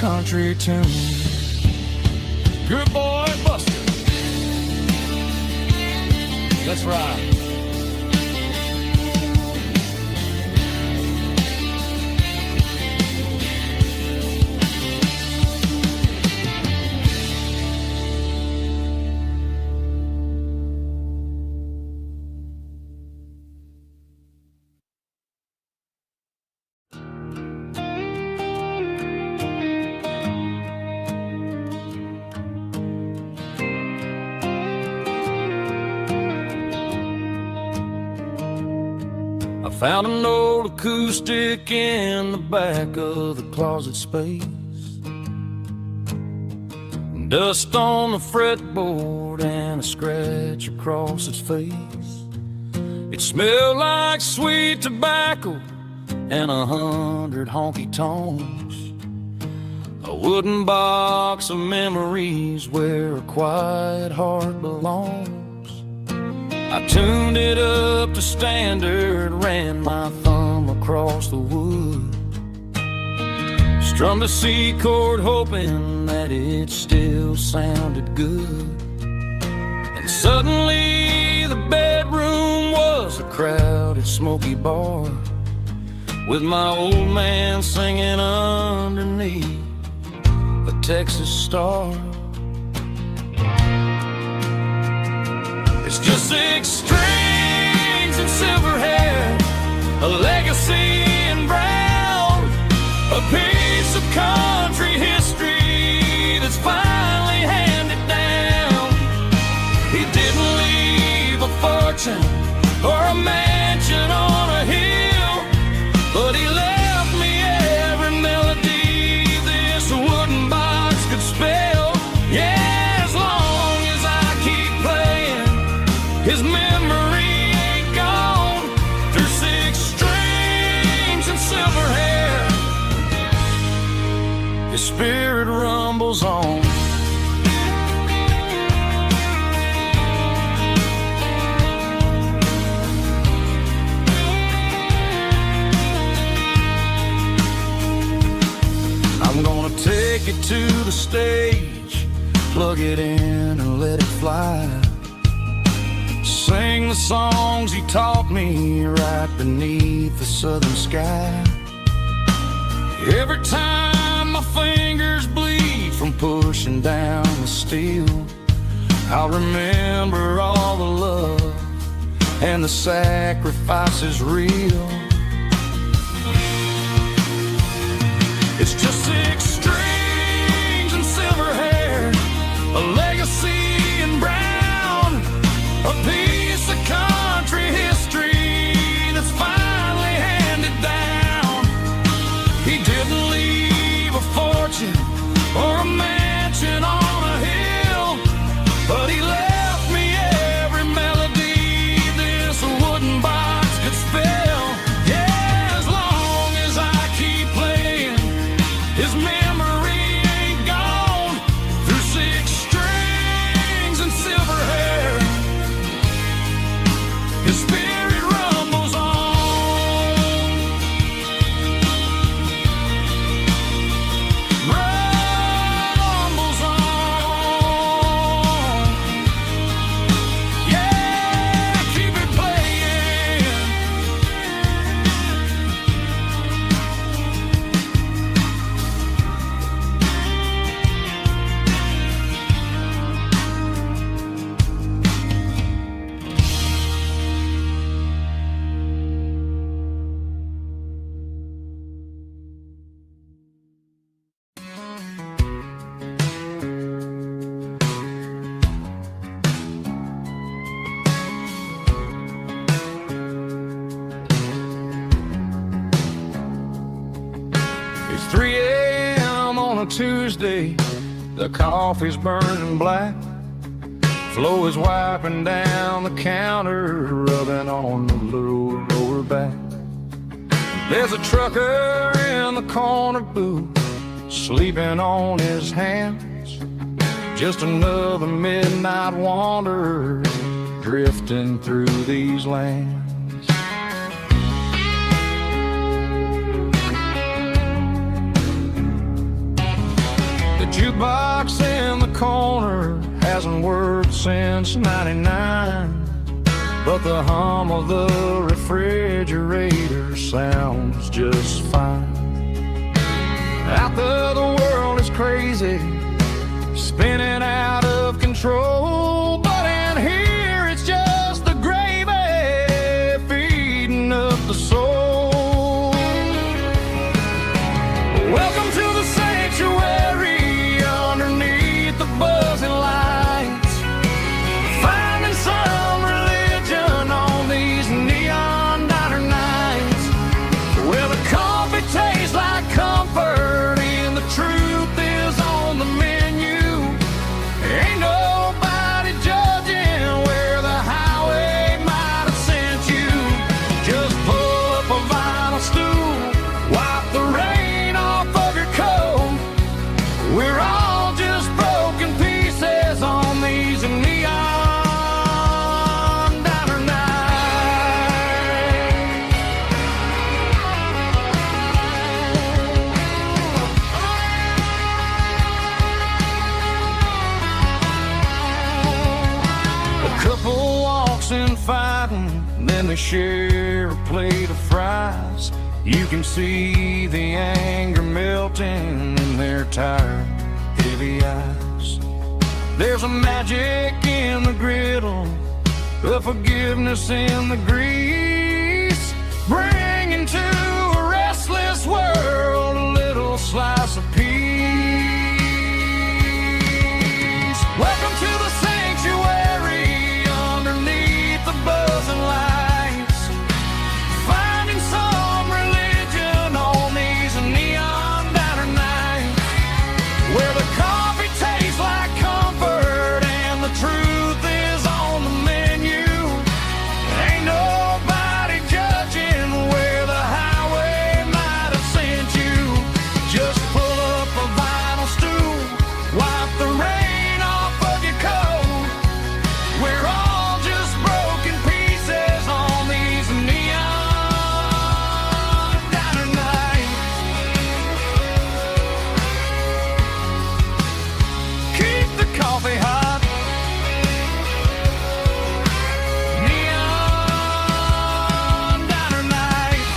country tune. Good boy, Buster. Let's ride. I found an old acoustic in the back of the closet space. Dust on the fretboard and a scratch across its face. It smelled like sweet tobacco and 100 honky tonks. A wooden box of memories where a quiet heart belongs. I tuned it up to standard, ran my thumb across the wood, strummed a C chord hoping that it still sounded good. And suddenly the bedroom was a crowded smoky bar, with my old man singing underneath the Texas star. It's just 6 strings and silver hair, a legacy in brown, a piece of country history that's finally handed down. He didn't leave a fortune or a mansion on a hill, but he left me every melody this wooden box could spell. Yeah, as long as I keep playing, his memory ain't gone. Through 6 strings and silver hair, his spirit rumbles on. I'm gonna take it to the stage, plug it in and let it fly. Sing the songs he taught me right beneath the southern sky. Every time my fingers bleed from pushing down the steel, I'll remember all the love and the sacrifices real. It's just 6 strings and silver hair, a legacy in brown, a piece of country history that's finally handed down. He didn't leave a fortune or a mansion on a hill, but he left me every melody this wooden box could spell. Yeah, as long as I keep playing, his memory ain't gone. Through 6 strings and silver hair, his spirit rumbles on. Rumbles on. Yeah, keep it playing. It's 3 a.m. on a Tuesday, the coffee's burning black. Flo is wiping down the counter, rubbing on the little lower back. There's a trucker in the corner booth, sleeping on his hands. Just another midnight wanderer, drifting through these lands. Jukebox in the corner hasn't worked since '99, but the hum of the refrigerator sounds just fine. Out there the world is crazy, spinning out of control, but in here it's just the gravy feeding up the soul. Welcome to the sanctuary underneath the buzzing lights, finding some religion on these neon diner nights, where the coffee tastes like comfort and the truth is on the menu. Ain't nobody judging where the highway might have sent you. Just pull up a vinyl stool, wipe the rain off of your coat. We're all just broken pieces on these neon diner nights. A couple walks in fighting, then they share a plate of fries. You can see the anger melting in their tired, heavy eyes. There's a magic in the griddle, a forgiveness in the grease, bringing to a restless world a little slice of peace. Welcome to the sanctuary underneath the buzzing lights, finding some religion on these neon diner nights, where the coffee tastes like comfort and the truth is on the menu. Ain't nobody judging where the highway might have sent you. Just pull up a vinyl stool, wipe the rain off of your coat. We're all just broken pieces on these neon diner nights. Keep the coffee hot. Neon diner nights.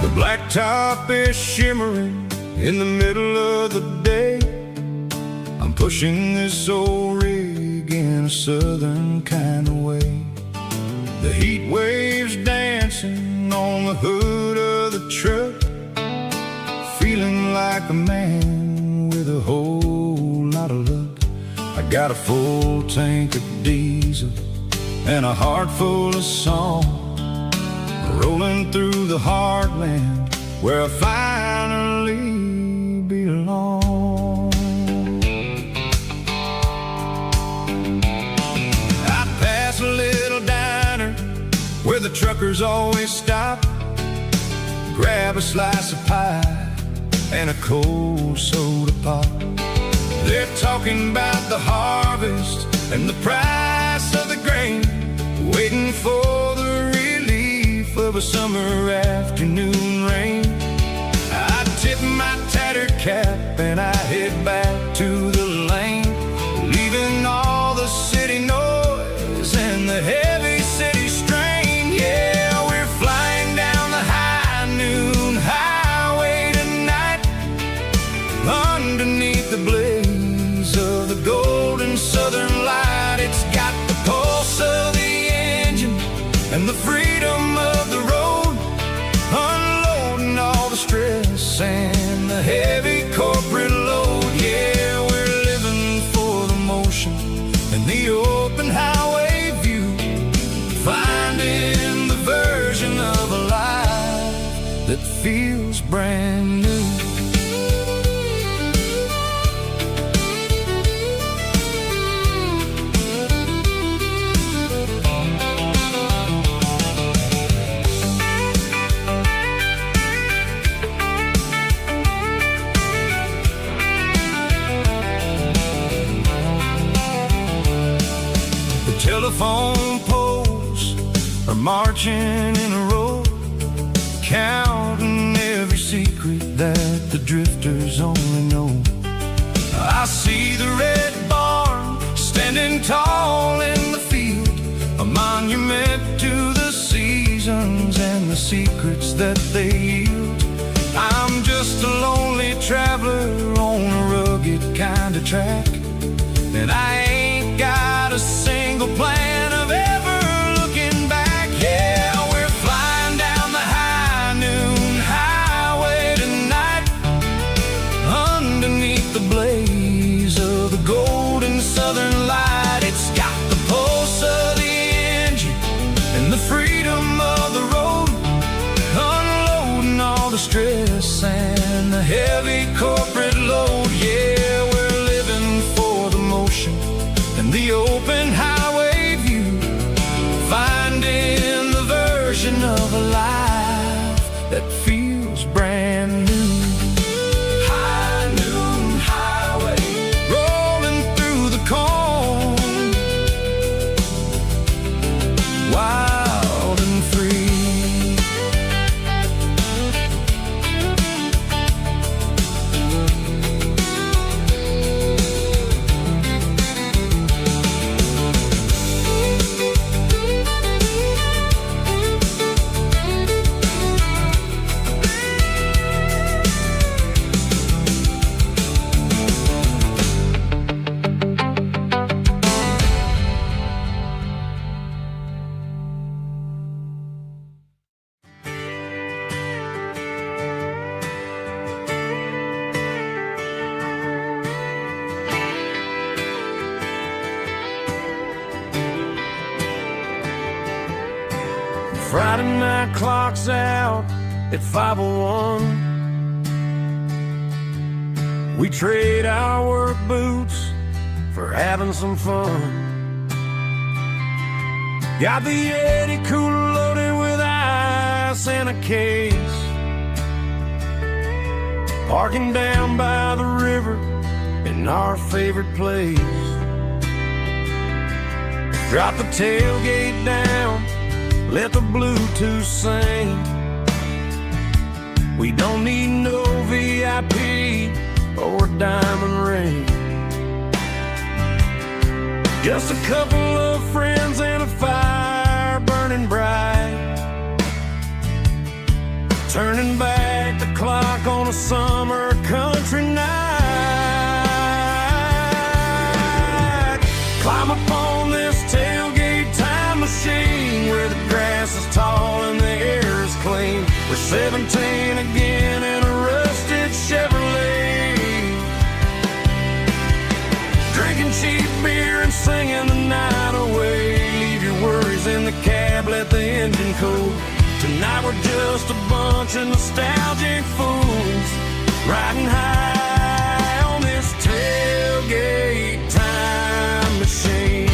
The blacktop is shimmering in the middle of the day. I'm pushing this old rig in a southern kind of way. The heat waves dancing on the hood of the truck, feeling like a man with a whole lot of luck. I got a full tank of diesel and a heart full of song, rolling through the heartland where I finally belong. I pass a little diner where the truckers always stop, grab a slice of pie and a cold soda pop. They're talking about the harvest and the price of the grain, waiting for the relief of a summer afternoon rain. I tip my tattered cap and I head back to the lane, leaving all the city noise and the heavy city strain. Yeah, we're flying down the high noon highway tonight, underneath the blaze of the golden southern light. It's got the pulse of the engine and the freedom of the road, unloading all the stress and the brand new. Telephone poles are marching in a row, counting every secret that the drifters only know. I see the red barn standing tall in the field, a monument to the seasons and the secrets that they yield. I'm just a lonely traveler on a rugged kind of track, and I ain't got a single plan of ever looking back. Yeah, we're flying down the high noon highway tonight, underneath the blaze of the golden southern light. It's got the pulse of the engine and the freedom of the road, unloading all the stress and the heavy corporate load. Yeah, we're living for the motion and the open highway view, finding the version of a life that feels brand new. High noon highway, rolling through the corn, wild and free. Friday night clock's out at 5:01. We trade our work boots for having some fun. Got the Yeti cooler loaded with ice and a case, parking down by the river in our favorite place. Drop the tailgate down, let the Bluetooth sing. We don't need no VIP or diamond ring, just a couple of friends and a fire burning bright, turning back the clock on a summer country night. Climb up on this tailgate time machine where the grass is tall and the air is clean. We're 17 again in a rusted Chevrolet, drinking cheap beer and singing the night away. Leave your worries in the cab, let the engine cool. Tonight we're just a bunch of nostalgic fools, riding high on this tailgate time machine.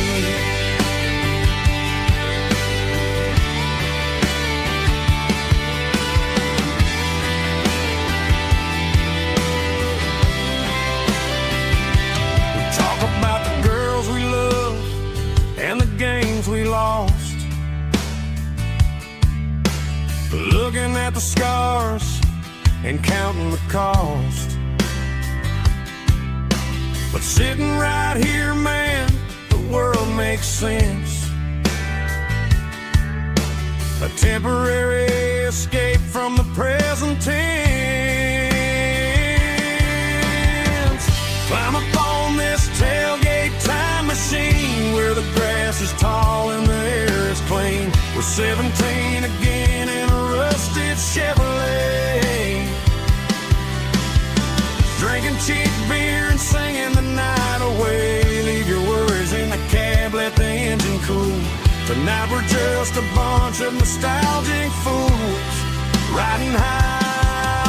We lost, looking at the scars and counting the cost. But sitting right here, man, the world makes sense. A temporary escape from the present tense. Climb up on this tailgate time machine where the grass is tall and the air is clean. We're 17 again in a rusted Chevrolet, drinking cheap beer and singing the night away. Leave your worries in the cab, let the engine cool. Tonight we're just a bunch of nostalgic fools, riding high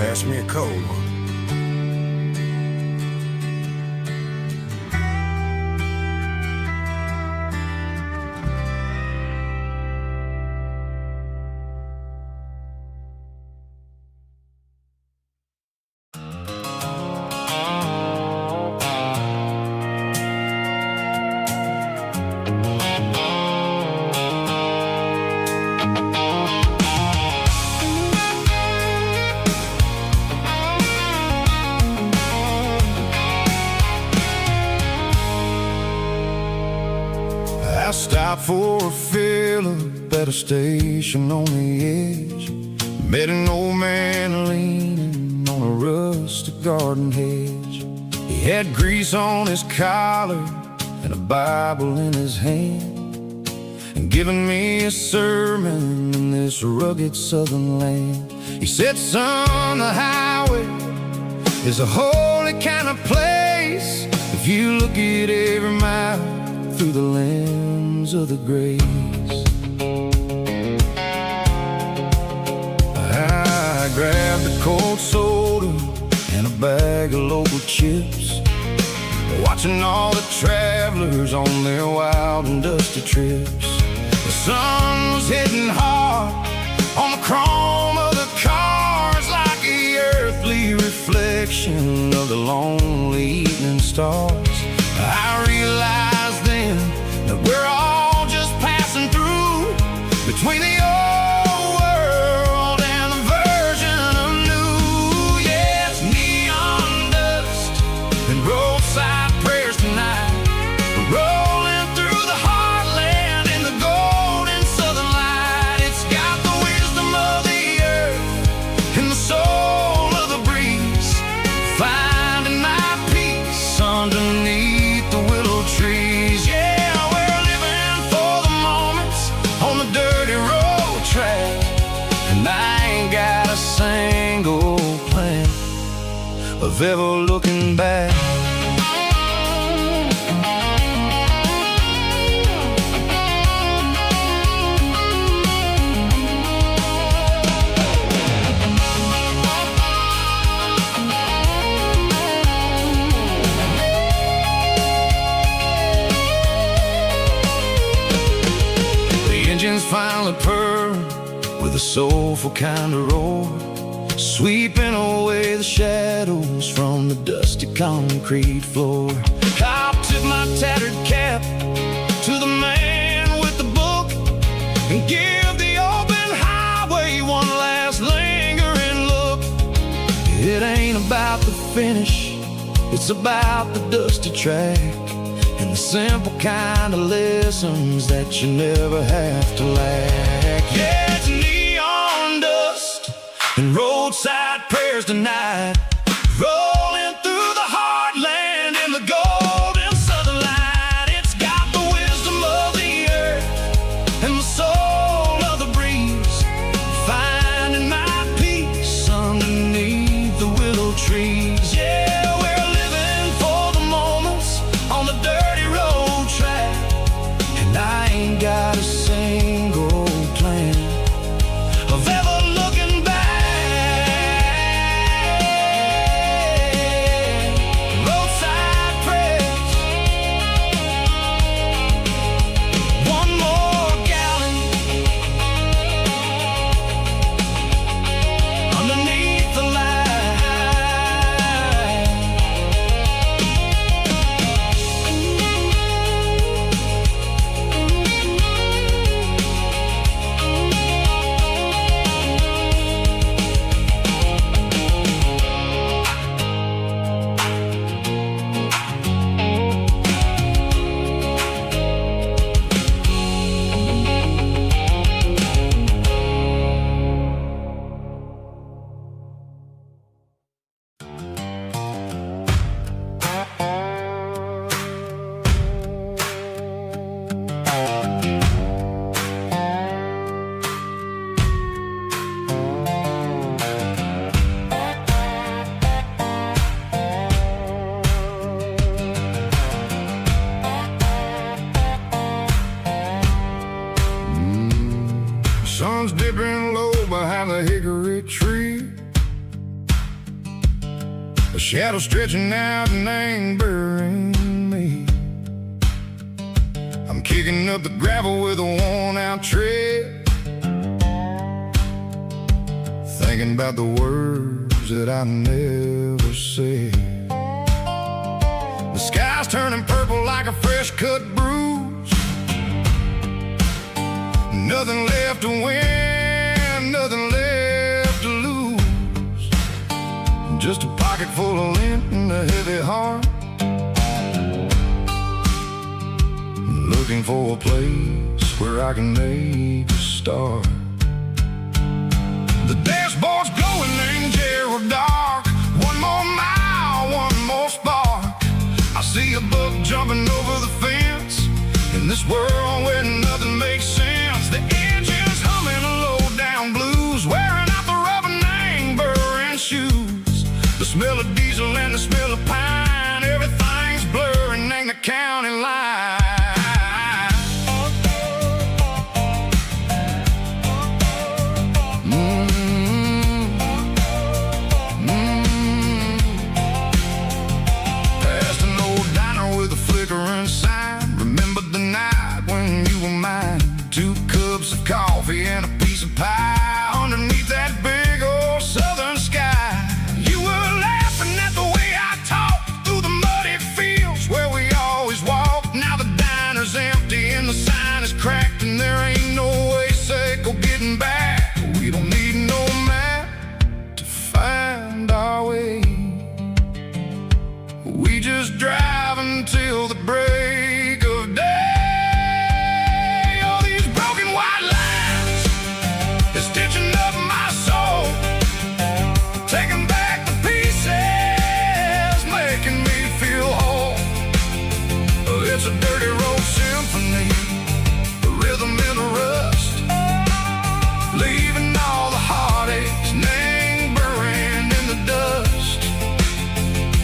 Pass me a cold one. I stopped for a fill-up at a station on the edge. Met an old man leaning on a rustic garden hedge. He had grease on his collar and a Bible in his hand, and giving me a sermon in this rugged southern land. He said, son, the highway is a holy kind of place if you look at every mile through the lens of the grace. I grabbed a cold soda and a bag of local chips, watching all the travelers on their wild and dusty trips. The sun was hitting hard on the chrome of the cars, like the earthly reflection of the lonely evening stars. I realized then that we're all just passing through between the old world and the version of new. Yeah, it's neon dust and roadside prayers tonight. We're rolling through the heartland in the golden southern light. It's got the wisdom of the earth and the soul of the breeze, finding my peace underneath the willow trees. Yeah, we're living for the moments on the dirty road track, and I ain't got a single plan of ever looking back. Engines finally purr with a soulful kind of roar, sweeping away the shadows from the dusty concrete floor. I tip my tattered cap to the man with the book and give the open highway one last lingering look. It ain't about the finish, it's about the dusty track and the simple kind of lessons that you never have to lack. Yeah, it's neon dust and roadside prayers tonight, rolling through the heartland in the golden southern light. It's got the wisdom of the earth and the soul of the breeze, finding my peace underneath the willow trees. Yeah, we're living for the moments on the dirty road track, and I ain't got a single plan of ever looking back. Roadside prayers, one more gallon underneath the light. Sun's dipping low behind the hickory tree. shadow stretching out and ain't burying me. I'm kicking up the gravel with a worn-out tread, thinking about the words that I never said. The sky's turning purple like a fresh-cut bruise. Nothing left to win, nothing left to lose. Just a pocket full of lint and a heavy heart, looking for a place where I can make a start. The dashboard's glowing, ain't Gerald dark. One more mile, one more spark. I see a buck jumping over the fence in this world where nothing makes sense. The engine's humming a low-down blues, wearing out the rubber name burring shoes. The smell of diesel and the smell of pine, everything's blurring, ain't the county line. Coffee and a piece of pie underneath that big old southern sky. You were laughing at the way I talked through the muddy fields where we always walked. Now the diner's empty and the sign is cracked, and there ain't no way safe or getting back. We don't need no map to find our way. We just drive until the break of day. It's a dirty road symphony, a rhythm in the rust, leaving all the heartaches, name burning in the dust.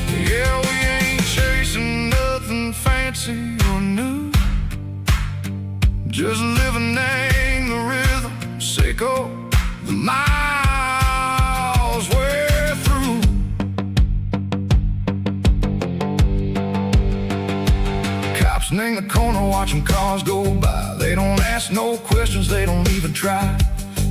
Yeah, we ain't chasing nothing fancy or new, just living in the rhythm, Seco, the miles we're through. In the corner watching cars go by, they don't ask no questions, they don't even try.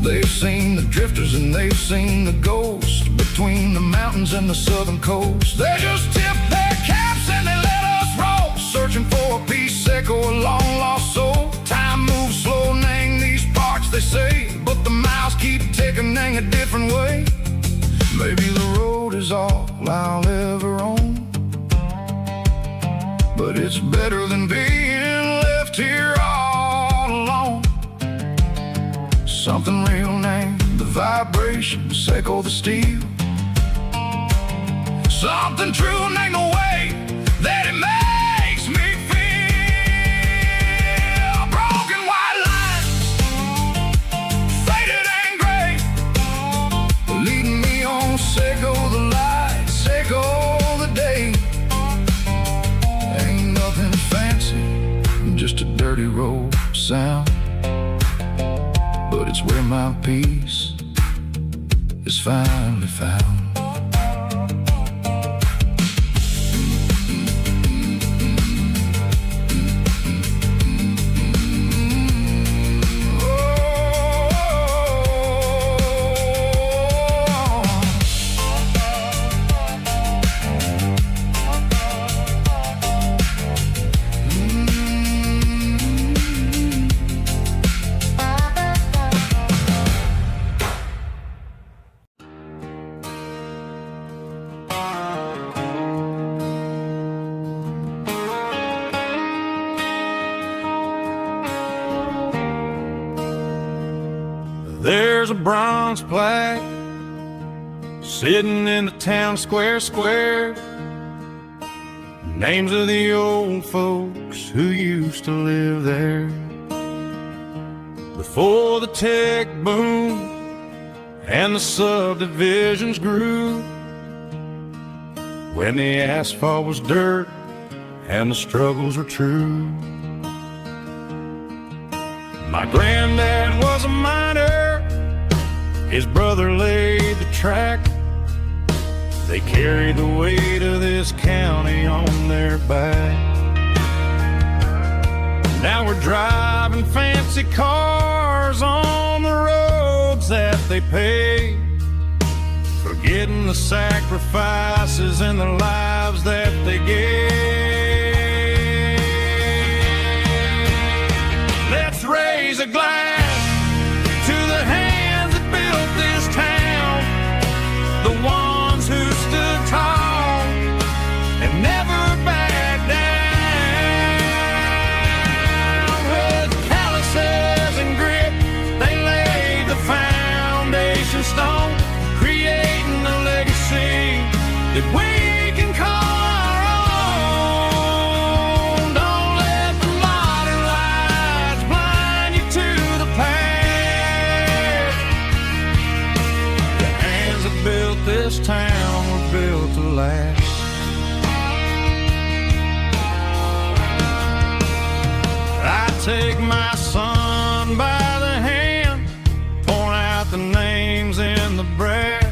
They've seen the drifters and they've seen the ghosts between the mountains and the southern coast. They just tip their caps and they let us roll, searching for a piece, Seco, a long lost soul. Time moves slow, nang these parts they say, but the miles keep ticking, nang a different way. Maybe the road is all I'll ever own, but it's better than being left here all alone. Something real named the vibration, Seco the steel. Something true named the way that it makes me feel. Broken white lines, faded and gray, leading me on, Seco the light, Seco the day. Just a dirty road sound, but it's where my peace is finally found. There's a bronze plaque sitting in the town square. Names of the old folks who used to live there before the tech boom and the subdivisions grew, when the asphalt was dirt and the struggles were true. My granddad was a miner, his brother laid the track. They carry the weight of this county on their back. Now we're driving fancy cars on the roads that they pay, forgetting the sacrifices and the lives that they gave. Let's raise a glass to the hands that built this town, the ones who stood tall and never backed down. With calluses and grit, they laid the foundation stone, creating a legacy that we can call our own. Don't let the modern lights blind you to the past. The hands that built this town were built to last. I take my son by the hand, point out the names in the brass.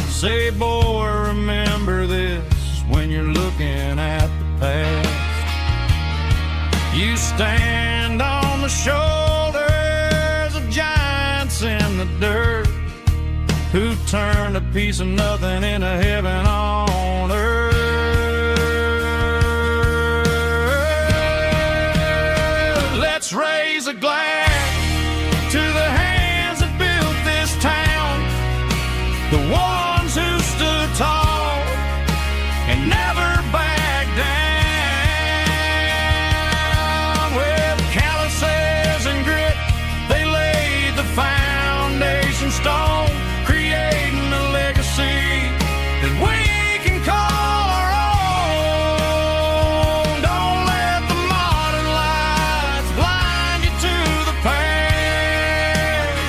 Say, boy, remember this when you're looking at the past. You stand on the shoulders of giants in the dirt, who turned a piece of nothing into heaven on earth. Let's raise a glass to the hands that built this town, the ones who stood tall and never backed down. With calluses and grit, they laid the foundation stone, creating a legacy that we can call our own. Don't let the modern lights blind you to the past.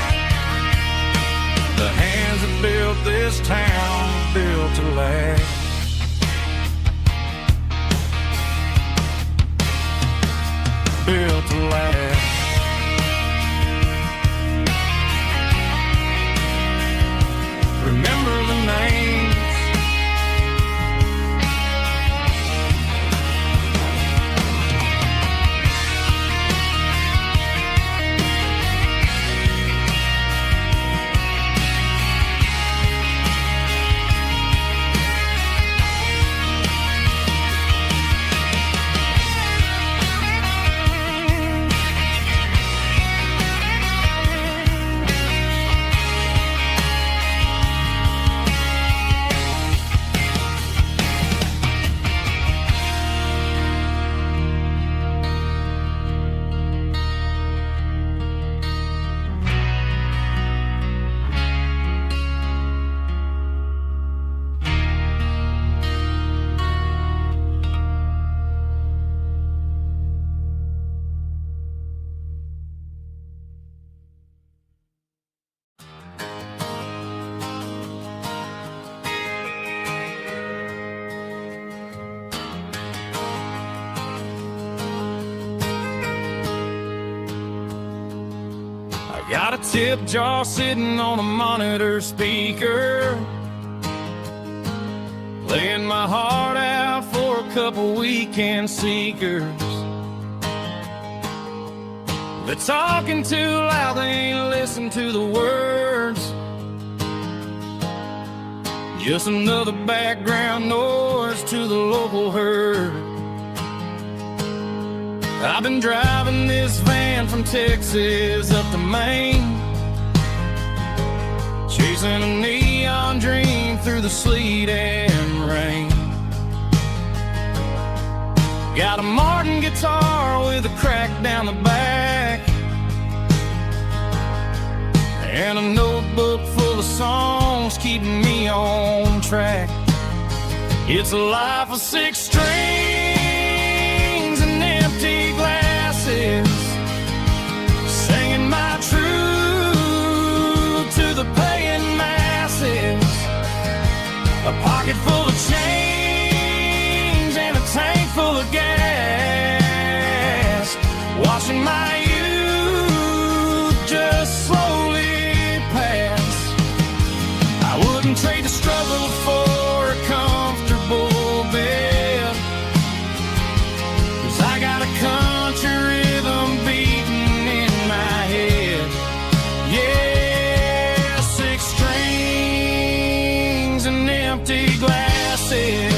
The hands that built this town built to last. Built to last. Remember the names. Got a tip jar sitting on a monitor speaker, laying my heart out for a couple weekend seekers. They're talking too loud, they ain't listen to the words. Just another background noise to the local herd. I've been driving this van from Texas up to Maine, chasing a neon dream through the sleet and rain. Got a Martin guitar with a crack down the back, and a notebook full of songs keeping me on track. It's a life of 6 strings and empty glasses, singing my truth to the paying masses. A pocket full of change and a tank full of gas, watching my youth just slowly pass. I wouldn't trade the struggle for empty glasses.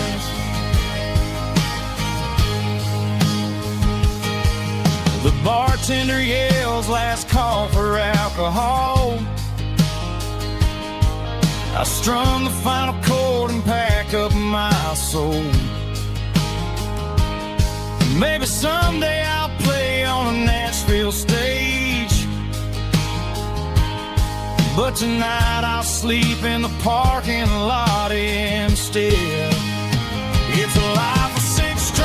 The bartender yells last call for alcohol. I strum the final chord and pack up my soul. Maybe someday I'll play on a Nashville stage, but tonight I'll sleep in the parking lot instead. It's a life of six strings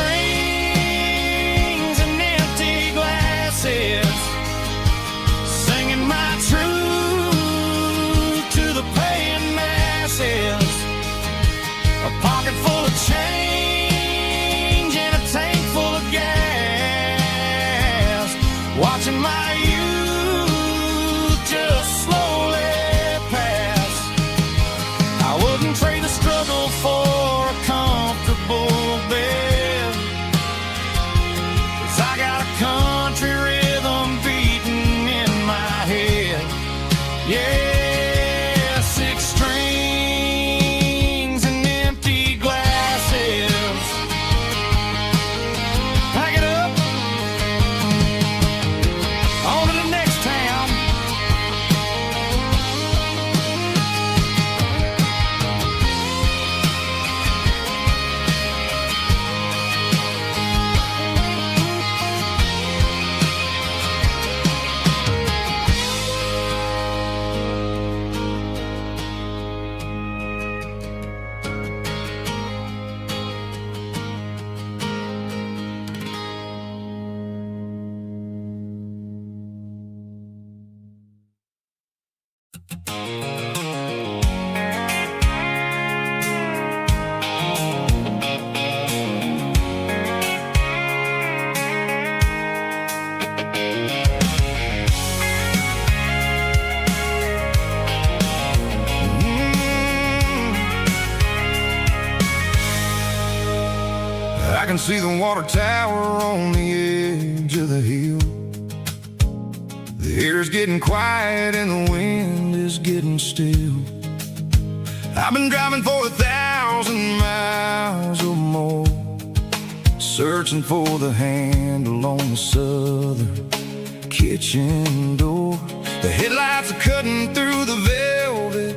and empty glasses, singing my truth to the paying masses. A pocket full of change and a tank full of gas, watching my youth just slowly pass. I wouldn't trade the struggle for a comfortable bed, 'cause I got a country rhythm beating in my head. Yeah, six strings and empty glasses. Pack it up, on to the next town. I can see the water tower on the edge of the hill. The air's getting quiet and the wind is getting still. I've been driving for 1,000 miles or more, searching for the handle on the southern kitchen door. The headlights are cutting through the velvet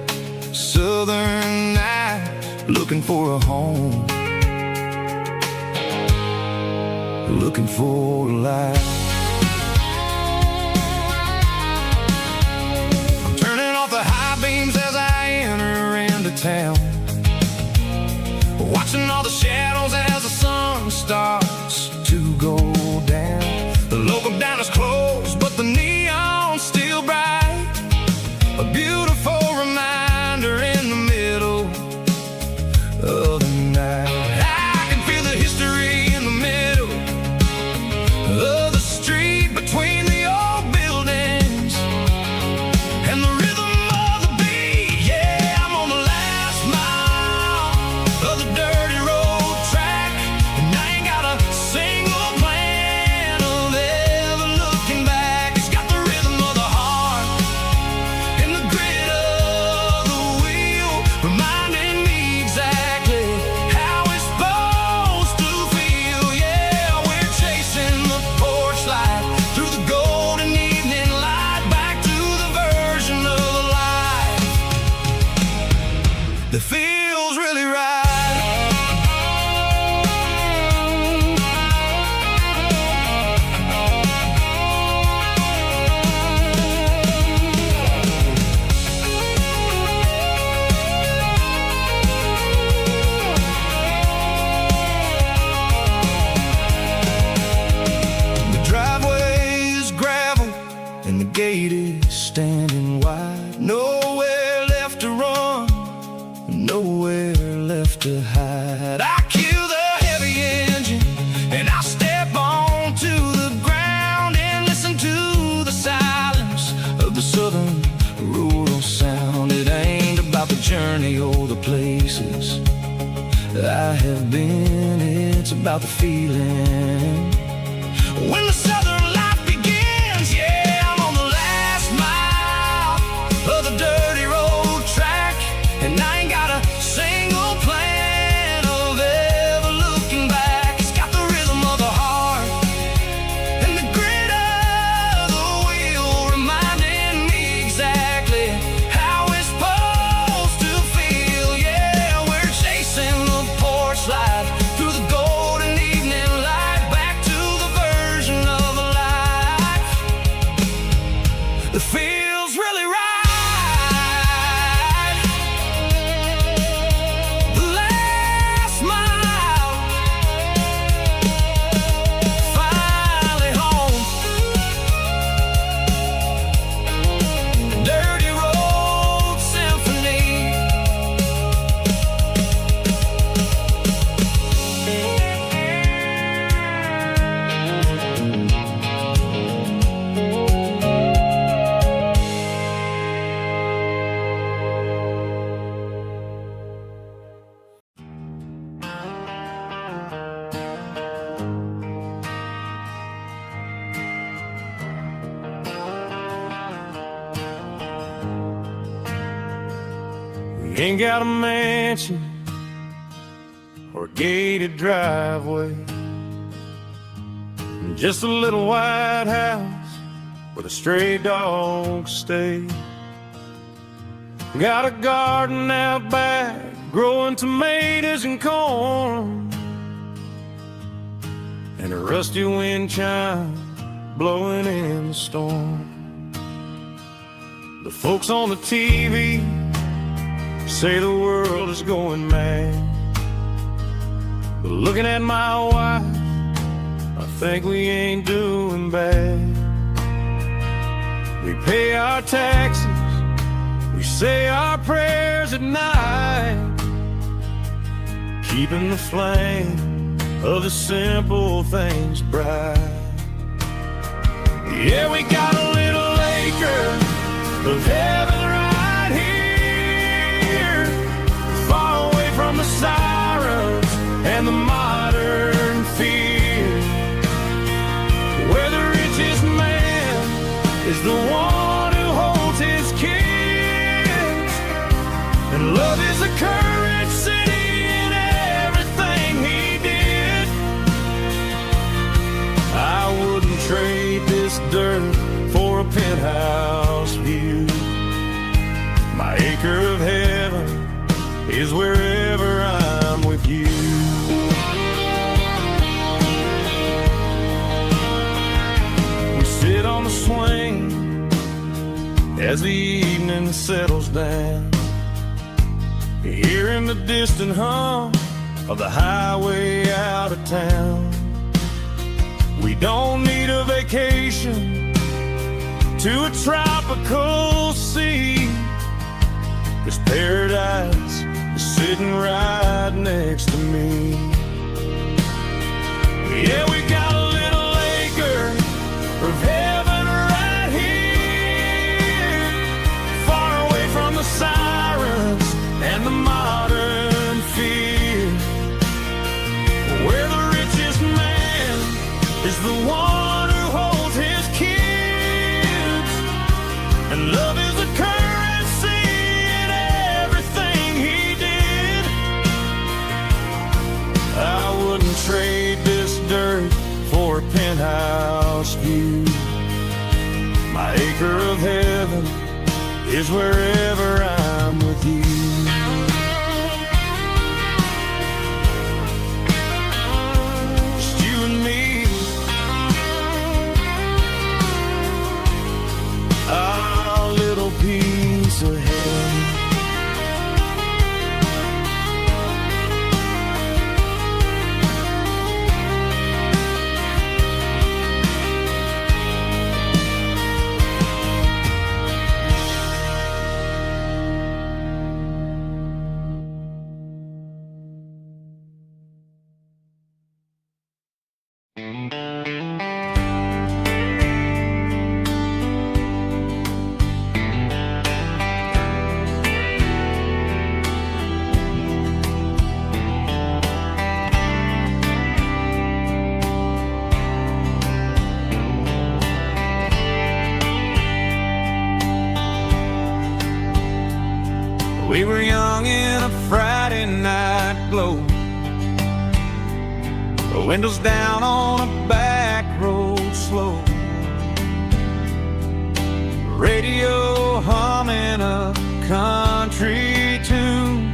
southern night, looking for a home, looking for a light. I'm turning off the high beams as I enter into town, watching all the shadows as the sun starts to go down. The local diner is closed, but the neon's still bright, a beautiful reminder in the middle of the night. I can feel the history in the middle of the street, between the old buildings and the rhythm of the beat. Yeah, I'm on the last mile of the dirty road track, and I ain't got a single plan of ever looking back. It's got the rhythm of the heart and the grit of the wheel, reminding me exactly how it's supposed to feel. Yeah, we're chasing the porch light through the golden evening light, back to the version of life that feels really right. The driveway is gravel and the gate is standing wide. Nowhere left to run, nowhere left to hide. I kill the heavy engine and I step onto the ground and listen to the silence of the southern rural sound. It ain't about the journey or the places I have been, it's about the feeling when the southern life begins. Yeah, I'm on the last mile of the dirty road track, and I ain't got a single plan We ain't got a mansion or a gated driveway, just a little white house where the stray dogs stay. Got a garden out back, growing tomatoes and corn, and a rusty wind chime blowing in the storm. The folks on the TV say the world is going mad, but looking at my wife, I think we ain't doing bad. We pay our taxes, we say our prayers at night, keeping the flame of the simple things bright. Yeah, we got a little acre of heaven right here, far away from the sirens and the modern fear, where the richest man is the one who holds his kids, and love is the currency in everything he did. I wouldn't trade this dirt for a penthouse view. My acre of heaven is wherever I'm with you. We sit on the swing as the evening settles down, hearing the distant hum of the highway out of town. We don't need a vacation to a tropical sea, 'cause paradise is sitting right next to me. Yeah, we got a little acre of heaven right here, far away from the sirens and the modern fear, where the richest man is the one who holds his kids, and love is the currency in everything he did. I wouldn't trade this dirt for a penthouse view. My acre of heaven is wherever I'm with you. Just you and me, our little piece of heaven. We were young in a Friday night glow, the windows down on a back road slow, radio humming a country tune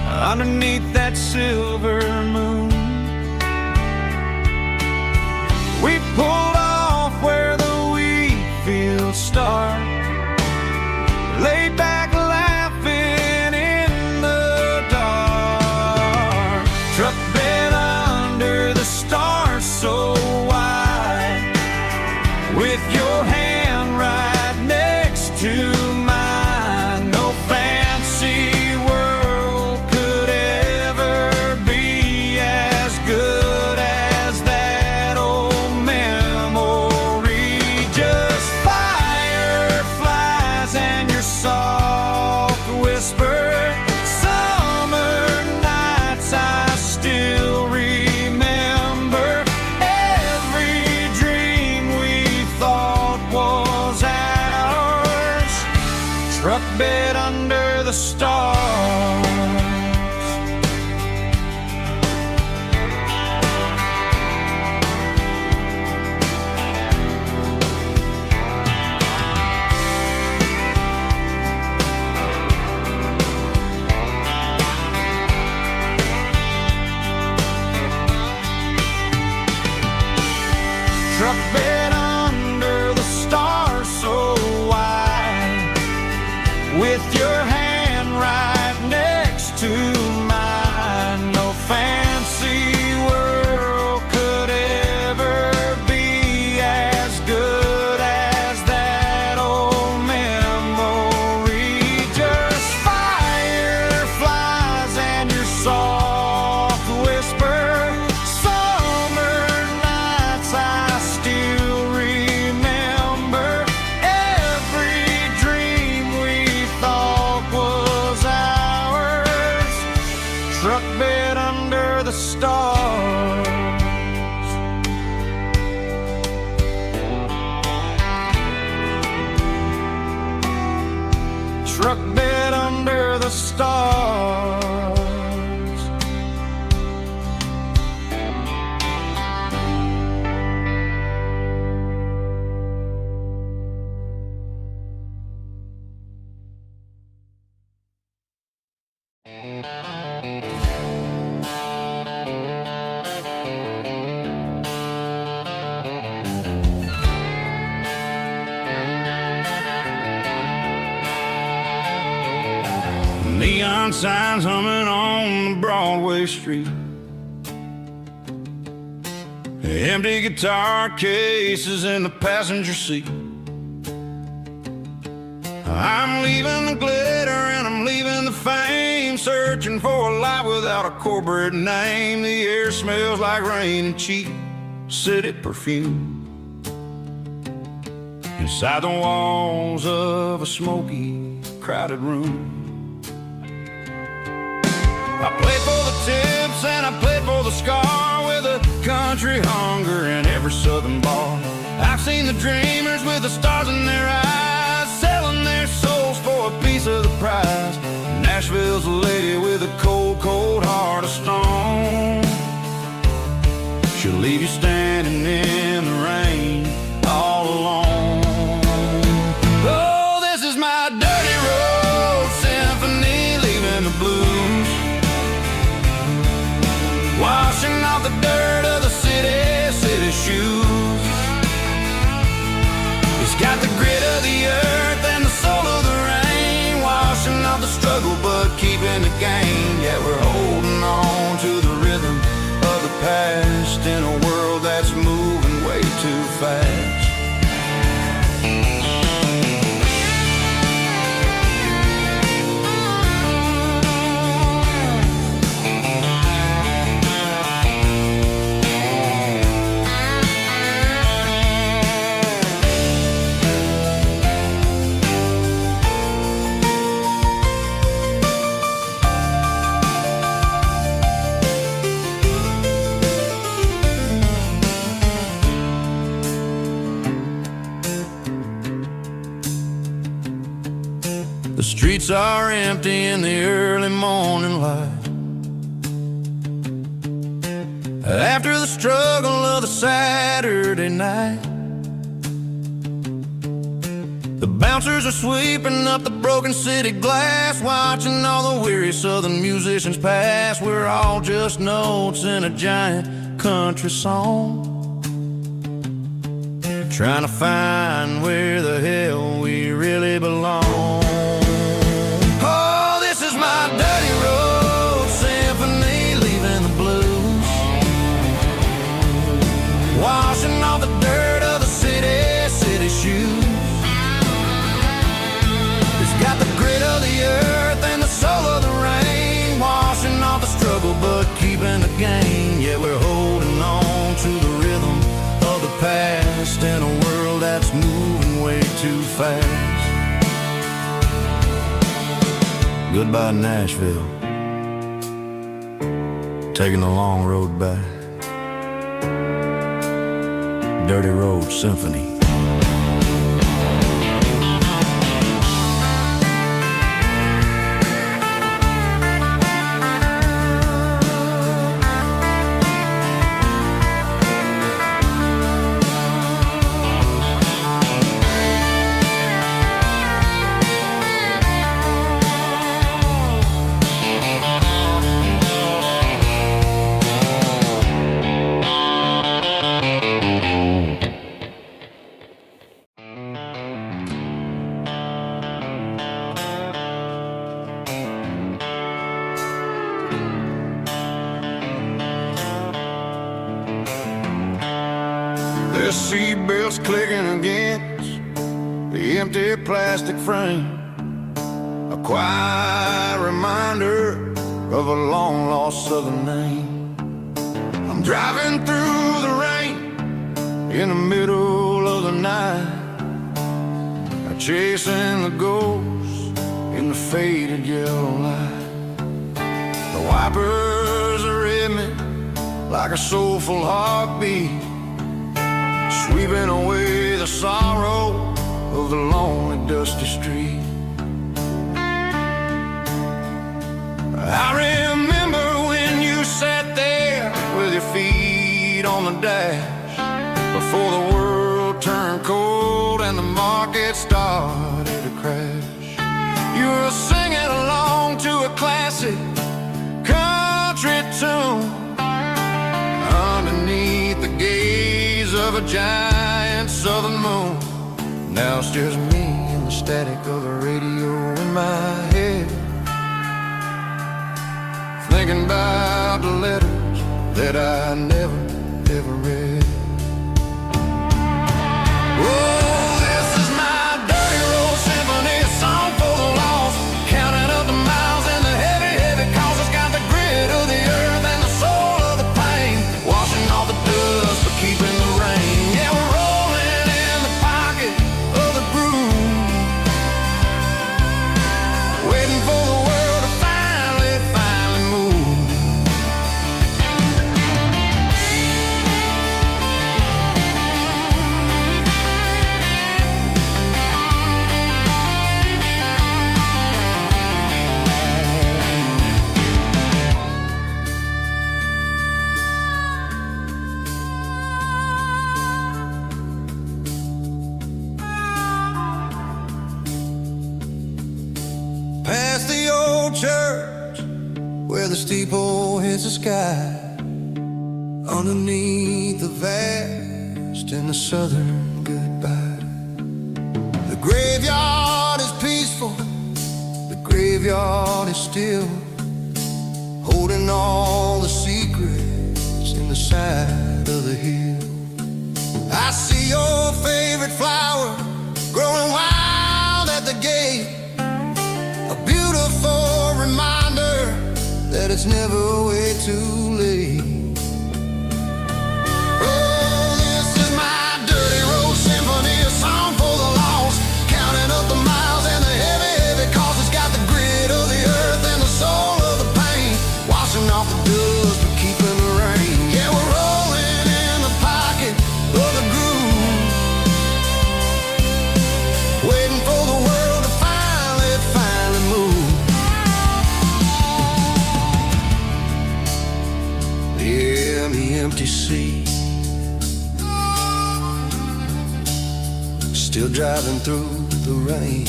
underneath that silver moon. We pulled off where the wheat fields start, laid back laughing in the dark, truck bed under the stars so wide, with your hand right next to mine. No fancy world could ever be as good as that old memory. the stars. Truck bed under the stars so wide, with your hand right next to mine. No fancy world could ever be as good as that old memory. Just fireflies and your soft whisper. Summer nights I still remember. Every dream we thought was ours. Truck bed under the stars. Truck bed under the stars. Neon signs humming on the Broadway street. Empty guitar cases in the passenger seat. I'm leaving the glitter and I'm leaving the fame, searching for a life without a corporate name. The air smells like rain and cheap city perfume. Inside the walls of a smoky, crowded room, I played for the tips and I played for the scar, with a country hunger in every southern bar. I've seen the dreamers with the stars in their eyes, selling their souls for a piece of the prize. Nashville's a lady with a cold, cold heart of stone. She'll leave you standing in the rain all alone. Oh, this is my dirty road symphony, leaving the blues, washing off the dirt of the city shoes. It's got the grit of the earth and the soul of the rain, washing off the struggle but keeping the game. Yeah, we're holding on to the rhythm of the past in a world that's moving way too fast. The streets are empty in the early morning light, after the struggle of the Saturday night. The bouncers are sweeping up the broken city glass, watching all the weary southern musicians pass. We're all just notes in a giant country song, trying to find where the hell we really belong. Oh, this is my dirty road symphony, leaving the blues, washing off the dirt of the city shoes. It's got the grit of the earth and the soul of the rain, washing off the struggle but keeping the game. Yeah, we're holding on to the rhythm of the past in a world that's moving way too fast. Goodbye, Nashville, taking the long road back. Dirty Road Symphony. With seatbelts clicking against the empty plastic frame, a quiet reminder of a long-lost southern name. I'm driving through the rain in the middle of the night, chasing the ghosts in the faded yellow light. The wipers are in me like a soulful heartbeat, sweeping away the sorrow of the lonely, dusty street. I remember when you sat there with your feet on the dash, before the world turned cold and the market started to crash. You were singing along to a classic country tune underneath the gaze of a giant southern moon. Now it's just me and the static of the radio in my head, thinking about the letters that I never, ever read. Oh, this is my dirty road symphony, a song for the lost, counting up the miles and the heavy, heavy calls. It's got the grit of the earth and the soul of the pain, washing off the dust but keeping the rain. Yeah, we're rolling in the pocket of the groove, waiting for the world to finally move. Past the old church where the steeple hits the sky, underneath the vast and the southern goodbye. The graveyard is peaceful, the graveyard is still, holding all the secrets in the side of the hill. I see your favorite flower growing wild at the gate, a beautiful reminder that it's never way too late. Oh, this is my dirty road symphony, a song for the lost, counting up the miles and the heavy, heavy calls. It's got the grit of the earth and the soul of the pain, washing off the dust but keeping the rain. Yeah, we're rolling in the pocket of the groove, waiting for the world to finally move. Yeah, the empty sea, still driving through the rain.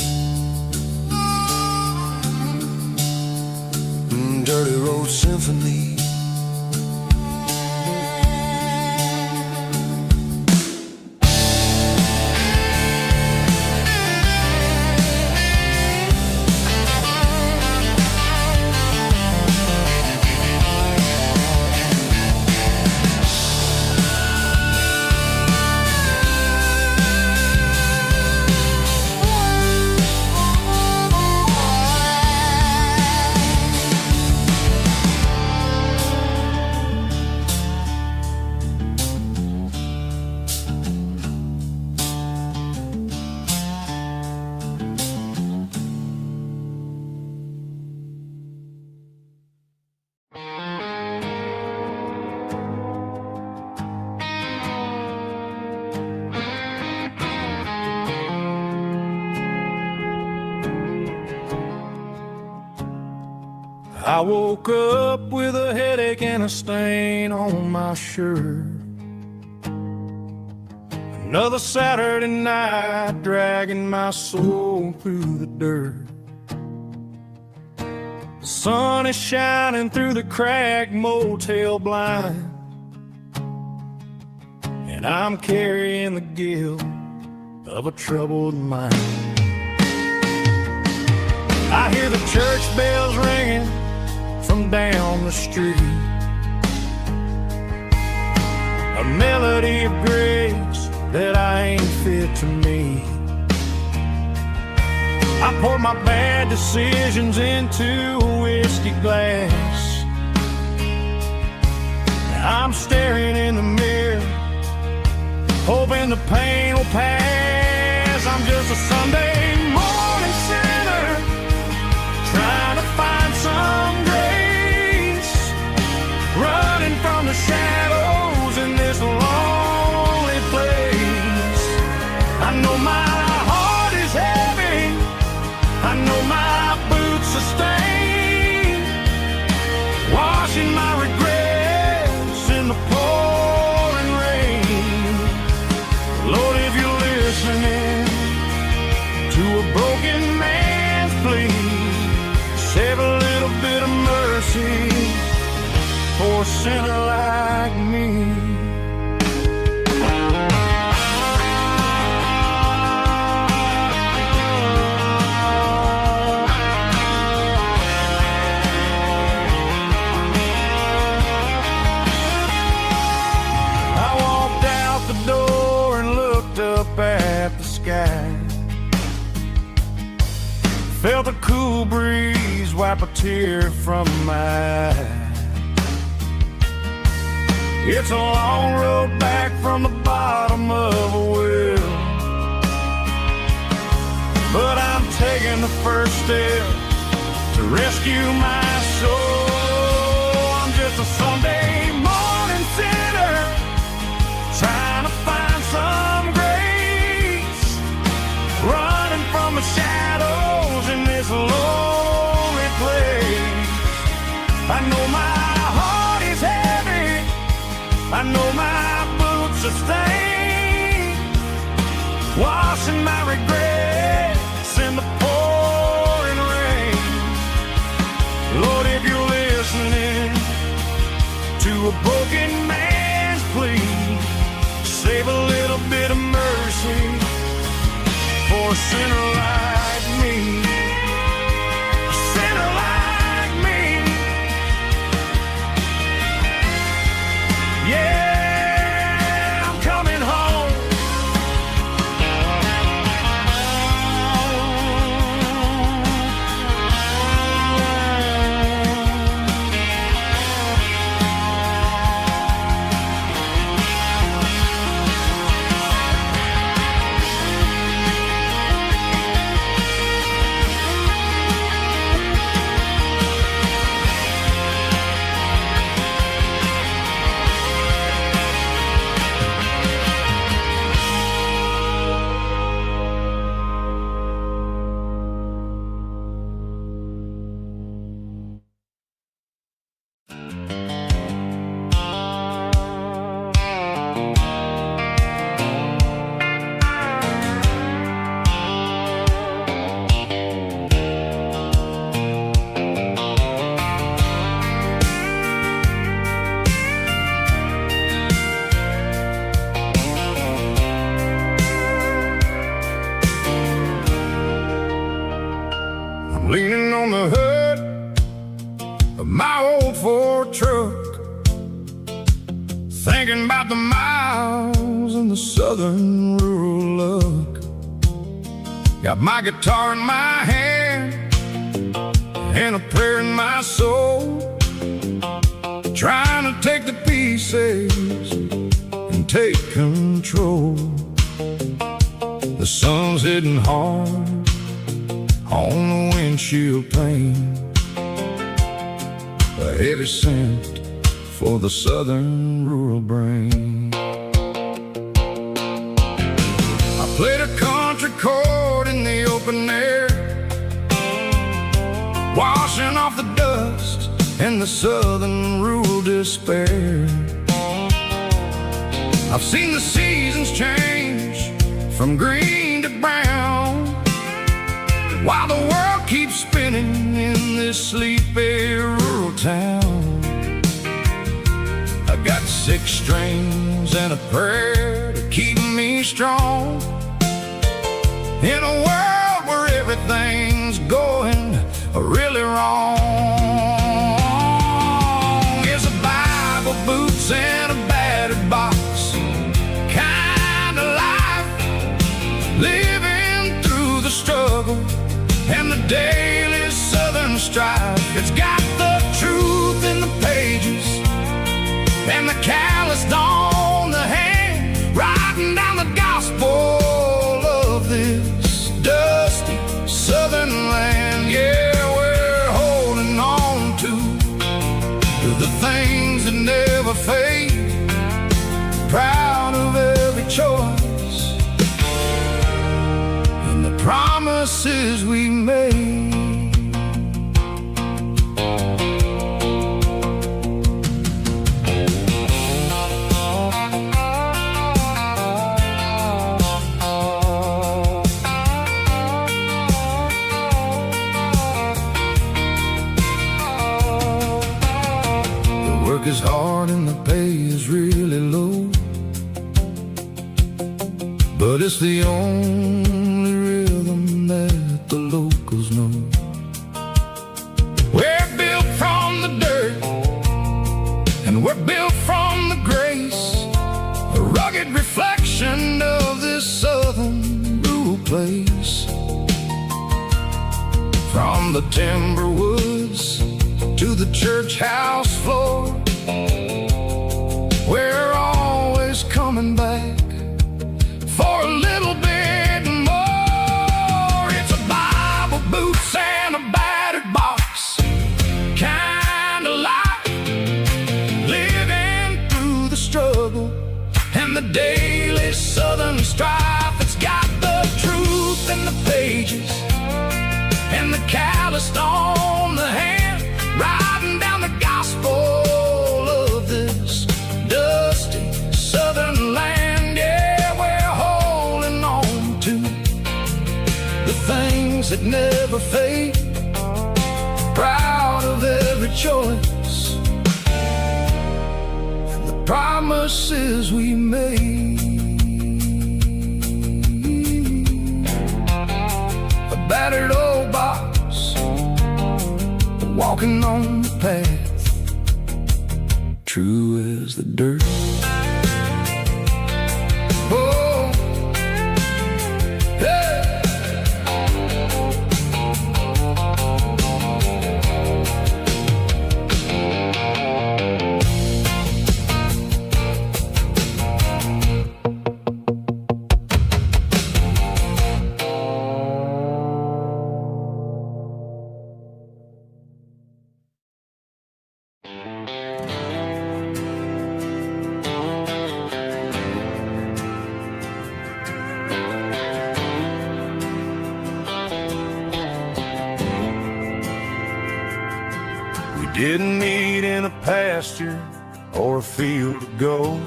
Dirty road symphony. I woke up with a headache and a stain on my shirt. Another Saturday night dragging my soul through the dirt. The sun is shining through the cracked motel blind, and I'm carrying the guilt of a troubled mind. I hear the church bells ringing from down the street, a melody of grace that I ain't fit to me. I pour my bad decisions into a whiskey glass. I'm staring in the mirror, hoping the pain will pass. I'm just a Sunday morning sinner, trying to find some grace, running from the shadows in this lonely place. I know my heart is heavy, I know my boots are stained, washing my regrets in the pouring rain. Lord, if you're listening to a broken man's plea, save a little bit of mercy for a sinner like me. At the sky, felt a cool breeze wipe a tear from my eye. It's a long road back from the bottom of a well, but I'm taking the first step to rescue my soul. I'm just a Sunday morning sinner, trying to find some grace, running from the shadows in this lonely place. I know my heart is heavy, I know my boots are stained, washing my regrets in the pouring rain. Lord, if you're listening to a broken man's plea, save a little bit of mercy for a sinner like me. A sinner like me. Yeah, I'm coming home. Leaning on the hood of my old Ford truck, thinking about the miles and the southern rural look. Got my guitar in my hand and a prayer in my soul, trying to take the pieces and take control. The sun's hitting hard on the windshield pane, a heavy scent for the southern rural brain. I played a country chord in the open air, washing off the dust and the southern rural despair. I've seen the seasons change from green to brown, while the world keeps spinning in this sleepy rural town. I got 6 strings and a prayer to keep me strong in a world where everything's going really wrong. It's a Bible, boots, and a battered box, kinda like strife. It's got the truth in the pages and the calloused on the hand, writing down the gospel of this dusty southern land. Yeah, we're holding on to the things that never fade, proud of every choice and the promises we made. Work is hard and the pay is really low, but it's the only rhythm that the locals know. We're built from the dirt and we're built from the grace, a rugged reflection of this southern rural place. From the timber woods to the church house floor, we're always coming back for a little bit more. It's a Bible, boots, and a battered box kind of life, living through the struggle and the daily southern strife. It's got the truth in the pages and the calloused on the hand, writing down the gospel of this dusty southern land. Yeah, we're holding on to the things that never fade, proud of every choice and the promises we made. A battered old box, walking on the path, true as the dirt. Oh, hey. Didn't meet in a pasture or a field of gold.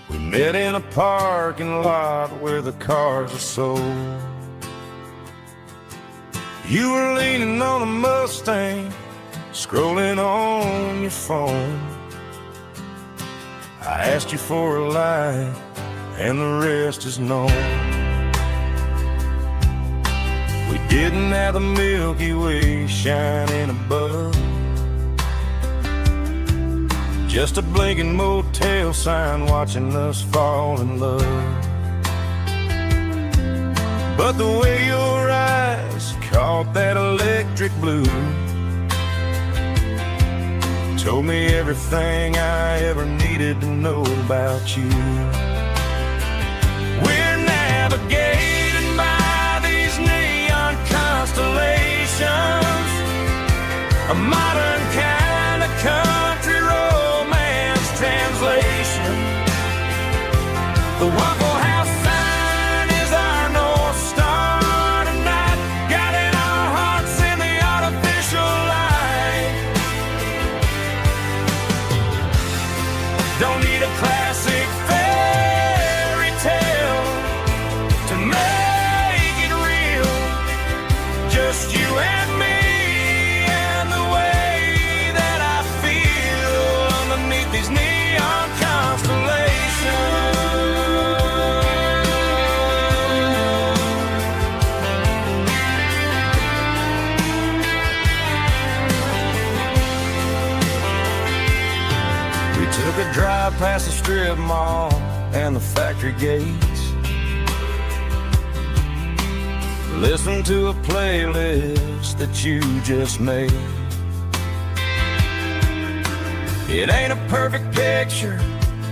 We met in a parking lot where the cars are sold. You were leaning on a Mustang, scrolling on your phone. I asked you for a light, and the rest is known. We didn't have the Milky Way shining above, just a blinking motel sign watching us fall in love. But the way your eyes caught that electric blue told me everything I ever needed to know about you. We're navigating by these neon constellations, a modern kind of country romance translation. The Waffle House sign is our North Star tonight, guiding our hearts in the artificial light. Don't need a classic fairy tale to make it real, just you and me and the way that I feel underneath these neon constellations. We took a drive past the strip mall and the factory gates, Listen to a playlist that you just made. It ain't a perfect picture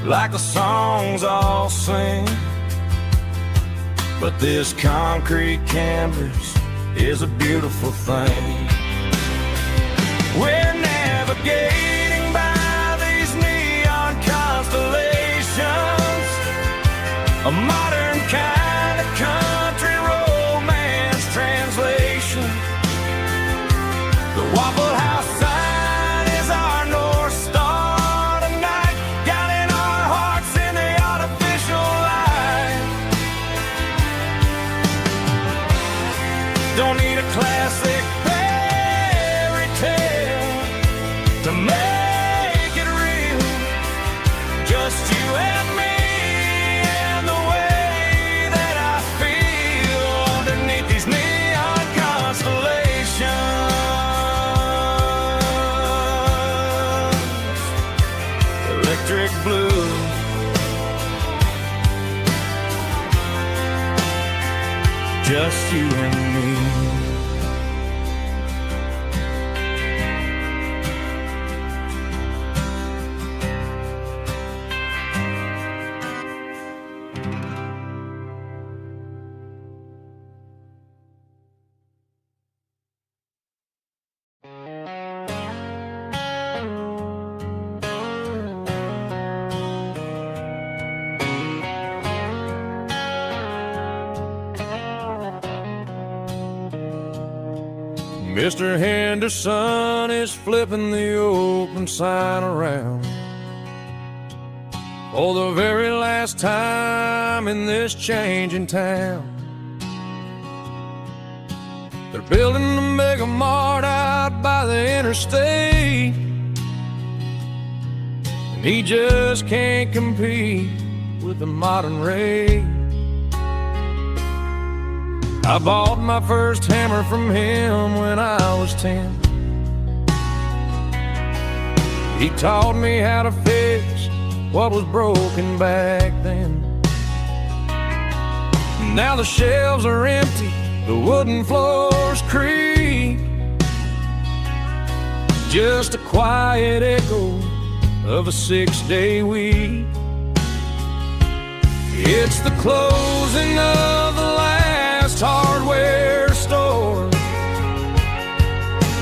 like the songs all sing, but this concrete canvas is a beautiful thing. We're navigating by these neon constellations, a modern kind of country romance translation. The Waffle House sign is our North Star tonight, guiding our hearts in the artificial light. Don't need a classic fairy tale to make it real, just you and me and the way that I feel underneath these neon constellations. Electric blue, just you and me. Mr. Henderson is flipping the open sign around for the very last time in this changing town. They're building a mega mart out by the interstate, and he just can't compete with the modern rate. I bought my first hammer from him when I was 10. He taught me how to fix what was broken back then. Now the shelves are empty, the wooden floors creak, just a quiet echo of a 6-day week. It's the closing of the last hardware store.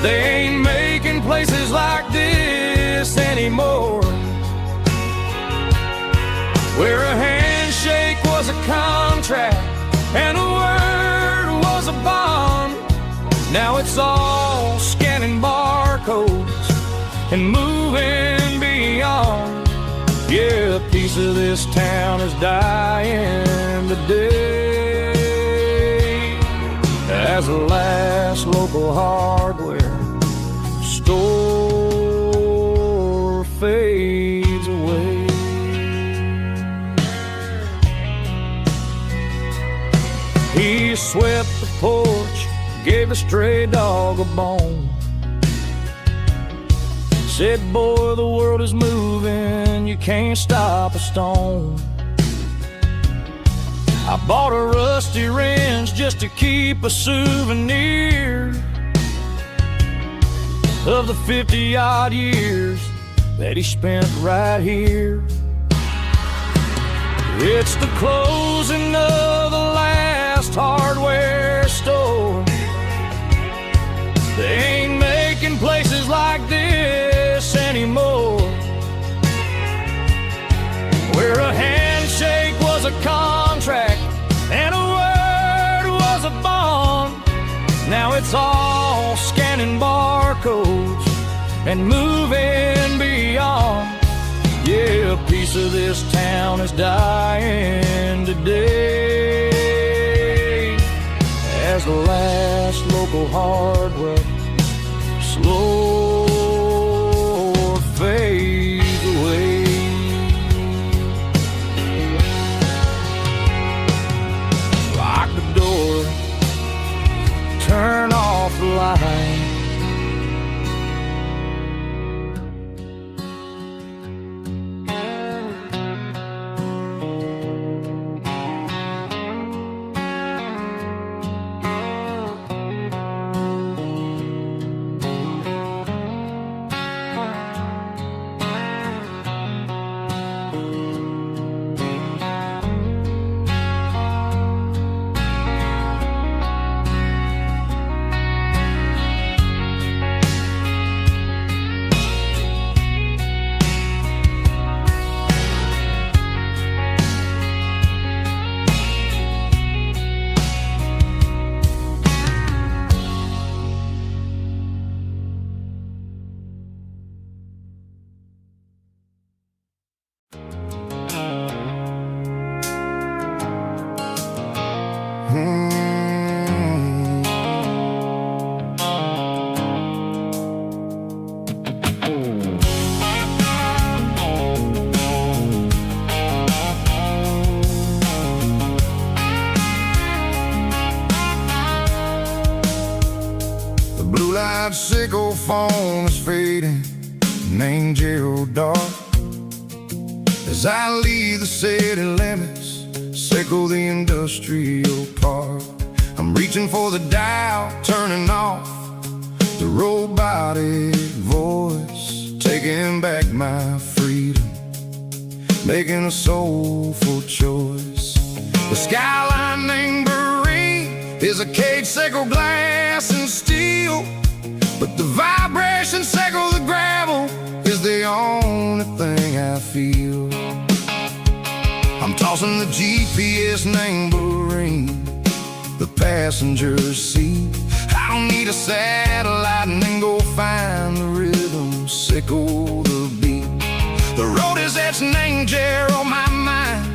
They ain't making places like this anymore, where a handshake was a contract and a word was a bond. Now it's all scanning barcodes and moving beyond. Yeah, a piece of this town is dying today as the last local hardware store fades away. He swept the porch, gave the stray dog a bone, said, boy, the world is moving, you can't stop a stone. I bought a rusty wrench just to keep a souvenir of the 50-odd years that he spent right here. It's the closing of the last hardware store. They ain't making places like this anymore, where a handshake was a contract and a word was a bond. Now it's all scanning barcodes and moving beyond. Yeah, a piece of this town is dying today as the last local hardware slow fades away. Lock the door, turn off the light. blue light sickle phone is fading, named Gerald Dark. As I leave the city limits, sickle the industrial park. I'm reaching for the dial, turning off the robotic voice, taking back my freedom, making a soulful choice. The skyline named Barrene is a cage, sickle glass and steel, but the vibration sickle the gravel is the only thing I feel. I'm tossing the GPS named Barrene, the passenger seat. I don't need a satellite and then go find the rhythm, sickle the beat. The road is etched named Gerald on my mind,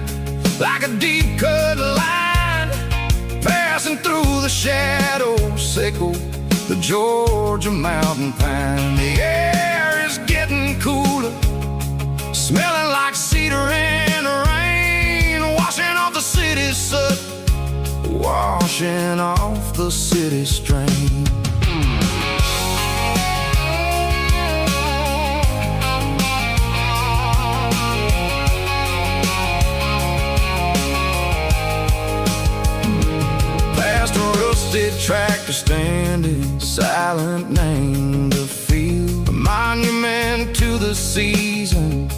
like a deep cut line, passing through the shadows, sickle the Georgia mountain pine. The air is getting cooler, smelling like cedar in the rain, washing off the city's soot, washing off the city strain. Past a rusted tractor standing silent, named the field, a monument to the seasons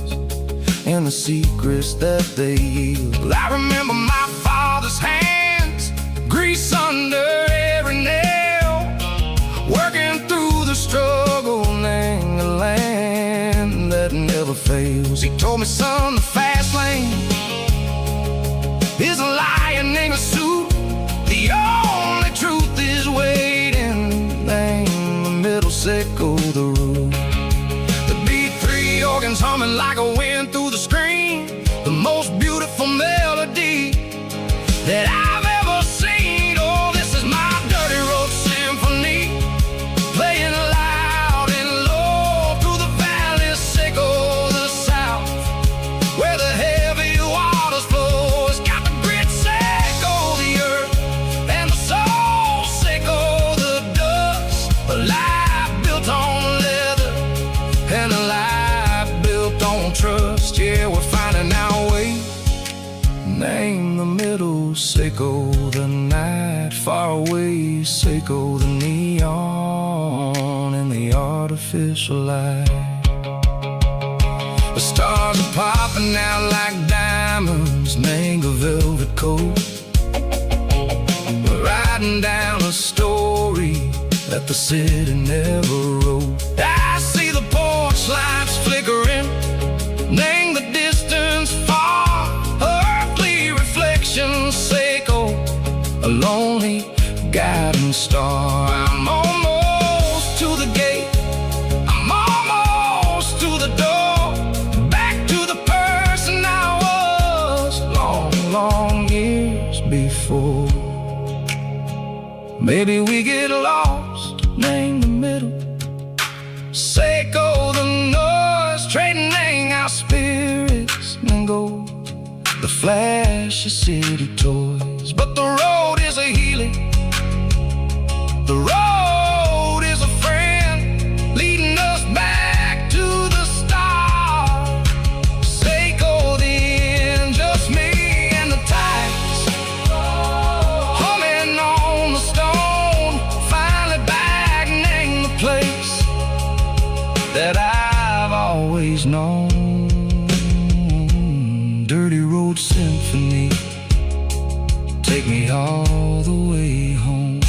and the secrets that they yield. I remember my father's hands, grease under every nail, working through the struggle, named the land that never fails. He told me, son, the fast lane is a lion in a suit, the only truth is waiting, named the middle, sickle the root. The B3 organs humming like a wind through the screen, the most beautiful melody that I've ever seen. Oh, this is my dirty road symphony, playing loud and low through the valleys, sickle the south, where the heavy waters flow. It's got the grit, sickle the earth, and the soul, sickle the dust. A life built on leather and a life built on trust. Yeah, we're finding our way, name the middle, sickle the night, far away, sickle the neon and the artificial light. The stars are popping out like diamonds, name a velvet coat. We're riding down a story that the city never wrote. I see the porch lights flickering, name the distance far, earthly reflections, sickle a lonely guiding star. I'm almost to the gate, I'm almost to the door, back to the person I was long, long years before. Maybe we get lost, name the middle, sickle the noise, trading our spirits and go the flash of city toys. But the road is a healing, the road is a friend, leading us back to the start. Sickle the end, just me and the tides, humming on the stone, finally back, name the place that I've always known. Dirty road symphony, take me all the way home.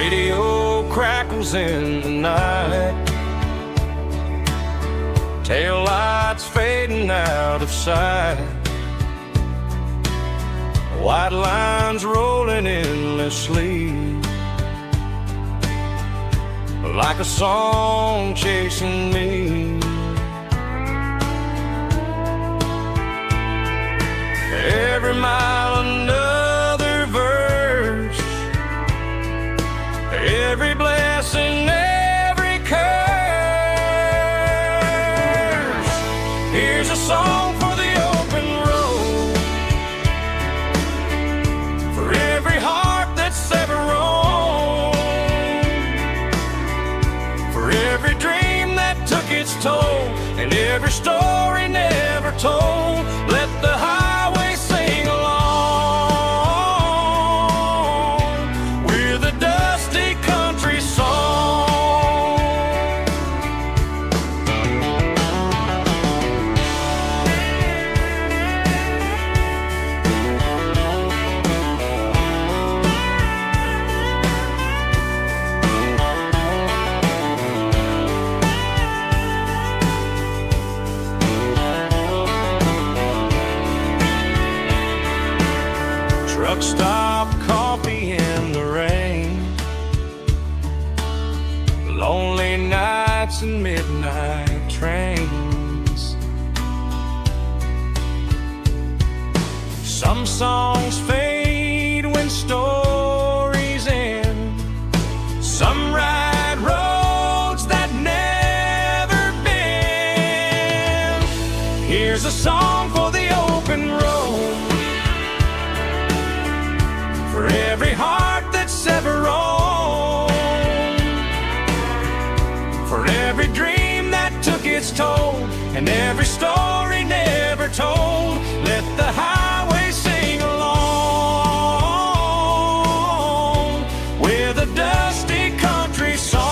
radio crackles in the night, tail lights fading out of sight, white lines rolling endlessly, like a song chasing me. Every mile another verse, every blessing, every curse. Here's a song for the open road, for every heart that's ever roamed, for every dream that took its toll, and every story never told. Let the highway sing along with a dusty country song. Truck stop, coffee in the rain, lonely nights and midnight trains. Some songs fade when stories end, some ride roads that never bend. Here's a song for the open road, for every heart that's ever roamed, for every dream that took its toll, and every story never told. Let the highway sing along with a dusty country song.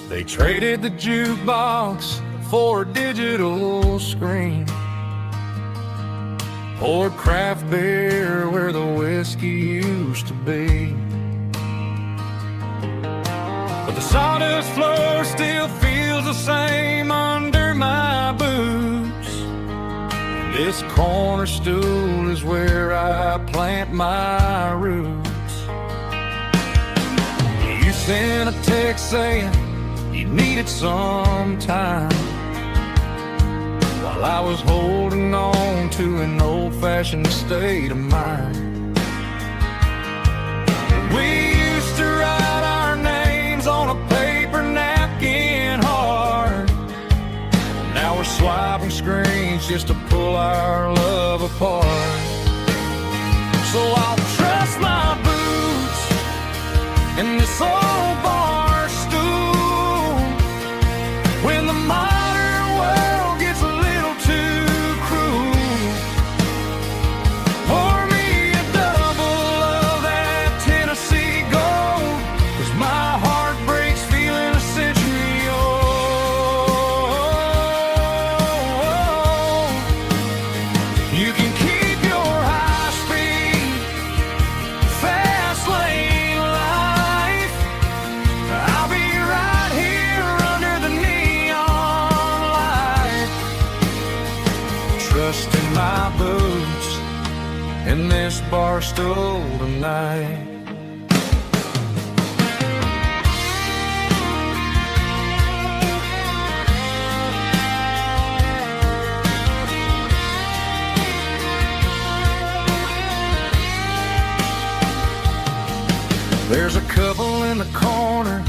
They traded the jukebox for a digital screen, poured craft beer where the whiskey used to be. But the sawdust floor still feels the same under my boots. This corner stool is where I plant my roots. You sent a text saying you needed some time, while I was holding on to an old-fashioned state of mind. We used to write our names on a paper napkin hard. Now we're swiping screens just to pull our love apart. So I'll trust my boots and this old bar stool when the modern world gets a little too cruel. Pour me a double of that Tennessee Gold, 'cause my heart breaks feeling a century old. You can keep your high-speed fast lane life, this bar stool tonight. There's a couple in the corner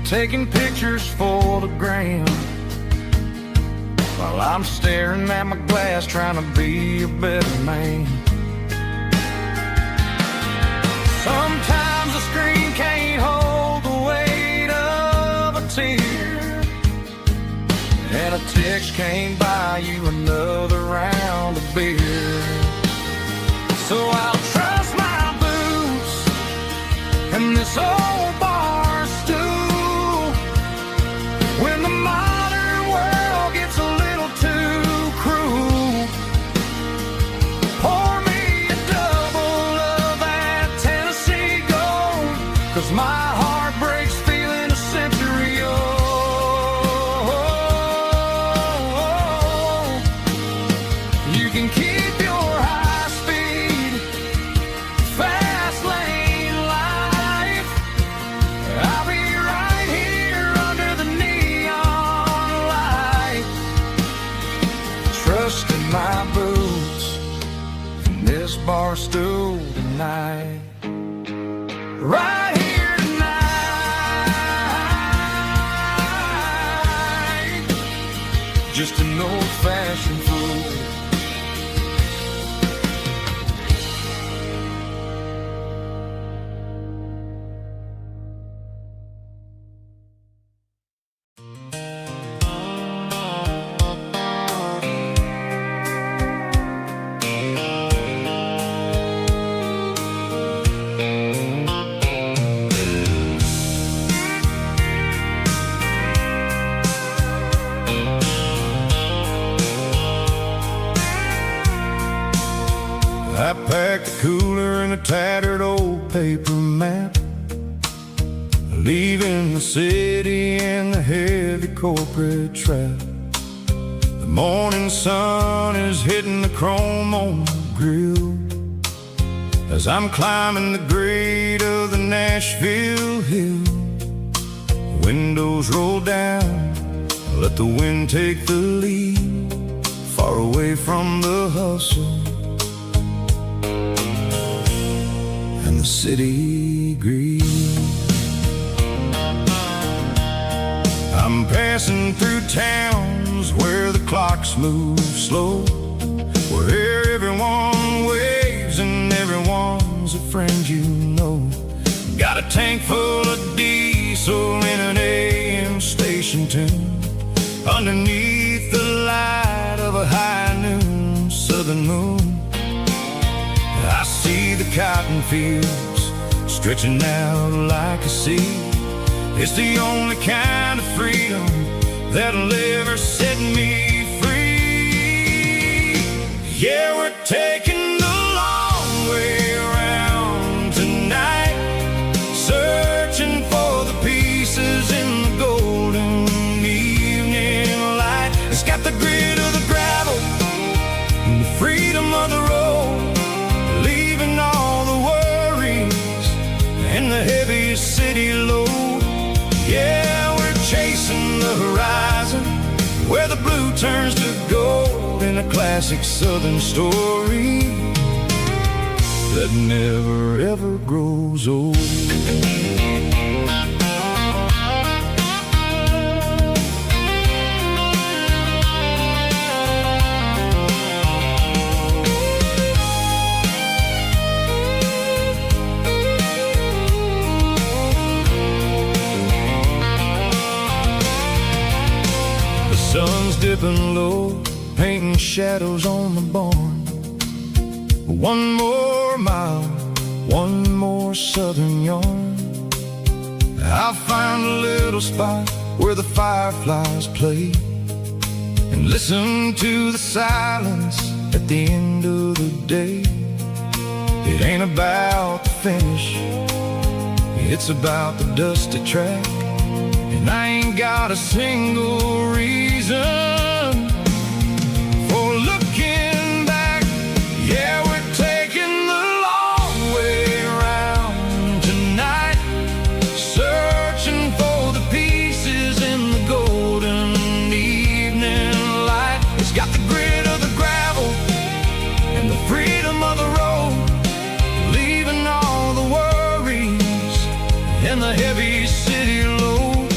taking pictures for the gram, while I'm staring at my glass trying to be a better man. Sometimes the screen can't hold the weight of a tear, and a text can't buy you another round of beer. So I'll trust my boots and this old bar stool when the modern world gets a little too cruel. Pour me a double of that Tennessee Gold, 'cause my heart breaks feeling a century old. You can keep your high speed, fast lane life. I'll be right here under the neon light, trusting my boots in this bar stool tonight. Right here tonight, just an old-fashioned fool. I packed the cooler in a tattered old paper map, leaving the city in the heavy corporate trap. The morning sun is hitting the chrome on the grill as I'm climbing the grade of the Nashville hill. Windows roll down, let the wind take the lead, far away from the hustle and the city greed. I'm passing through towns where the clocks move slow, where everyone waves and everyone's a friend you know. Got a tank full of diesel in an AM station tune, underneath the light of a high noon southern moon. I see the cotton fields stretching out like a sea. It's the only kind of freedom that'll ever set me free. Yeah, we're taking the long way around tonight, searching for the pieces in the golden evening light. It's got the grit of the gravel and the freedom of the road, leaving all the worries and the heavy city load. Yeah, we're chasing the horizon where the blue turns to gold, in a classic southern story that never ever grows old. Sun's dipping low, painting shadows on the barn. One more mile, one more southern yarn. I'll find a little spot where the fireflies play, and listen to the silence at the end of the day. It ain't about the finish, it's about the dusty track. And I ain't got a single reason for looking back. Yeah, we're taking the heavy city load.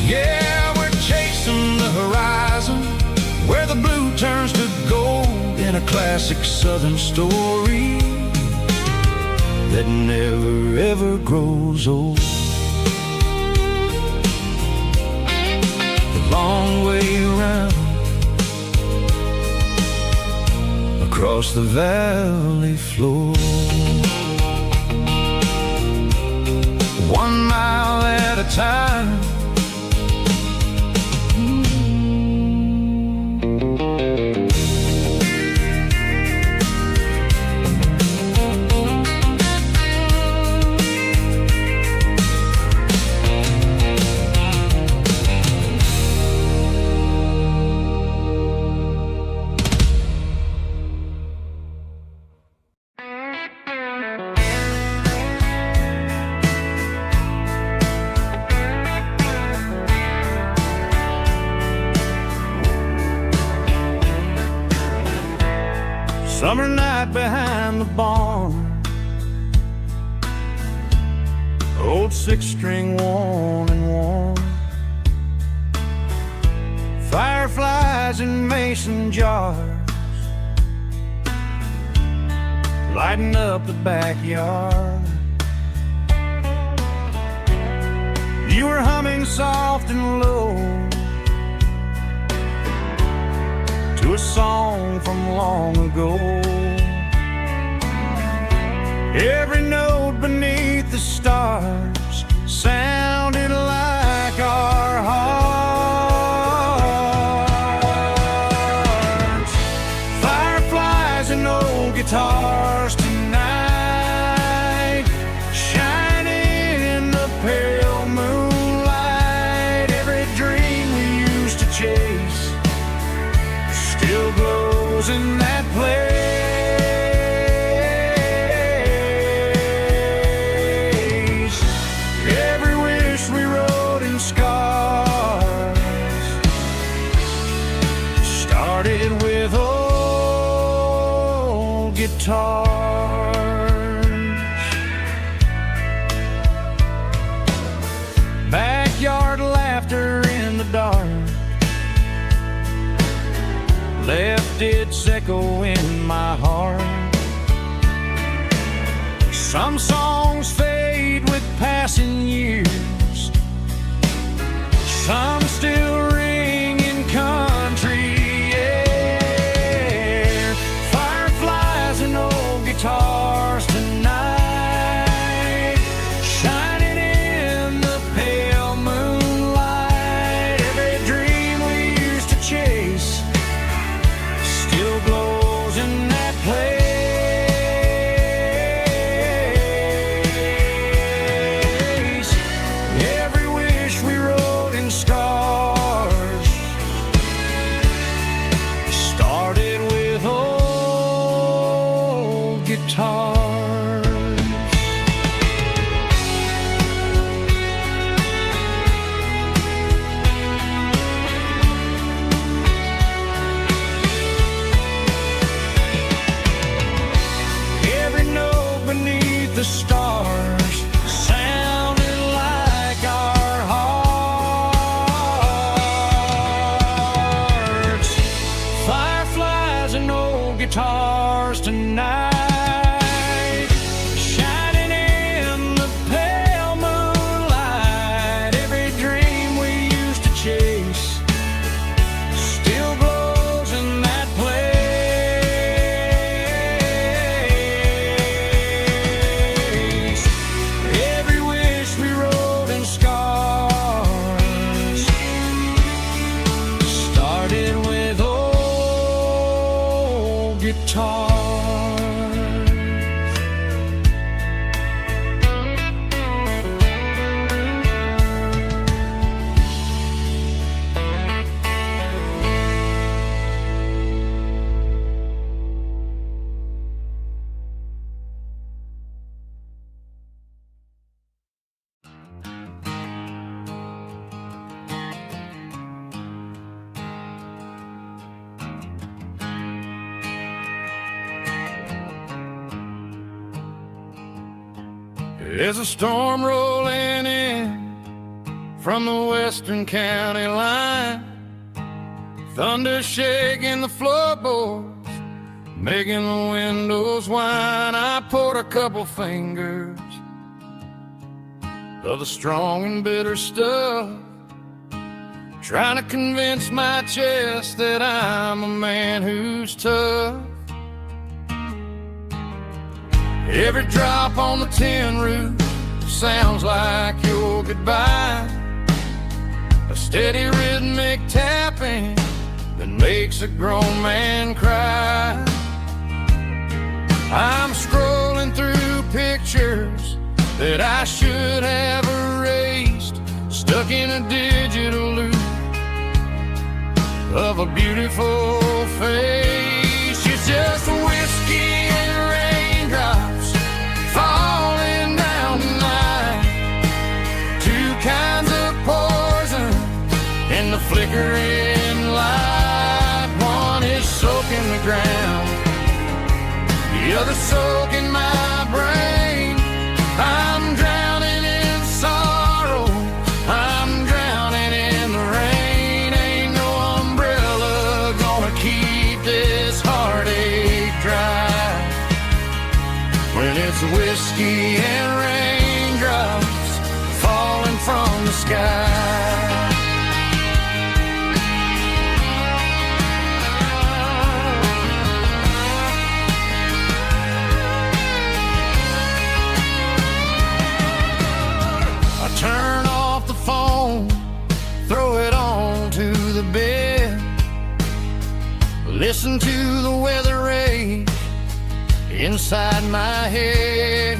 Yeah, we're chasing the horizon, where the blue turns to gold, in a classic southern story that never ever grows old. The long way around, across the valley floor, 1 mile at a time. Summer night behind the barn, old 6-string worn and worn, fireflies in mason jars, lighting up the backyard. You were humming soft and low to a song from long ago. Every note beneath the stars sounded like our hearts. Fireflies and old guitars tonight, shining in the pale moonlight. Every dream we used to chase still glows in that place. Every wish we wrote in scars started with old guitars. Backyard laughter in the dark left its echo in my heart. Some songs fade with passing years, some still ring in country air. Fireflies and old guitars tonight, shining in the pale moonlight. Every dream we used to chase still glows in that place. There's a storm rolling in from the western county line, thunder shaking the floorboards, making the windows whine. I poured a couple fingers of the strong and bitter stuff, trying to convince my chest that I'm a man who's tough. Every drop on the tin roof sounds like your goodbye, a steady rhythmic tapping that makes a grown man cry. I'm scrolling through pictures that I should have erased, stuck in a digital loop of a beautiful face. It's just whiskey and raindrops falling down tonight, two kinds of poison in the flickering light. One is soaking the ground, the other soaking my brain. I'm drowning in sorrow, I'm drowning in the rain. Ain't no umbrella gonna keep this heartache dry when it's whiskey and raindrops falling from the sky. Turn off the phone, throw it on to the bed, listen to the weather rage inside my head.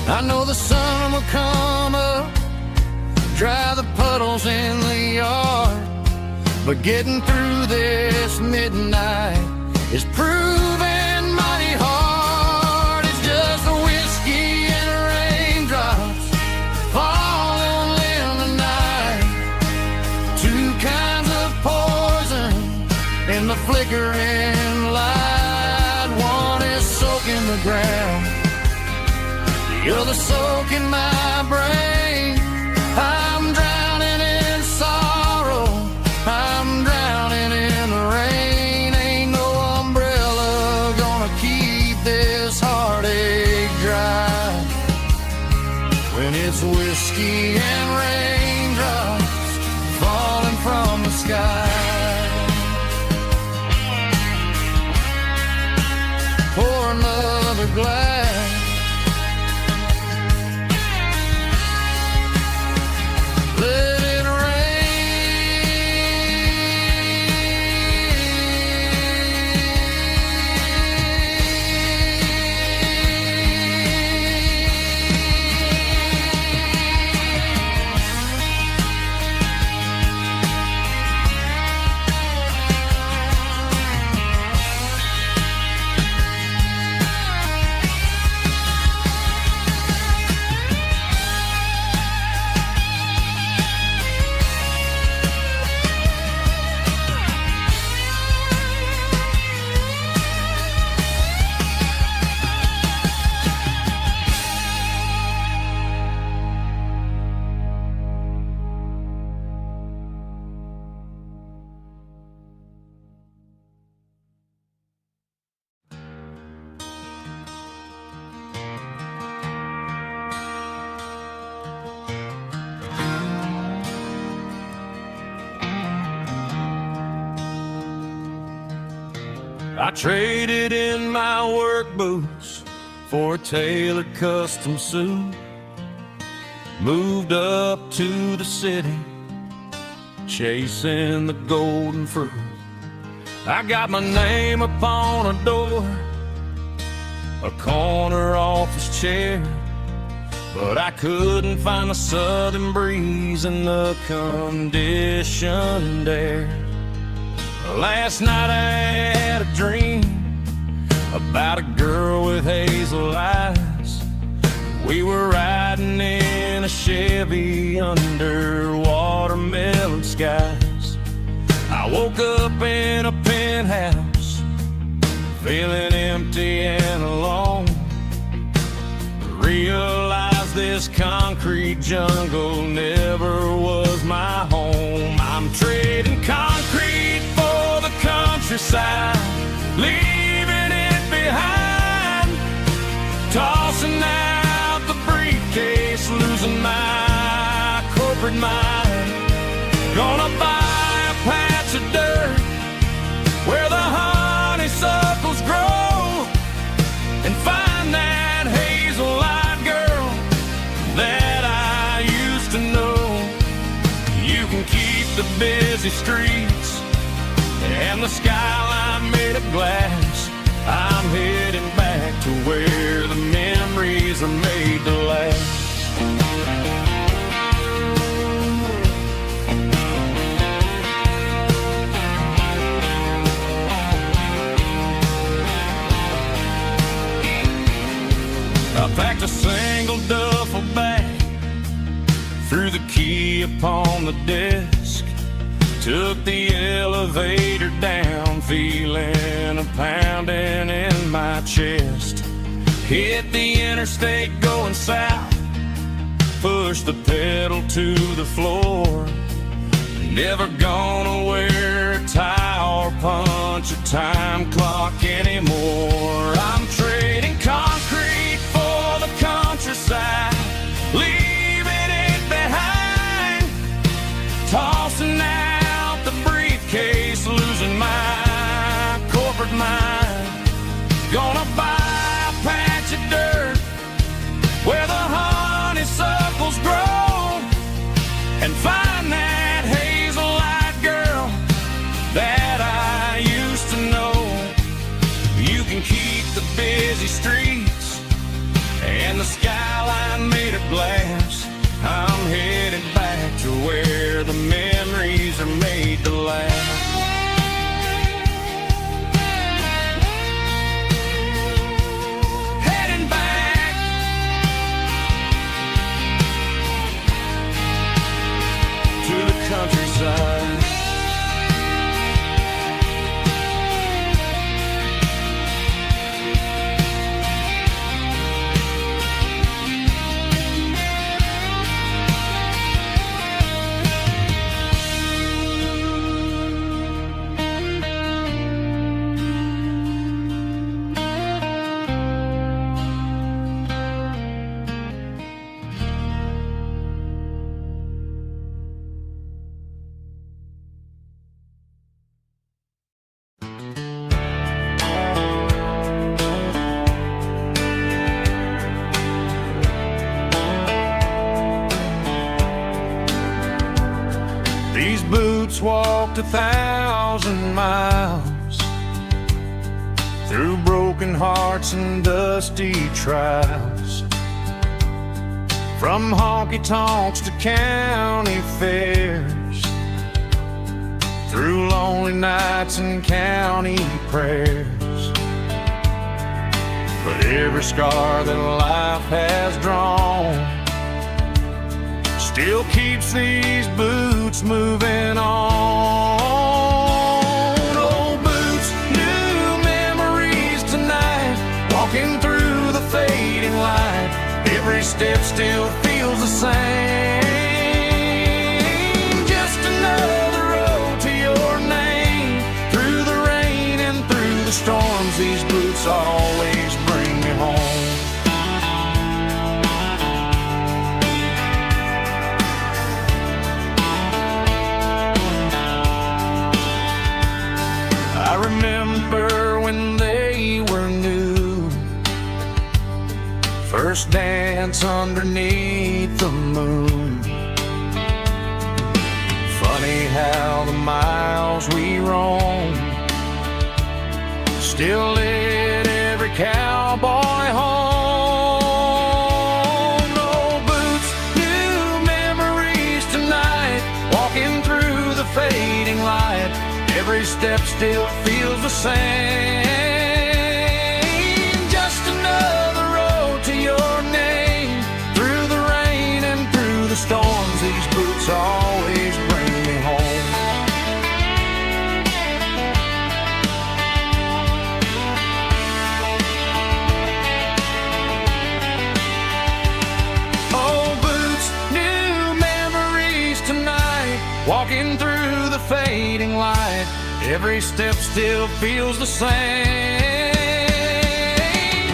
I know the sun will come up, dry the puddles in the yard, but getting through this midnight is proving mighty hard. It's just a whiskey and raindrops falling in the night, two kinds of poison in the flickering light. One is soaking the ground, the other soaking my brain. I'm drowning in sorrow, I'm drowning in the rain. Ain't no umbrella gonna keep this heartache dry when it's whiskey and raindrops falling from the sky. Pour another glass, let it I traded in my work boots for a tailored custom suit, moved up to the city, chasing the golden fruit. I got my name upon a door, a corner office chair, but I couldn't find the southern breeze in the conditioned air. Last night I had a dream about a girl with hazel eyes. We were riding in a Chevy under watermelon skies. I woke up in a penthouse, feeling empty and alone. The realize this concrete jungle never was my home. I'm trading concrete for the countryside, leaving it behind, tossing out the briefcase, losing my corporate mind. Gonna buy a patch of dirt where the honeysuckles grow and find that hazel-eyed girl that I used to know. You can keep the busy streets and the skyline made of glass. I'm heading back to where the memories are made to last. I packed a single duffel bag, threw the key upon the desk, took the elevator down, feeling a pounding in my chest. Hit the interstate going south, pushed the pedal to the floor. Never gonna wear a tie or punch a time clock anymore. I'm trading concrete for the countryside, leaving it behind, tossing out the briefcase, losing my corporate mind. Gonna buy a patch of dirt where the honeysuckles grow and find that hazel-eyed girl that I used to know. You can keep the busy streets and the skyline made of glass. I'm headed back to where the memories are made to last. Heading back to the countryside. These boots walked 1,000 miles through broken hearts and dusty trials, from honky-tonks to county fairs, through lonely nights and county prayers. But every scar that life has drawn still keeps these boots moving on. Old boots, new memories tonight, walking through the fading light. Every step still feels the same. Just another road to your name. Through the rain and through the storms, these boots always bring me home. I remember when they were new, first dance underneath the moon. Funny how the miles we roam still lit every cowboy home. Old boots, new memories tonight, walking through the fading light. Every step still feels the same. Just another road to your name. Through the rain and through the storms, these boots always bring me home. Walking through the fading light, every step still feels the same.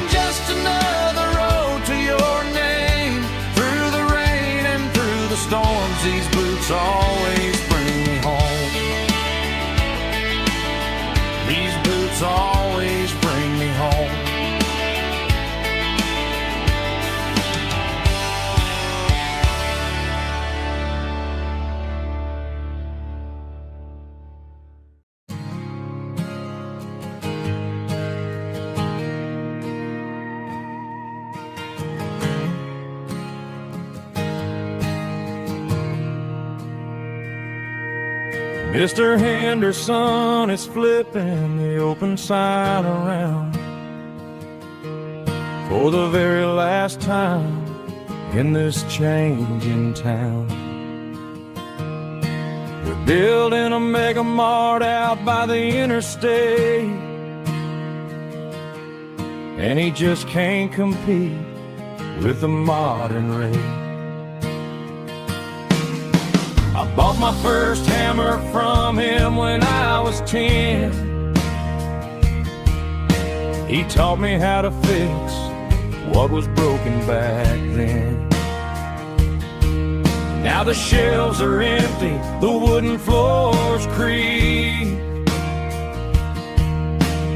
Just another road to your name. Through the rain and through the storms, these boots always bring me home. These boots always bring me home. Mr. Henderson is flipping the open sign around for the very last time in this changing town. They're building a mega mart out by the interstate, and he just can't compete with the modern rate. I bought my first hammer from him when I was 10. He taught me how to fix what was broken back then. Now the shelves are empty, the wooden floors creak,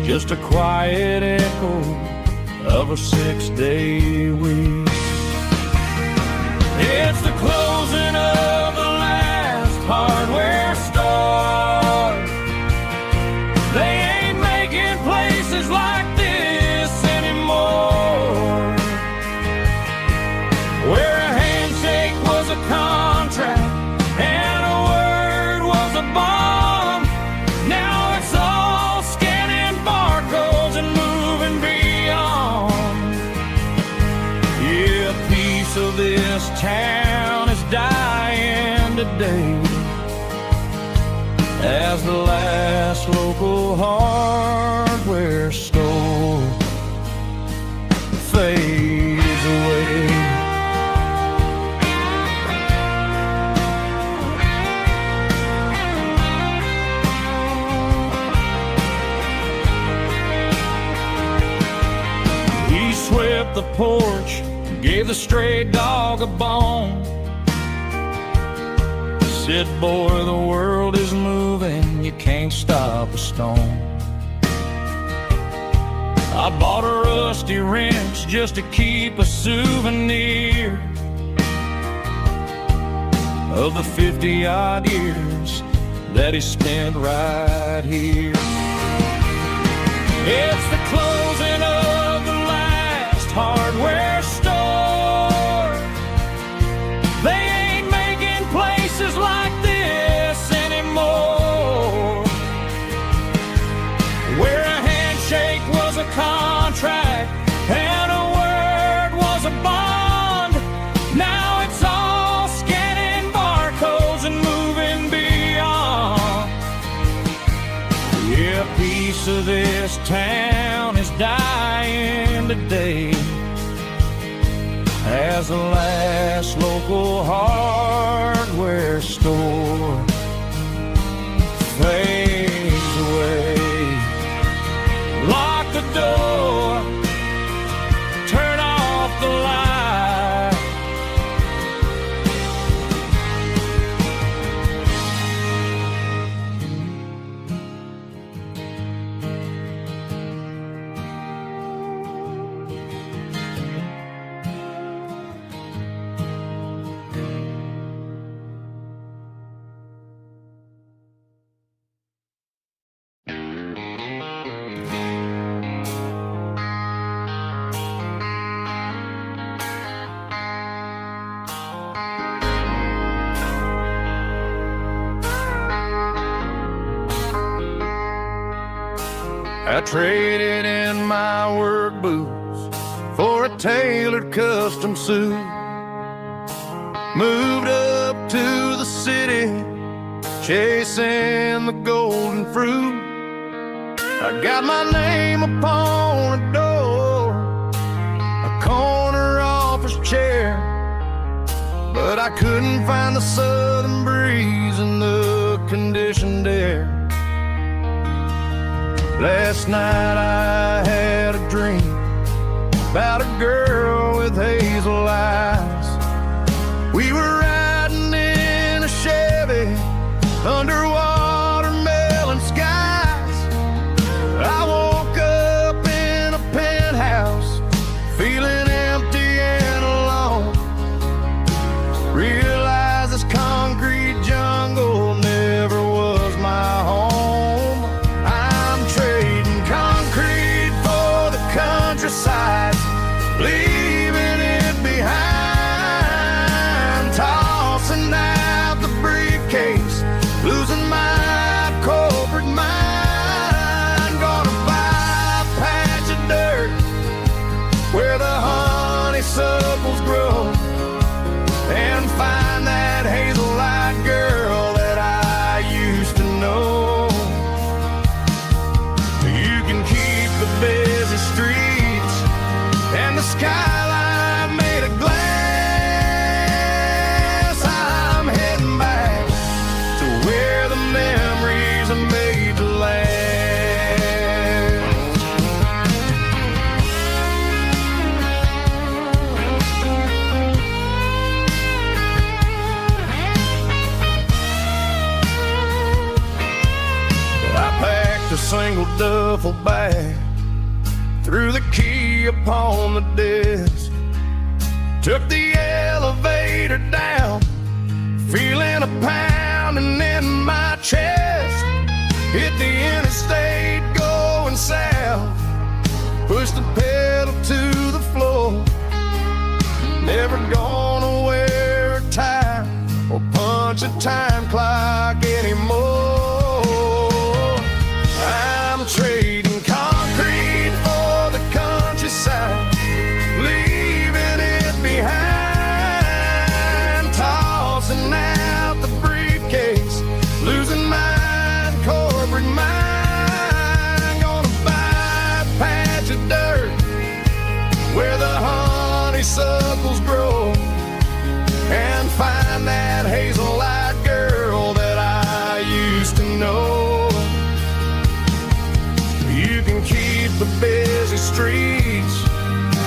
just a quiet echo of a 6-day week. It's the closing of the hardware store. They ain't making places like this anymore, where a handshake was a contract and a word was a bond. Now it's all scanning barcodes and moving beyond. Yeah, a piece of this town is dying today as the last local hardware store fades away. He swept the porch, gave the stray dog a bone, said, boy, the world is moving, you can't stop a stone. I bought a rusty wrench just to keep a souvenir of the 50-odd years that he spent right here. It's the closing of the last hardware store. They ain't making places like this anymore, where a handshake was a contract and a word was a bond. Now it's all scanning barcodes and moving beyond. Yeah, a piece of this town is dying today as the last local hardware store fades away. Lock the door, turn off the light. I traded in my work boots for a tailored custom suit. Moved up to the city, chasing the golden fruit. I got my name upon a door, a corner office chair, but but I couldn't find the southern breeze in the conditioned air. Last night I had a dream about a girl with hazel eyes. We were riding in a Chevy under watermelon skies. I woke up in a penthouse feeling empty and alone. Realized this concrete jungle never was my home. I'm trading concrete for the countryside, leaving it behind, tossing out the briefcase, losing my corporate mind. Gonna buy a patch of dirt where the honeysuckles grow and find that hazel-eyed girl that I used to know. You can keep the busy streets and the skyline made of glass. I'm heading back to where the memories are made to last. I packed a single duffel bag, threw the key upon the desk, took the elevator down, feeling a pounding in my chest. Hit the interstate going south, pushed the pedal to the floor. Never gonna wear a tie or punch a time clock anymore. I'm trading concrete for the countryside, leaving it behind, tossing out the briefcase, losing my corporate mind. Gonna buy a patch of dirt where the honeysuckles grow and find that hazel-eyed girl that I used to know. You can keep the busy streets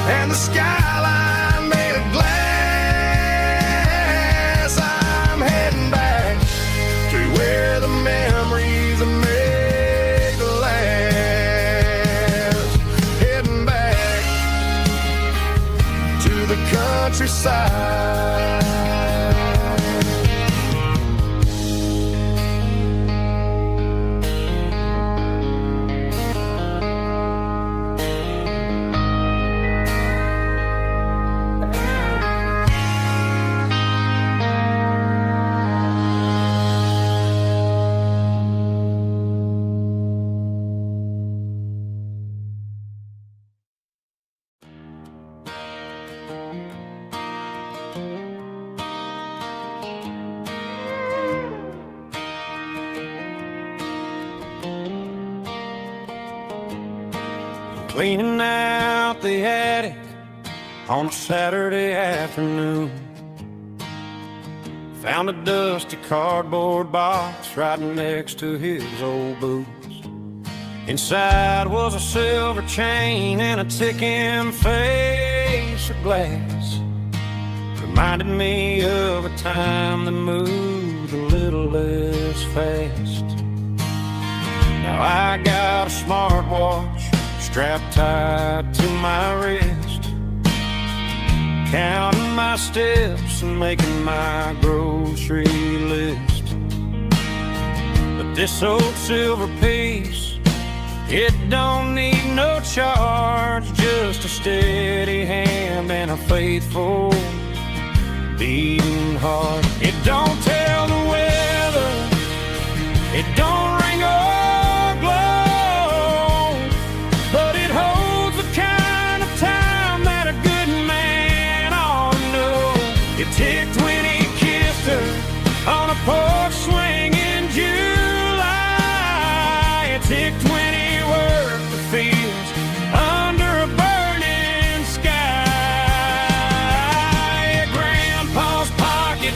and the skyline made of glass. I'm heading back to where the memories are made to last. Heading back to the countryside. Cleaning out the attic on a Saturday afternoon, found a dusty cardboard box right next to his old boots. Inside was a silver chain and a ticking face of glass. Reminded me of a time that moved a little less fast. Now I got a smartwatch strapped tight to my wrist, counting my steps and making my grocery list. But this old silver piece, it don't need no charge, just a steady hand and a faithful beating heart. It don't tell the weather, it don't ring or glow, but it holds the kind of time that a good man ought to know. It ticked when he kissed her on a porch swing in July. It ticked when he worked the fields under a burning sky. Grandpa's pocket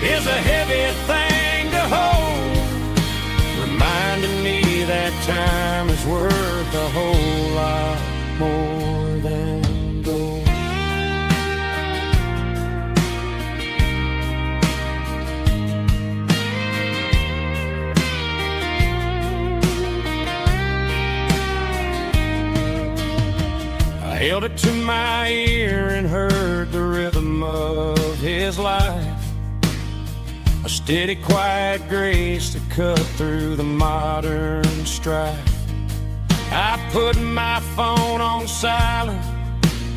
is a heavy thing to hold, reminding me that time is worth a whole lot more than gold. I held it to my ear and heard the rhythm of his life, a steady, quiet grace to cut through the modern strife. I put my phone on silent,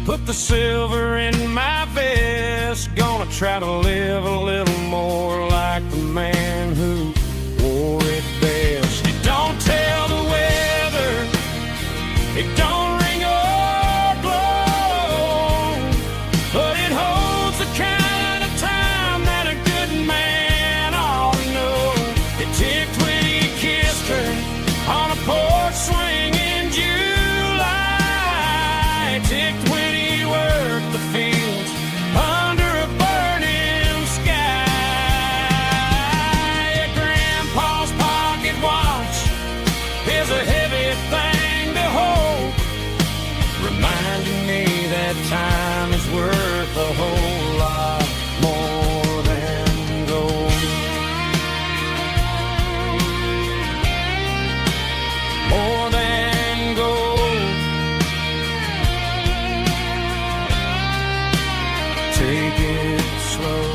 put the silver in my vest. Gonna try to live a little more like the man who wore it best. It don't tell the weather, it don't ring or glow, but it holds the kind of time that a good man ought to know. It ticked when he kissed her on a porch swing in July. It ticked when he worked the fields under a burning sky. Grandpa's pocket watch is a heavy thing to hold, reminding me that time is worth a whole lot more than gold. More than gold. Take it slow.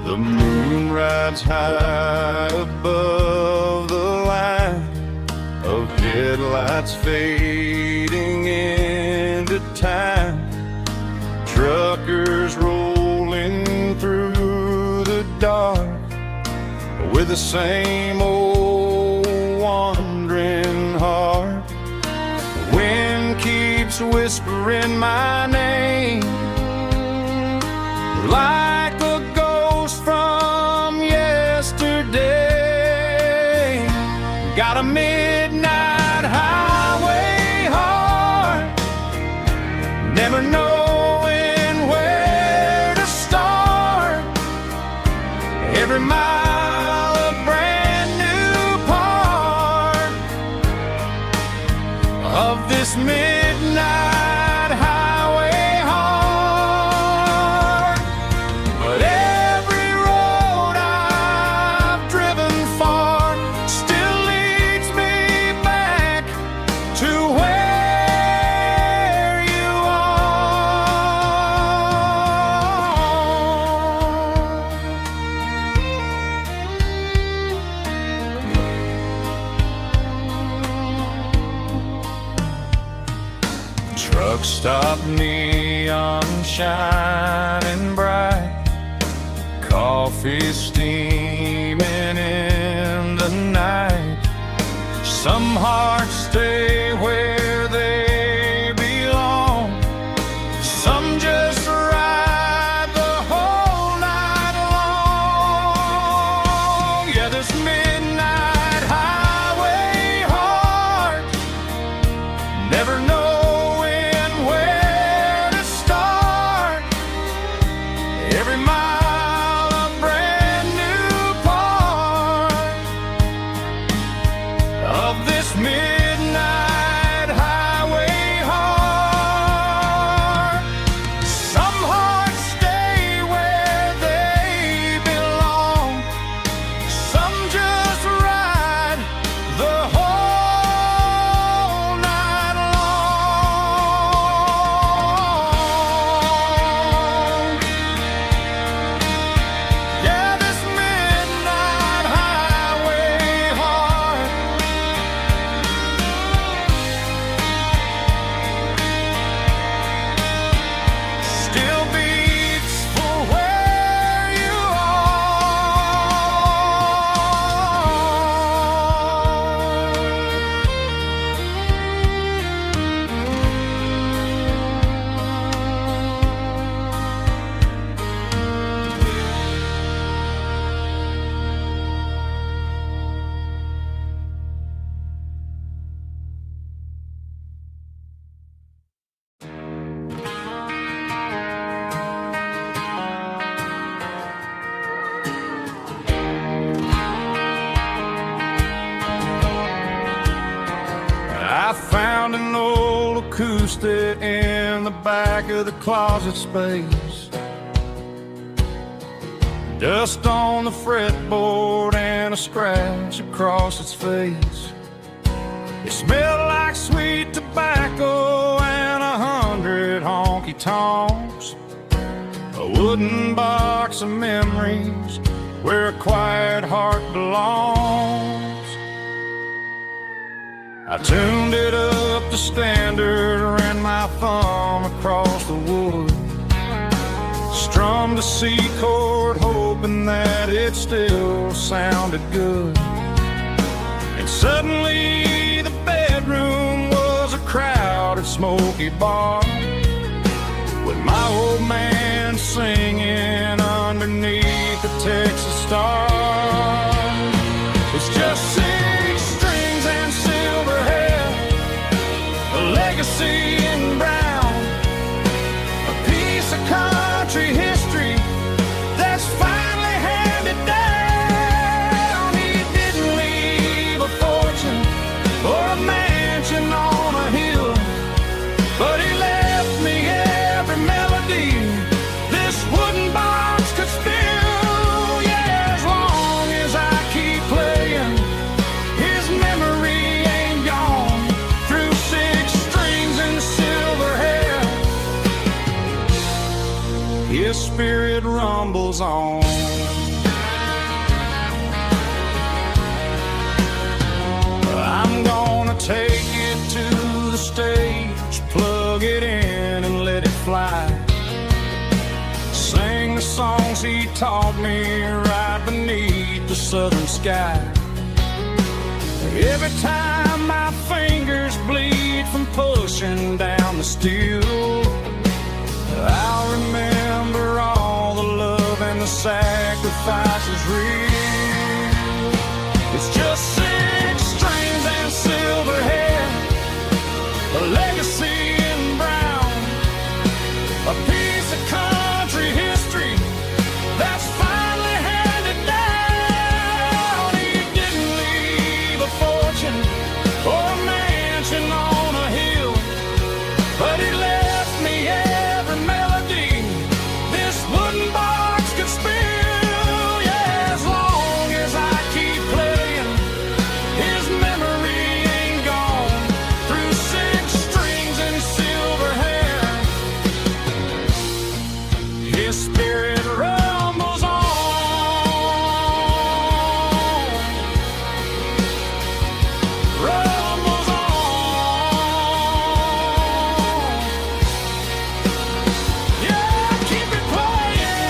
The moon rides high above the line of headlights fading into time. Truckers rolling through the dark with the same old wandering heart. The wind keeps whispering my name like a ghost from yesterday. Got a midnight highway heart, never knowing where to start. Every mile a brand new part of this midnight highway heart. But every road I've driven far still leads me back to where you are. Truck stop, neon shining bright, coffee steaming in the night. Some hearts stay where they belong, some just ride the whole night long. Yeah, this midnight highway heart, never knowing where to start. Every mile a brand new part of this midnight acoustic in the back of the closet space. Dust on the fretboard and a scratch across its face. It smelled like sweet tobacco and 100 honky-tonks. A wooden box of memories where a quiet heart belongs. I tuned it up to standard, ran my thumb across the wood, strummed a C chord hoping that it still sounded good. And suddenly the bedroom was a crowded smoky bar, with my old man singing underneath the Texas stars. It's just 6 strings and silver hair, a legacy in brown, a piece of country history that's finally handed down. He didn't leave a fortune or a mansion on a hill, but he left me every melody this wooden box could spill. Yeah, as long as I keep playing, his memory ain't gone. Through 6 strings and silver hair, his spirit rumbles on. I'm gonna take it to the stage, plug it in and let it fly. Sing the songs he taught me right beneath the southern sky. Every time my fingers bleed from pushing down the steel, I'll remember all the love and the sacrifices real. It's just 6 strings and silver hair, a legacy in brown, a piece of country history that's finally handed down. He didn't leave a fortune or a mansion on a hill, but he left me every melody this wooden box could spill. Yeah, as long as I keep playing, his memory ain't gone. Through 6 strings and silver hair, his spirit rumbles on. Rumbles on. Yeah, keep it playing.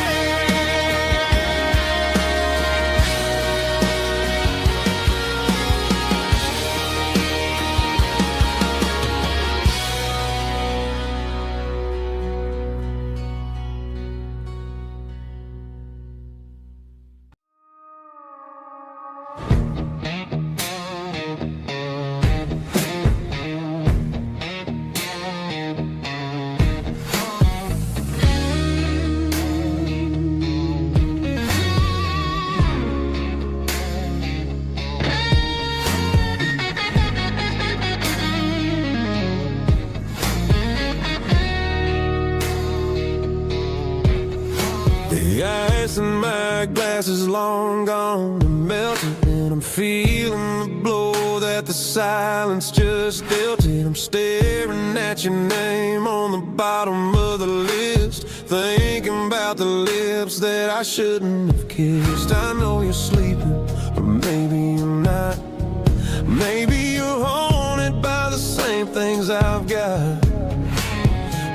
The ice in my glass is long gone and melted, and I'm feeling the blow that the silence just dealt it. I'm staring at your name on the bottom of the list, thinking about the lips that I shouldn't have kissed. I know you're sleeping, or maybe you're not. Maybe you're haunted by the same things I've got.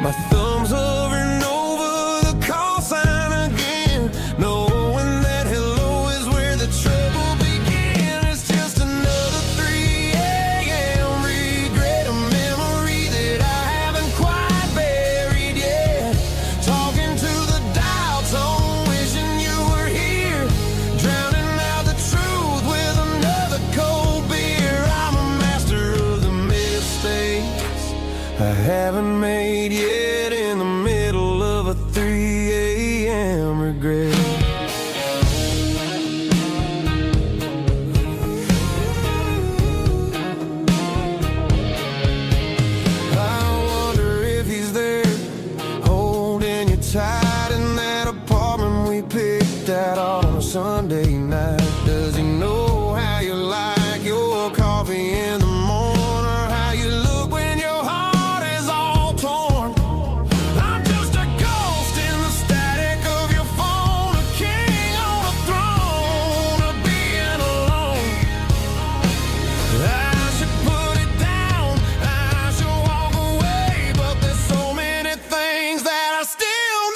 My thumb's hovering over the call sign again, knowing that hello is where the trouble began. It's just another 3 a.m. regret, a memory that I haven't quite buried yet. Talking to the dial tone, wishing you were here, drowning out the truth with another cold beer. I'm a master of the mistakes I tight in that apartment we picked out on a Sunday night. Does he know how you like your coffee in the morning, or how you look when your heart is all torn? I'm just a ghost in the static of your phone, a king on a throne of being alone. I should put it down, I should walk away, but there's so many things that I still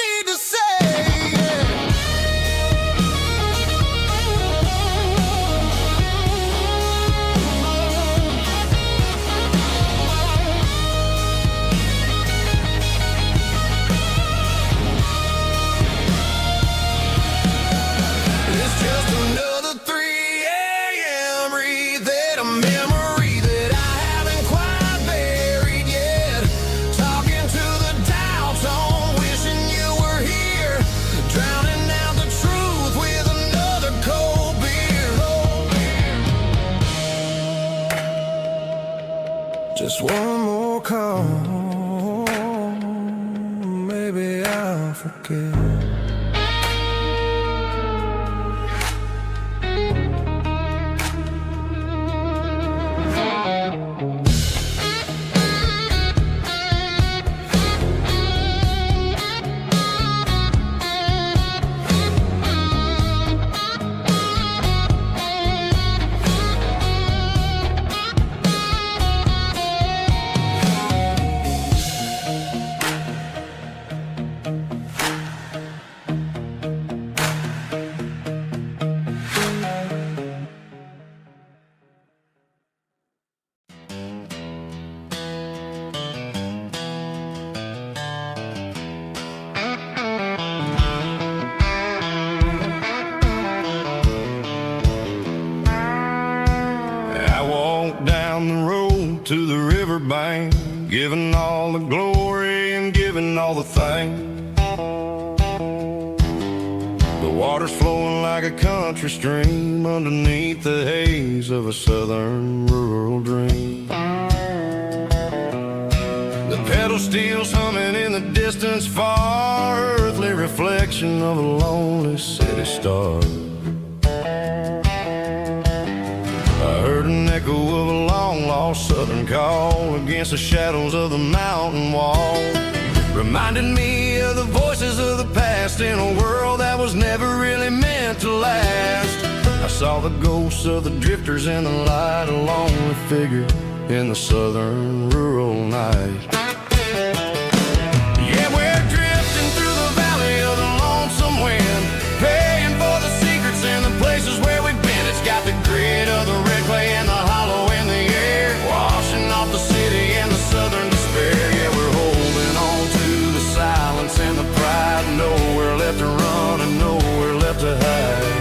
need to say. It's just another 3 a.m. read a memory that I haven't quite buried yet. Talking to the dial tone, wishing you were here, drowning out the truth with another cold beer. Just one more call, maybe I'll forget. I walked down the road to the riverbank, giving all the glory and giving all the thanks. The water's flowing like a country stream underneath the haze of a southern rural dream. The pedal steel's humming in the distance far, earthly reflection of a lonely city star. I heard an echo of a long-lost southern call against the shadows of the mountain wall, reminded me of the voices of the past in a world that was never really meant to last. I saw the ghosts of the drifters in the light, a lonely figure in the southern rural night. Yeah, we're drifting through the valley of the lonesome wind, paying for the secrets and the places where we've been. It's got the grit of the red clay and the hollow in the air, washing off the city and the southern despair. Yeah, we're holding on to the silence and the pride, nowhere left to run and nowhere left to hide.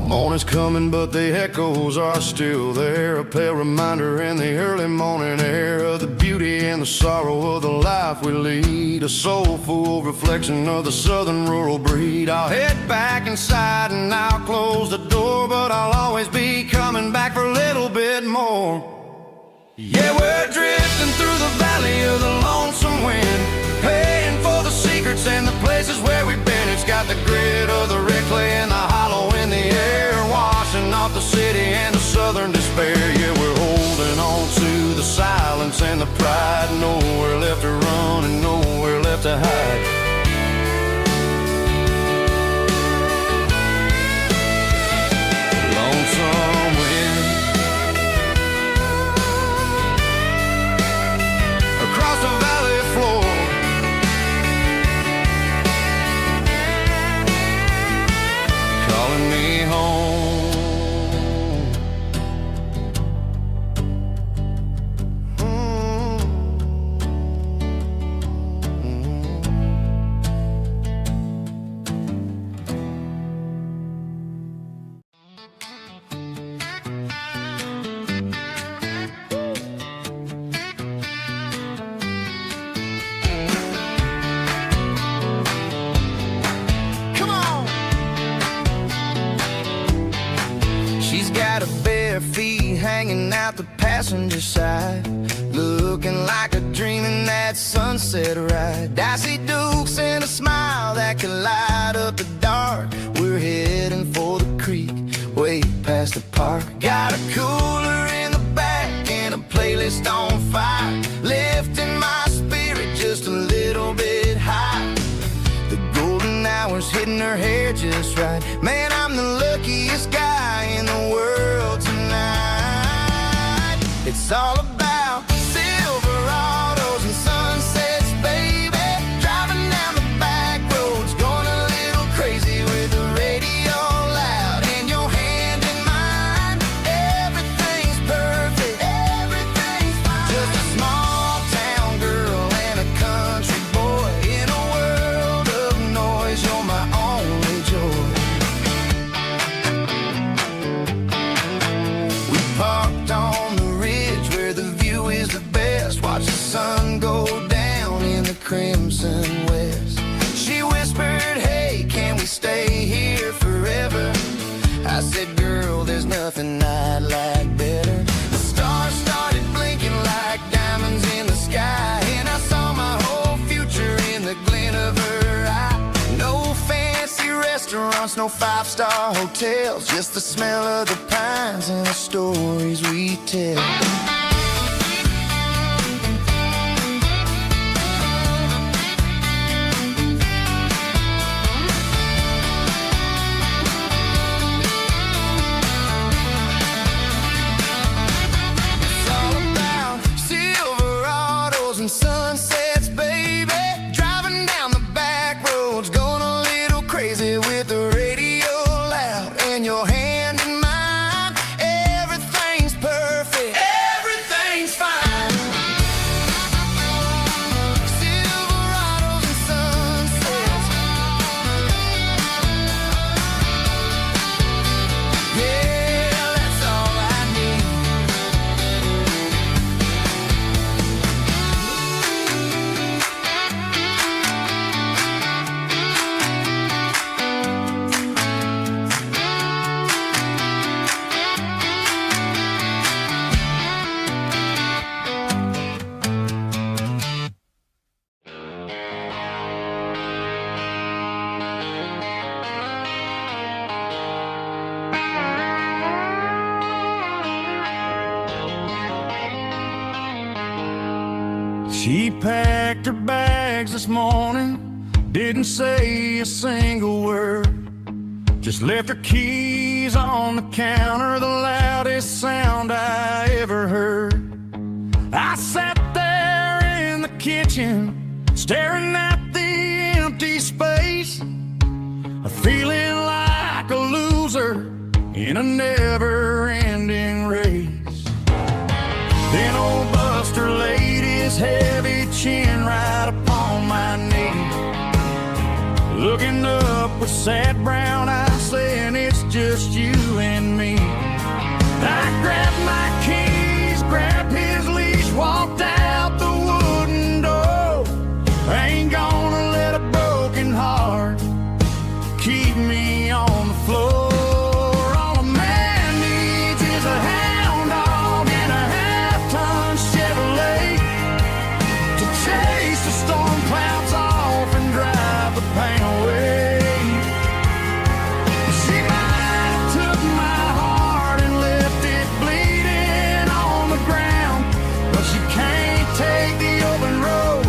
Morning's coming, but the echoes are still there, a pale reminder in the early morning air of the beauty and the sorrow of the life we lead, a soulful reflection of the southern rural breed. I'll head back inside and I'll close the door, but I'll always be coming back for a little bit more. Yeah, we're drifting through the valley of the lonesome wind, paying for the secrets and the places where we've been. It's got the grit of the red clay and the hollow in the air, washing off the city and the southern despair. Yeah, we're holding on to the silence and the pride, nowhere left to run and nowhere left to hide. Lonesome wind across the valley floor, calling me home. She's got her bare feet hanging out the passenger side, looking like a dream in that sunset ride. Dicey Dukes and a smile that can light up the dark. We're heading for the creek, way past the park. Got a cooler in the back and a playlist on fire, lifting my spirit just a little bit high. The golden hours hitting her hair just right. Man, I'm the luckiest guy in the world tonight. It's all about Silverados and sunsets, baby. Driving down the back roads, going a little crazy with the radio loud and your hand in mine. Everything's perfect, everything's fine. Just a small town girl and a country boy in a world of noise. You're my only joy. We parked on the ridge where the view is the best. Watch the sun go down in the crimson west. She whispered, hey, can we stay here forever? I said, girl, there's nothing I'd like better. The stars started blinking like diamonds in the sky, and I saw my whole future in the glint of her eye. No fancy restaurants, no five-star hotels, just the smell of the pines and the stories we tell. It's all about Silverados and sunsets, baby. Driving down the back roads, going a little crazy with the radio loud and your hand in mine. Everything's perfect, everything's fine. Silverados and sunsets. Yeah, that's all I need. She packed her bags this morning, didn't say a single word, just left her keys on the counter, the loudest sound I ever heard. I sat there in the kitchen, staring at the empty space, feeling like a loser in a never-ending race. Then old Buster laid his heavy chin right upon my knee, looking up with sad brown eyes, saying it's just you and me. I grabbed my keys, grabbed his leash, walked out the wooden door. I ain't gonna let a broken heart keep me on the floor. All a man needs is a hound dog and a half-ton Chevrolet to chase the storm clouds off and drive the pain away. She might have took my heart and left it bleeding on the ground, but she can't take the open road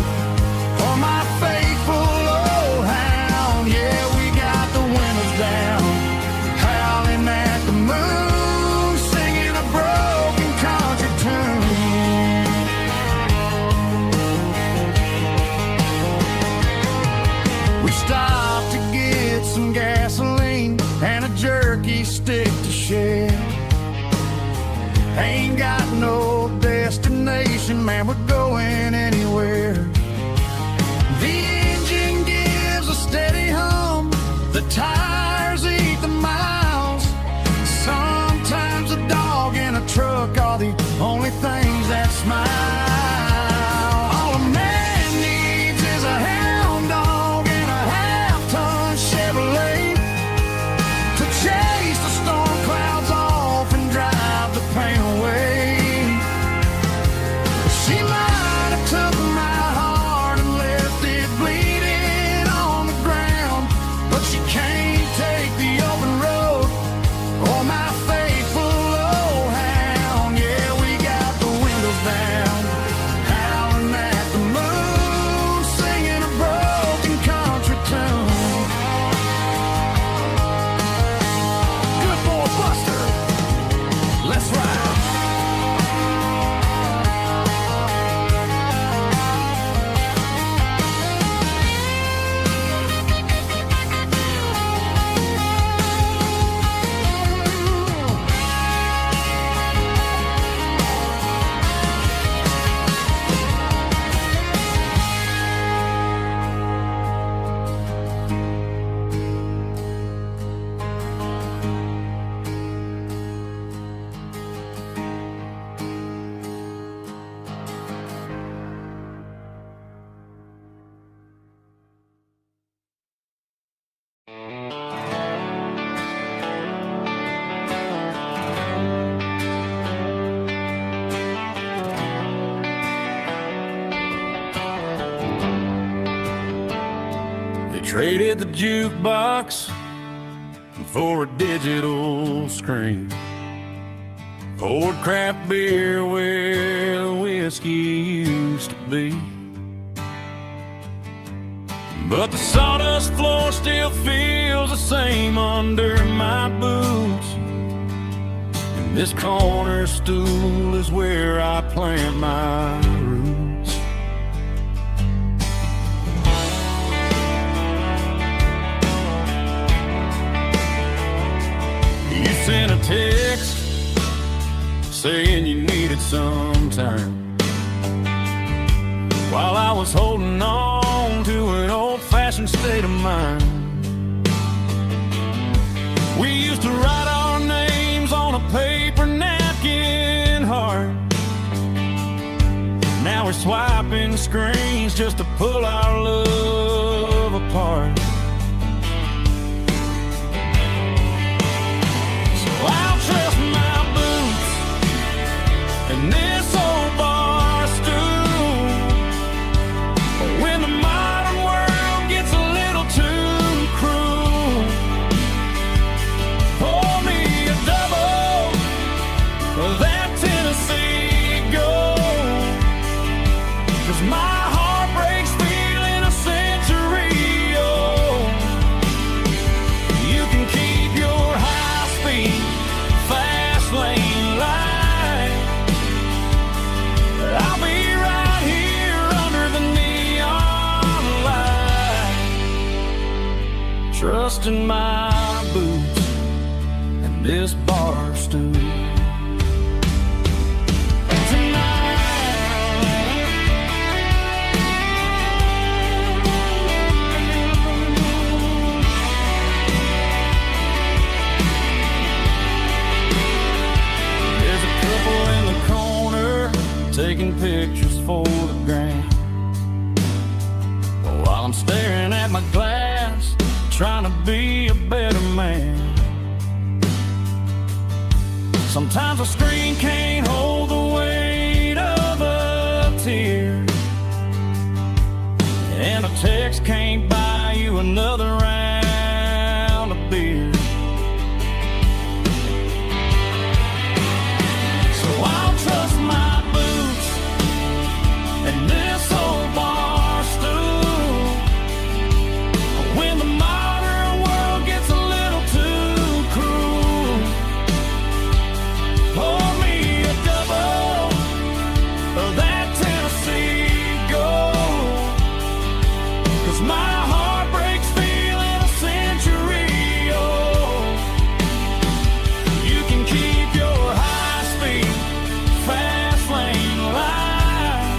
or my faithful old hound. Yeah, we got the windows down, howling at the moon, singing a broken country tune. We stopped to get some gasoline and a jerky stick to share. Ain't got no destination, man, we're going anywhere. The engine gives a steady hum, the tires eat the miles. Sometimes a dog and a truck are the only things that smile. All a man needs is a hound dog and a half-ton Chevrolet to chase the storm clouds off Traded the jukebox for a digital screen. Poured craft beer where the whiskey used to be. But the sawdust floor still feels the same under my boots. And this corner stool is where I plant my roots. You sent a text saying you needed some time, while I was holding on to an old-fashioned state of mind. We used to write our names on a paper napkin heart. Now we're swiping screens just to pull our love apart. So I'll trust my boots and this old bar stool when the modern world gets a little too cruel. Pour me a double of that Tennessee Gold, 'cause my heart breaks feeling a century old. You can keep your high-speed fast lane light. I'll be right here under the neon light, trusting my boots and this bar stool. There's a couple in the corner taking pictures for the gram, while I'm staring at my glass, trying to be a better man. Sometimes a screen can't hold the weight of a tear, and a text can't buy you another round of beer. So I'll trust my boots and this old bar stool when the modern world gets a little too cruel. Pour me a double of that Tennessee Gold, 'cause my heart breaks feeling a century old. You can keep your high-speed fast lane light.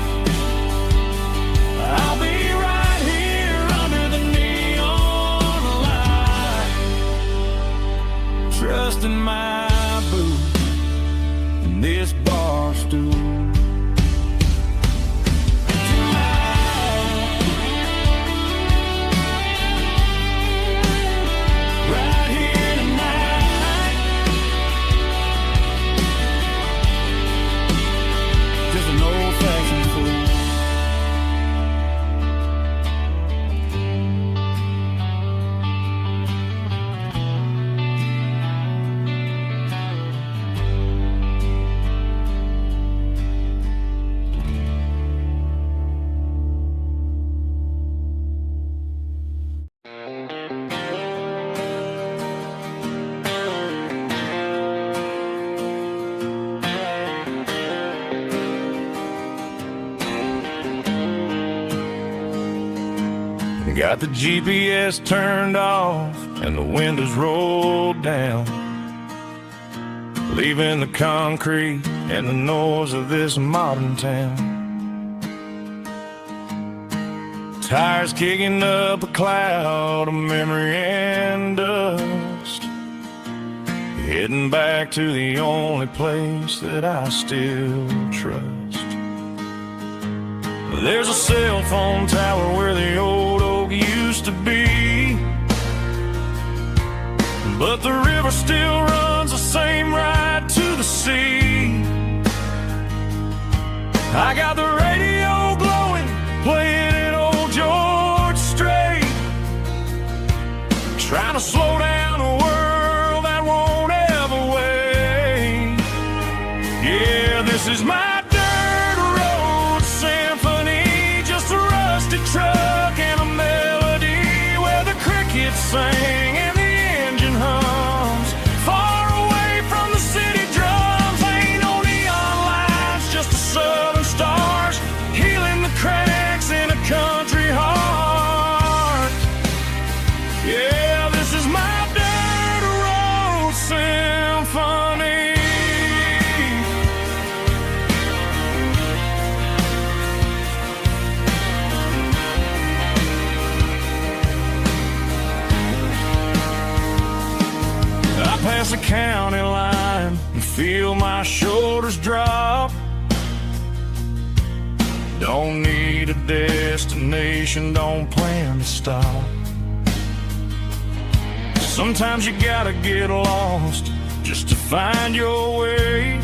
I'll be right here under the neon light, trusting my boots and this bar stool. Right here tonight, just an old-fashioned fool. Got the GPS turned off and the windows rolled down, leaving the concrete and the noise of this modern town. Tires kicking up a cloud of memory and dust, heading back to the only place that I still trust. There's a cell phone tower where the old oak used to be, but the river still runs the same right to the sea. I got the radio glowing, playing an old George Strait, Yeah, this is my dirt road symphony, just a rusty truck and a melody where the crickets sing and the engine hums. Far away from the city drums, ain't no neon lights, just the southern stars healing the cracks in a country heart. Yeah, this is my dirt road symphony. I pass the county line and feel my shoulders drop. Don't need a destination, don't plan to stop. Sometimes you gotta get lost just to find your way,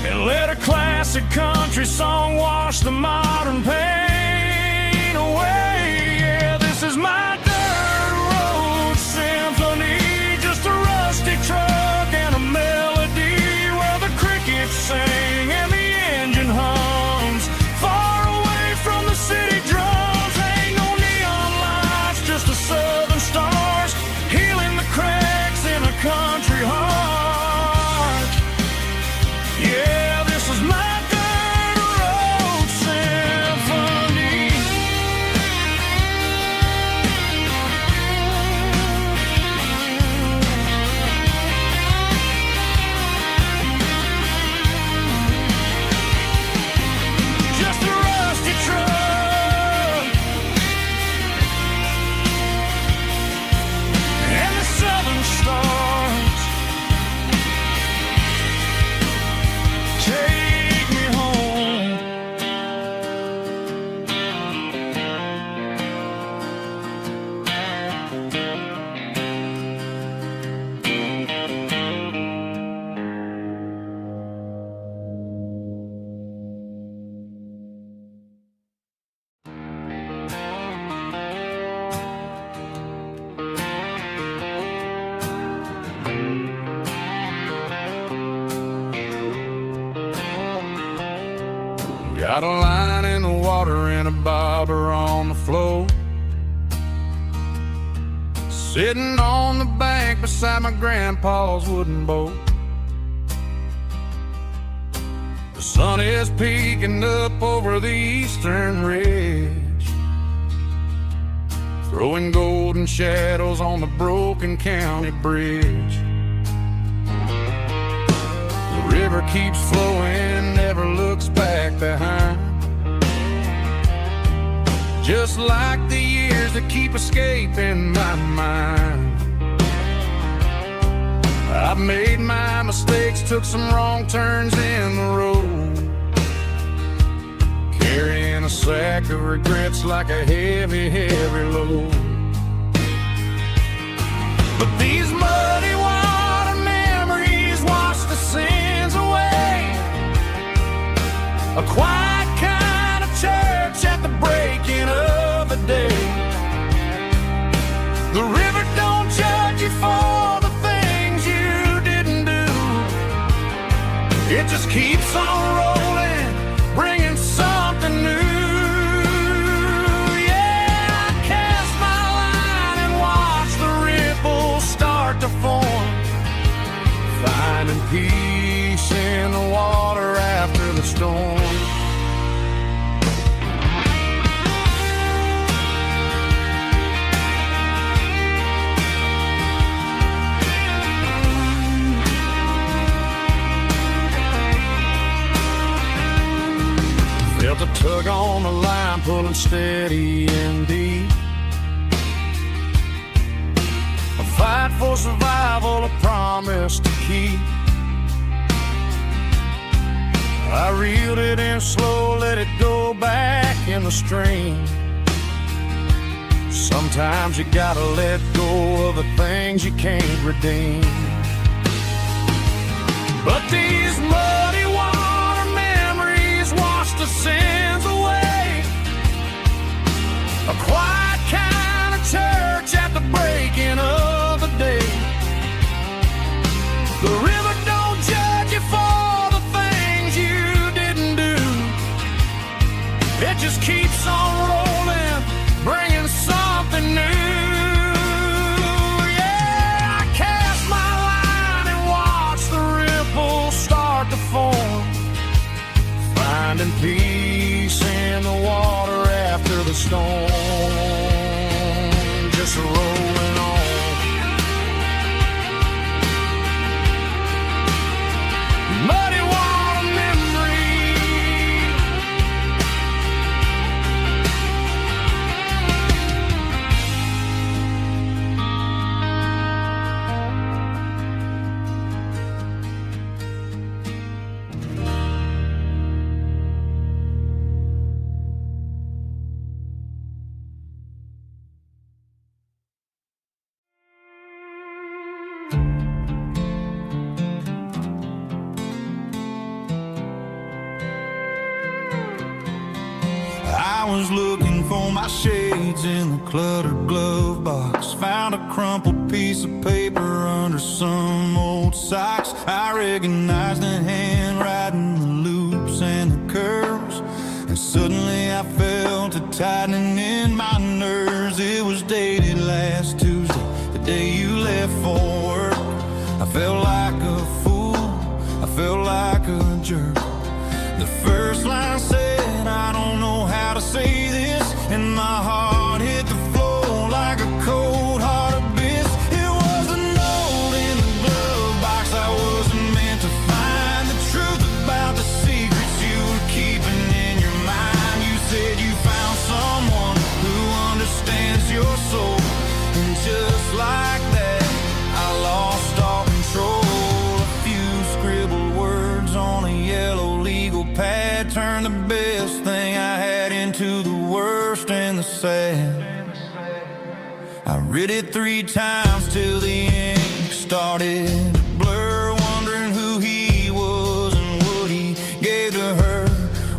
and let a classic country song wash the modern pain away. Yeah, this is my dirt road symphony, just a rusty truck and a melody where the crickets sing and the engine hums. Far away from the city drums, ain't no neon lights, just the southern stars healing the cracks in a country heart. Yeah, this is my dirt road symphony. Just a rusty truck and the southern stars take me home. Got a line in the water and a bobber on the floor, sitting on the bank beside my grandpa's wooden boat. The sun is peeking up over the eastern ridge, throwing golden shadows on the broken county bridge. The river keeps flowing, never looks back behind, just like the years that keep escaping my mind. I've made my mistakes, took some wrong turns in the road, carrying a sack of regrets like a heavy, heavy load. But these muddy water memories wash the sins away. A quiet kind of church at the breaking of the day. The river don't judge you for the things you didn't do. It just keeps on rolling, bringing something new. Yeah, I cast my line and watch the ripples start to form, finding peace in the water after the storm. Felt a tug on the line, pulling steady and deep. A fight for survival, a promise to keep. I reeled it in slow, let it go back in the stream. Sometimes you gotta let go of the things you can't redeem. But these muddy water memories wash the sins away. A quiet kind of church at the breaking of the day. The river don't judge stone, just rolling on. Muddy water memory. I was looking for my shades in the cluttered glove box. Found a crumpled piece of paper under some old socks. I recognized the handwriting, the loops and the curves, and suddenly I felt a tightening in my nerves. It was dated last Tuesday, the day you left for work. I felt like a fool, I felt like a jerk. The first line said, I don't know how to say this, and my heart hit the floor like a cold heart abyss. It was a note in the glove box. I wasn't meant to find the truth about the secrets you were keeping in your mind. You said you found someone who understands your soul, and just like that, I lost all control. A few scribbled words on a yellow legal pad turned the best thing I had into the worst and the sad. I read it 3 times till the ink started to blur, wondering who he was and what he gave to her.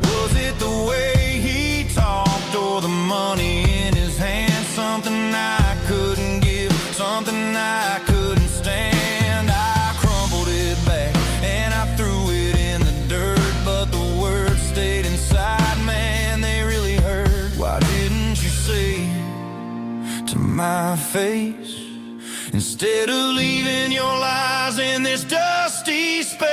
Was it the way he talked or the money in his hand? Something I couldn't give, something I couldn't stand. I crumpled it back and I threw it in the dirt, but the words stayed inside, man, they really hurt. Why didn't you say to my face, instead of leaving your lies in this dusty space?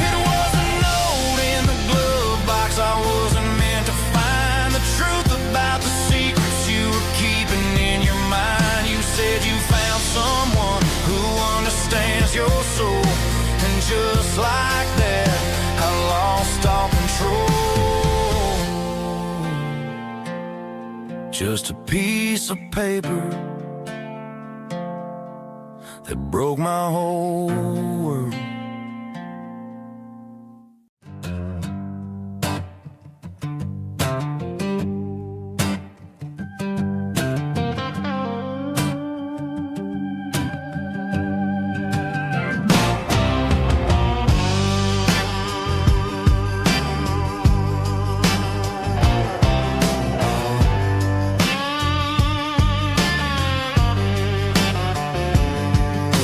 It was a note in the glove box. I wasn't meant to find the truth about the secrets you were keeping in your mind. You said you found someone who understands your soul, and just like that, I lost all control. Just a piece of paper that broke my whole world.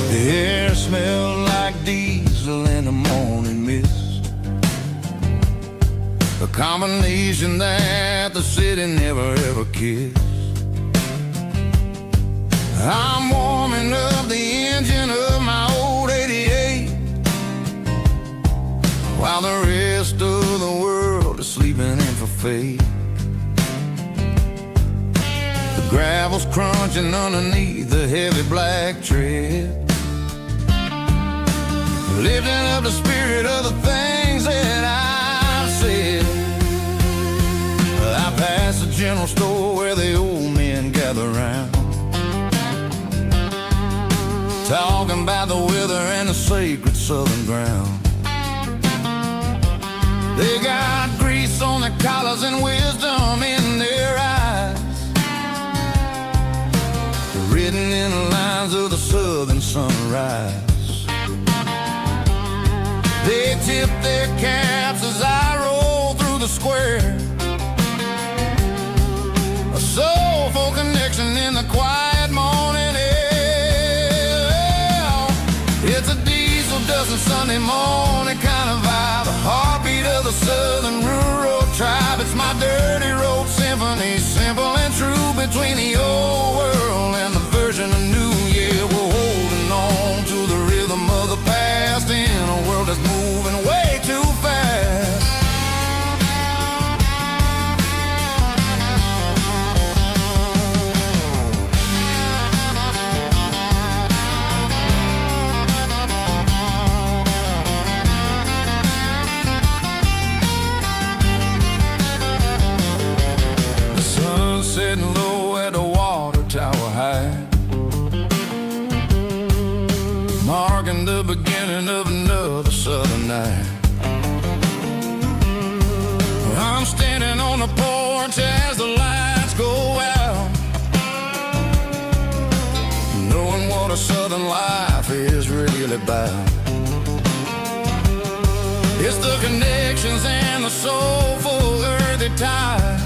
The air smelled like diesel in the morning mist, a combination that the city never ever kissed. I'm warming up the engine of my old 88, while the rest of the world is sleeping in for fate. The gravel's crunching underneath the heavy black tread, lifting up the spirit of the things that I've said. I passed the general store where the old men gather round, talking about the weather and the sacred southern ground. They got grease on their collars and wisdom in their eyes, written in the lines of the southern sunrise. They tip their caps as I roll through the square, a soulful connection in the quiet morning air. It's a diesel dust and Sunday morning kind of vibe the heartbeat of the southern rural tribe. It's my dirty road symphony, simple and true, between the old world and the version of new. Yeah, we're holding on to the rhythm of the past in a world that's moving way too fast. Sitting low at the water tower high, marking the beginning of another southern night. I'm standing on the porch as the lights go out, knowing what a southern life is really about. It's the connections and the soulful earthy ties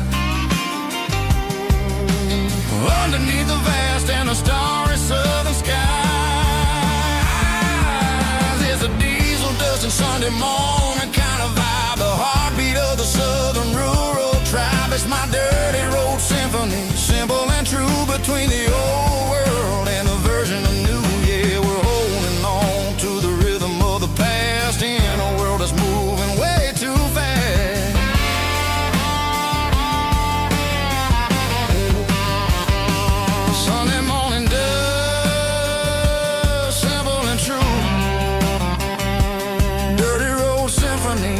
underneath the vast and the starry southern skies. It's a diesel dusting Sunday morning kind of vibe, the heartbeat of the southern rural tribe. It's my dirty road symphony, simple and true, between the old world and the version of new. Yeah, we're holding on to the rhythm of the past in a world that's moving way too fast. Sunday morning dust, simple and true, dirty road symphony.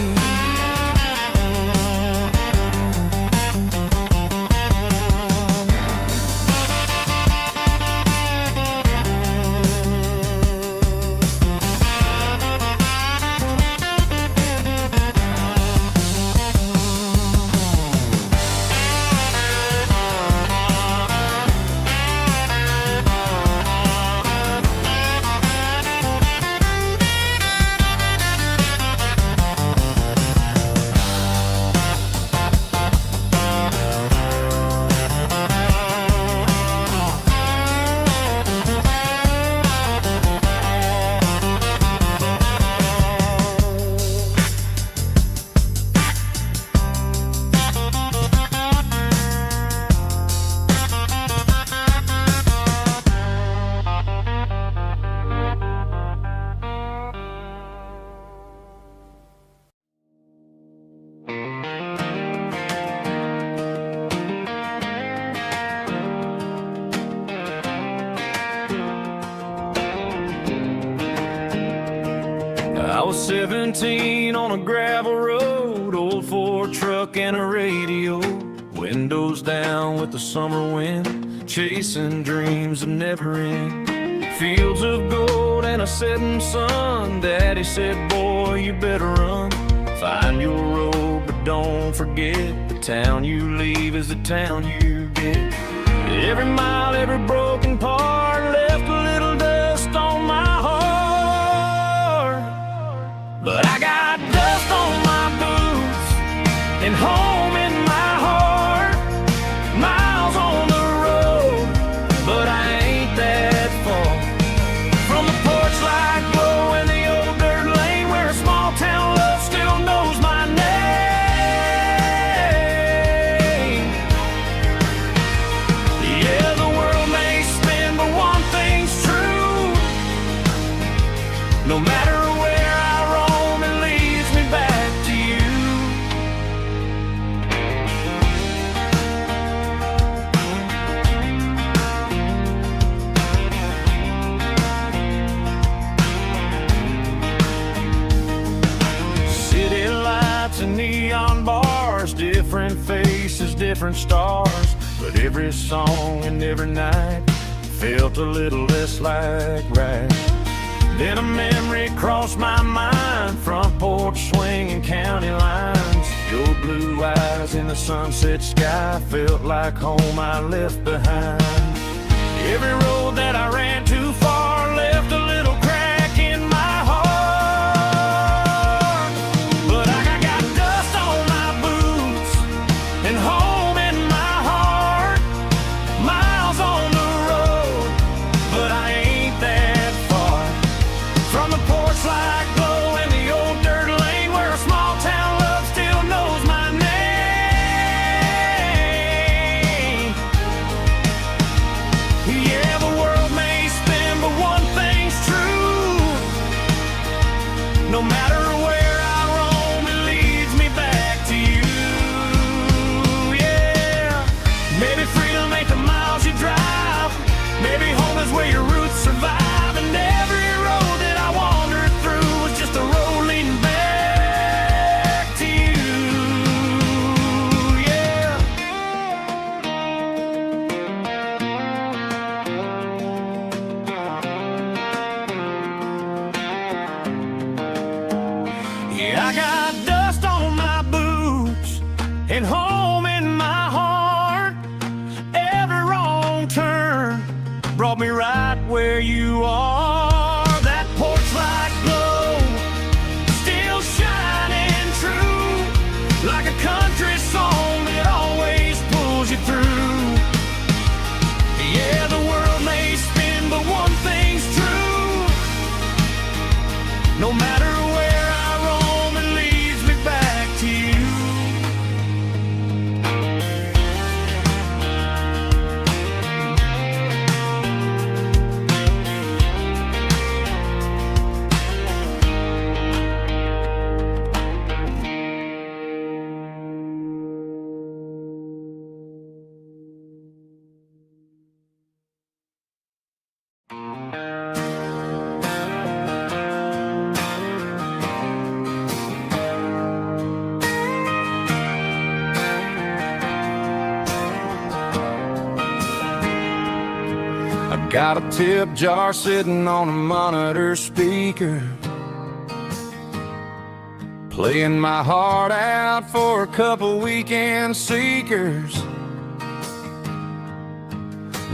I was 17 on a gravel road, old Ford truck and a radio, windows down with the summer wind, chasing dreams that never end. Fields of gold and a setting sun. Daddy said, boy, you better run. Find your road, but don't forget, the town you leave is the town you get. Every mile, every broken part left a little dust on my heart. But I got dust on my boots and home in my heart. Miles on the road, but I ain't that far from the porch light glow and the old dirt lane where a small town love still knows my name. Yeah, the world may spin, but one thing's true. No matter where I roam, it leads me back to you. City lights and neon bars, different faces, different stars, but every song and every night felt a little less like right. Then a memory crossed my mind, front porch swinging county lines. Your blue eyes in the sunset sky felt like home I left behind. Every road that I ran too far left a little crack in my heart. But I got dust on my boots and home in my heart. Miles on the road, but I ain't that far from the porch light glow and the old dirt lane where a small is where your roots survive, and every road that I wandered through was just a road leading back to you. Yeah. Yeah, I got dust on my boots and home in my heart. Every wrong turn brought me right where you are. That porch light glow still shining true, like a country song that always pulls you through. Yeah, the world may spin, but one thing's true: no matter where I roam, it leads me back to you. Got a tip jar sitting on a monitor speaker, playing my heart out for a couple weekend seekers.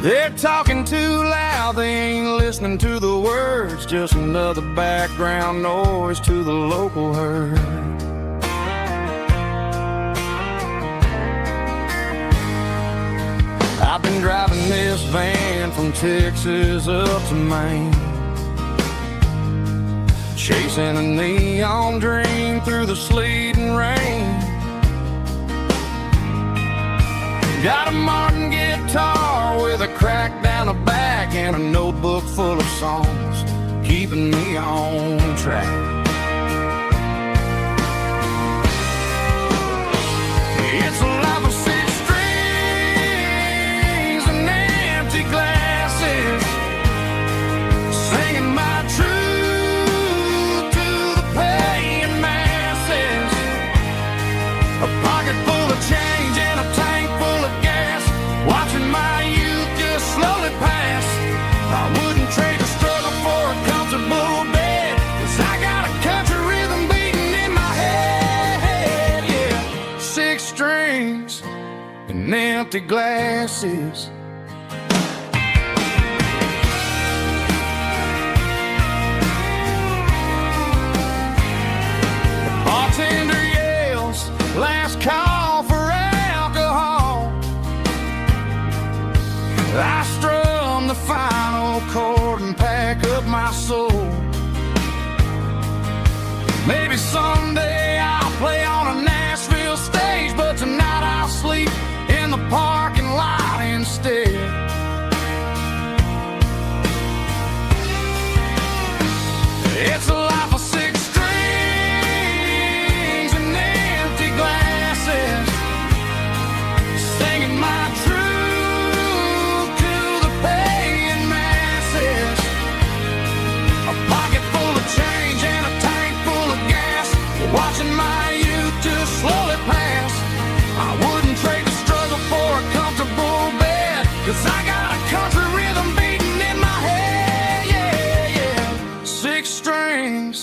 They're talking too loud, they ain't listening to the words, just another background noise to the local herd. I've been driving this van from Texas up to Maine, chasing a neon dream through the sleet and rain. Got a Martin guitar with a crack down the back and a notebook full of songs, keeping me on track. It's a life of six strings and empty glasses, singing my truth to the paying masses. A pocket full of change and a tank full of gas, watching my youth just slowly pass. I wouldn't trade the struggle for a comfortable bed, 'cause I got a country rhythm beating in my head. Yeah, six strings and empty glasses. The bartender yells, last call for alcohol. I strum the final chord and pack up my soul. Maybe someday I'll play on a Nashville stage, but tonight I'll sleep in the parking lot instead. It's a life of six strings and empty glasses, singing my truth to the paying masses. A pocket full of change and a tank full of gas, watching my youth just slowly pass. I wouldn't trade the struggle for a comfortable bed, 'cause I got a country rhythm beating in my head. Yeah, yeah. Six strings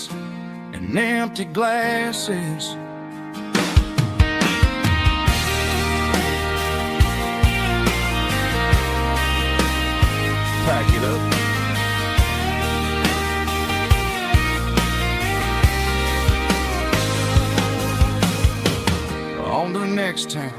and empty glasses. Pack it up. On to the next town.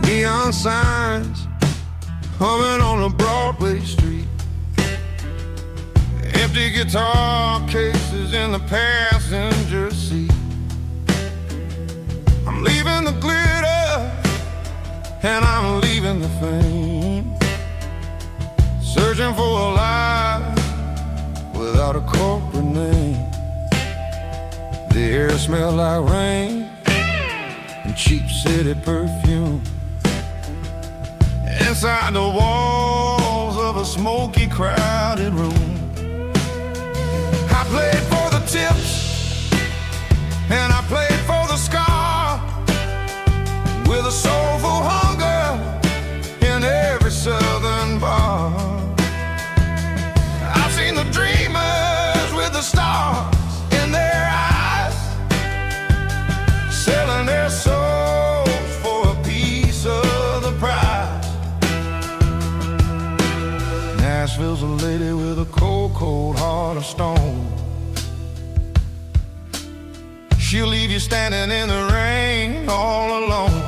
Neon signs humming on a Broadway street. Empty guitar cases in the passenger seat. I'm leaving the glitter and I'm leaving the fame, searching for a life without a corporate name. The air smelled like rain and cheap city perfume. Inside the walls of a smoky, crowded room, I played for the tips and I played for the scar, with a soulful hunger in every southern bar. I've seen the dreamers with the stars in their eyes, selling their souls for a piece of the prize. Nashville's a lady with a cold, cold heart of stone. She'll leave you standing in the rain all alone.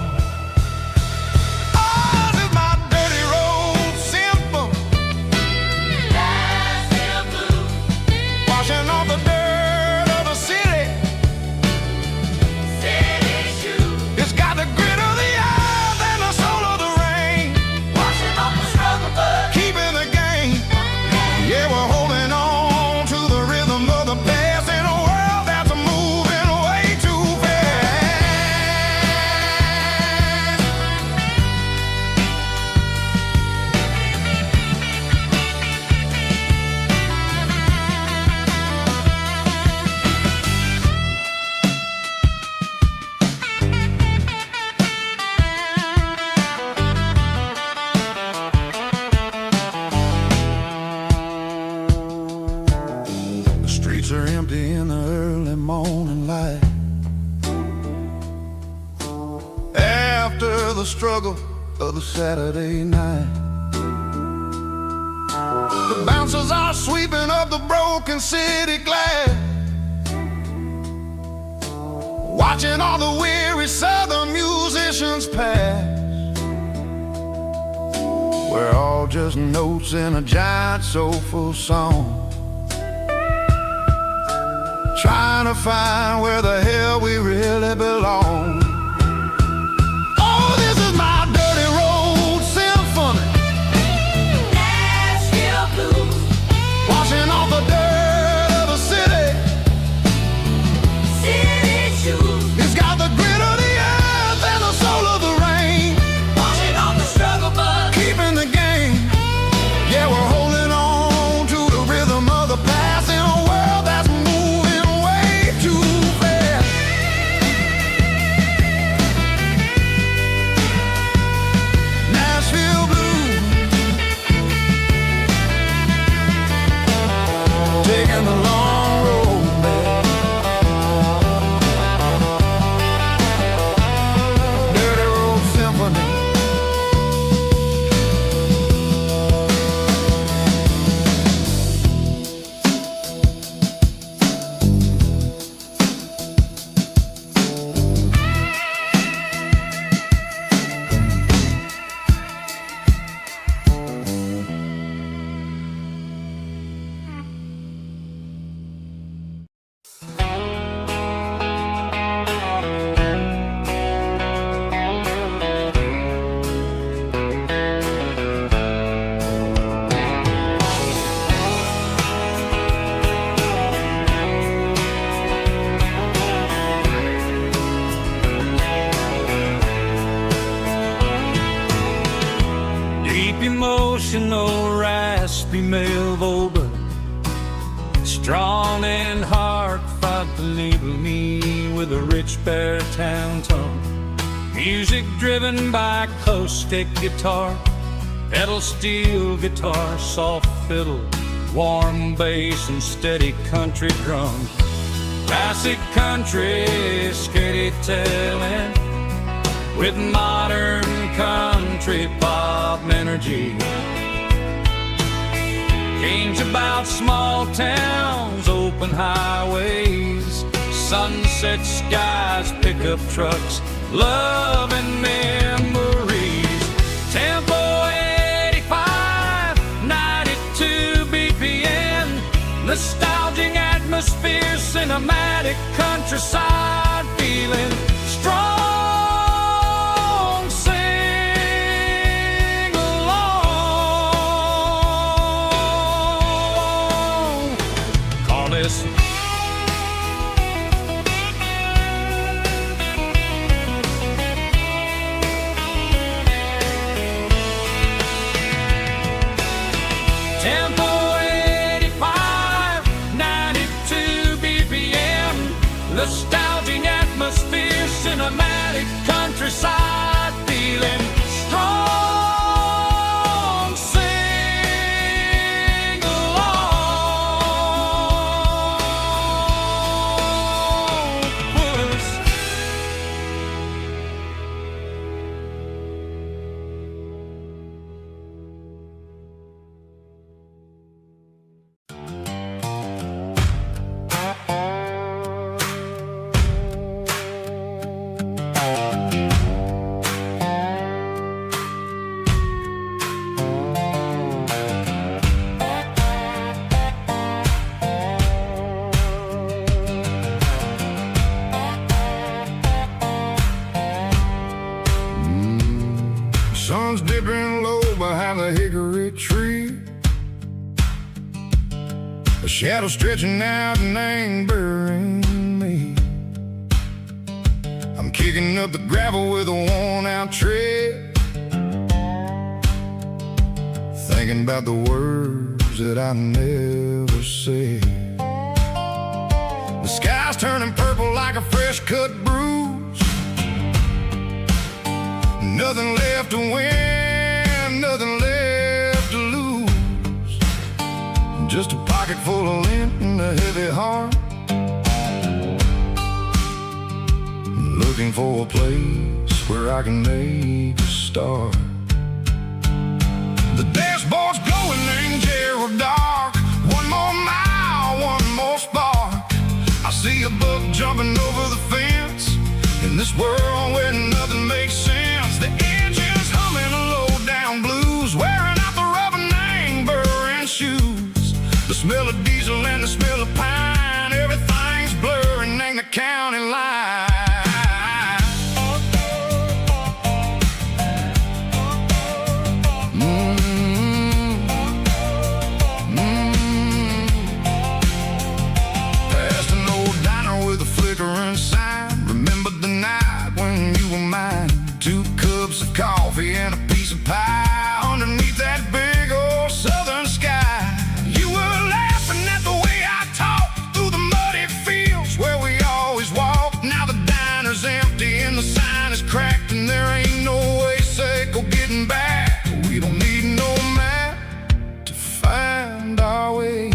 Oh, this is my dirty road symphony, Nashville blues, washing off the dirt of the city, city shoes. It's got the grit of the earth and the soul of the rain, washing off the struggle but keeping the game. Yeah, we're holding on to the rhythm of the past in a world that's moving way too fast. The streets are empty in the early morning light, after the struggle of the Saturday night. The bouncers are sweeping up the broken city glass, watching all the weary southern musicians pass. We're all just notes in a giant soulful song, trying to find where the hell we really belong. Oh, this is my dirty road symphony, Nashville blues, washing off the dirt of the city, city shoes. It's got the grit of the earth and the soul of the rain, washing off the struggle but keeping the game. Yeah, we're holding on to the rhythm of the past in a world that's moving way too fast. Nashville blues, taking the long road back. Dirty road symphony. Deep emotional, raspy male vulva, strong and hard fought to label me with a rich baritone tone. Music driven by acoustic guitar, pedal steel guitar, soft fiddle, warm bass and steady country drums. Classic country storytelling with modern country pop energy. Games about small towns, open highways, sunset skies, pickup trucks, love and memories. Tempo 85 cinematic countryside, feeling strong. Sing along. Call this tempo 85, 92 BPM, nostalgic atmosphere, cinematic countryside, feeling strong. Sing along with us. Sun's dipping low behind the hickory tree. A shadow stretching out and angering me. I'm kicking up the gravel with a worn-out tread, thinking about the words that I never said. The sky's turning purple like a fresh-cut bruise. Nothing left to win, nothing left to lose. Just a pocket full of lint and a heavy heart, looking for a place where I can make a start. The dashboard's glowing angel dark. One more mile, one more spark. I see a buck jumping over the fence in this world where nothing makes sense. The engine's humming a low-down blues, wearing out the rubber name burring shoes. The smell of diesel and the smell of pine, everything's blurring ain't the county line. Past an old diner with a flickering sign. Remember the night when you were mine. 2 cups of coffee and a piece of pie underneath that big old southern sky. You were laughing at the way I talked through the muddy fields where we always walked. Now the diner's empty and the sign is cracked, and there ain't no way safe or getting back. We don't need no map to find our way.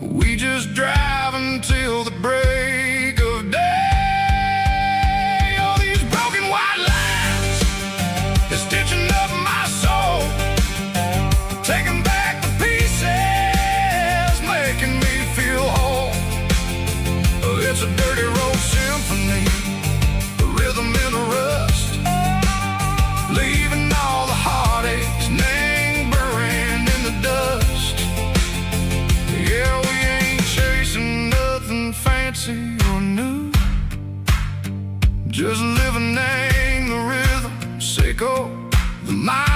We just drive until the break of day. Stitching up my soul, taking back the pieces, making me feel whole. It's a dirty road symphony, the rhythm in the rust, leaving all the heartaches, name buried in the dust. Yeah, we ain't chasing nothing fancy or new, just living in the rhythm, sicko. The miles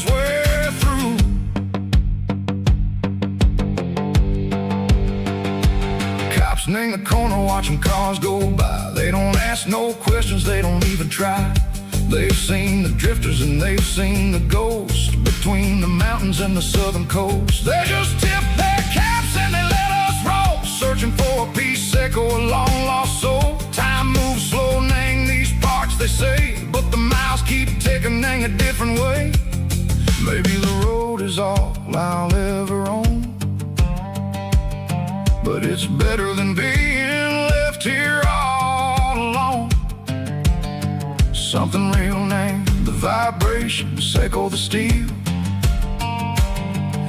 we're through. Cops in the corner watching cars go by. They don't ask no questions, they don't even try. They've seen the drifters and they've seen the ghosts between the mountains and the southern coast. They just tip their caps and they let us roll, searching for a piece or a long lost soul. Time moves slow, nang these parts they say, but the miles keep ticking in a different way. Maybe the road is all I'll ever own, but it's better than being left here all alone. Something real named the vibration, echo the steel.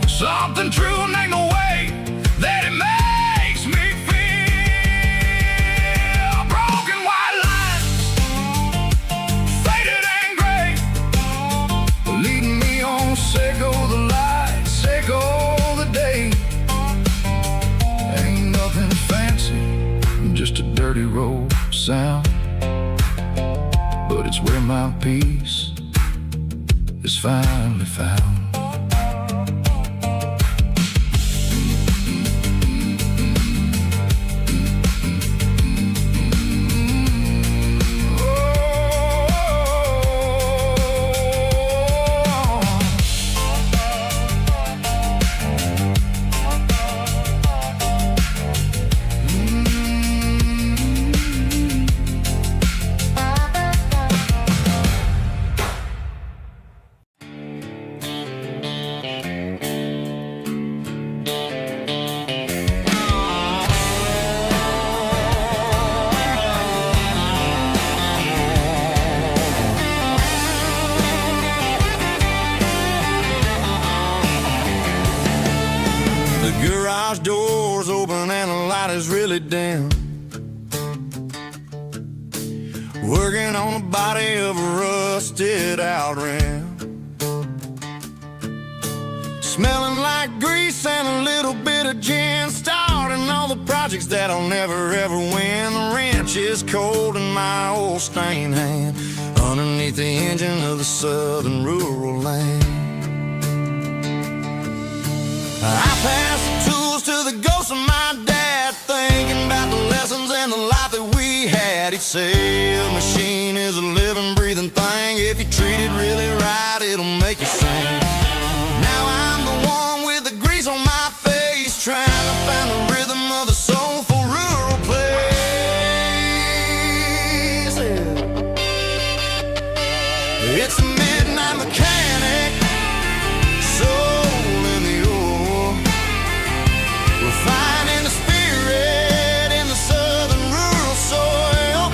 Something true named the way that it makes me feel. Broken white lines, faded and gray, leading me on, Seco the light, Seco the day. sound, but it's where my peace is finally found. The garage door's open and the light is really dim. Working on the body of a rusted out rim. Smelling like grease and a little bit of gin. Starting all the projects that'll never ever win. The wrench is cold in my old stained hand, underneath the engine of the southern rural land. I pass the tools to the ghost of my dad, thinking about the lessons and the life that we had. He'd say a machine is a living, breathing thing. If you treat it really right, it'll make you sing. Now I'm the one with the grease on my face, trying to find the rhythm of the soulful rural place. It's a midnight mechanic, soul in the ore, refining the spirit in the southern rural soil.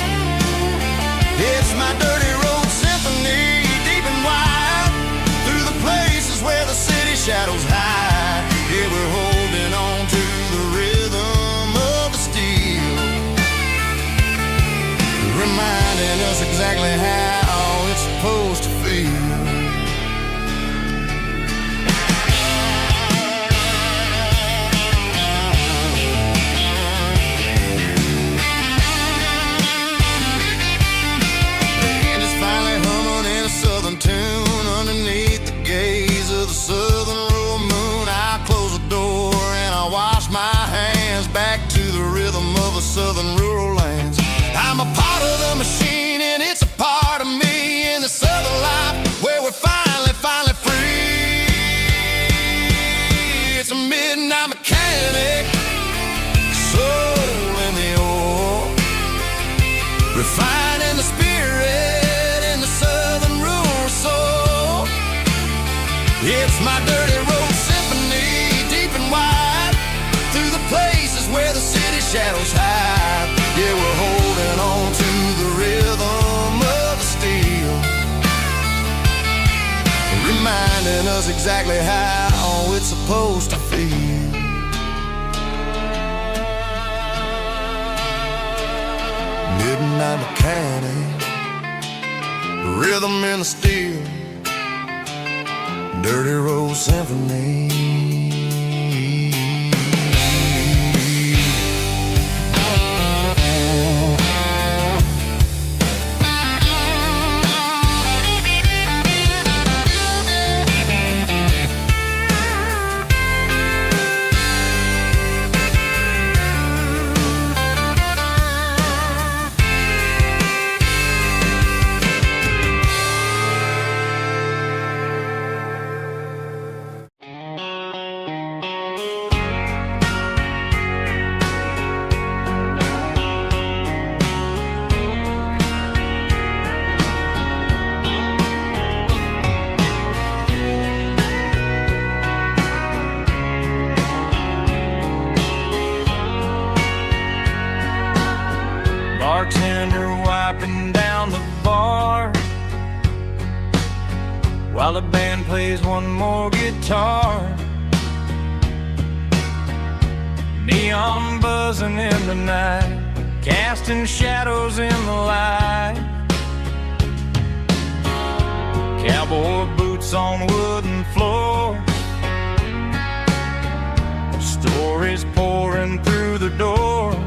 It's my dirty road symphony, deep and wide, through the places where the city shadows hide. Yeah, we're holding on to the rhythm of the steel, reminding us exactly how it's supposed to feel. Tune underneath the gaze of the southern rural moon. I close the door and I wash my hands, back to the rhythm of the southern rural lands. I'm a part of the machine and it's a part of me in the southern life where we're finally free. It's a midnight mechanic, soul in the ore, refining the spirit in the southern rural soul. It's my dirty road symphony, deep and wide, through the places where the city shadows hide. Yeah, we're holding on to the rhythm of the steel, reminding us exactly how it's supposed to feel. Midnight mechanic, rhythm in the steel, dirty road symphony. Bartender wiping down the bar while the band plays one more guitar. Neon buzzing in the night, casting shadows in the light. Cowboy boots on wooden floors, stories pouring through the doors.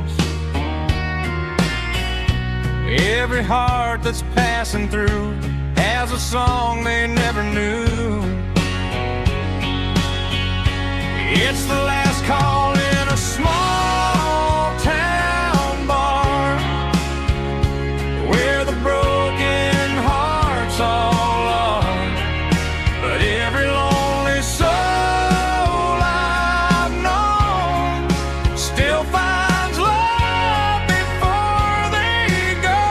every heart that's passing through has a song they never knew. It's the last call in a small town bar, where the broken hearts all are. But every lonely soul I've known still finds love before they go.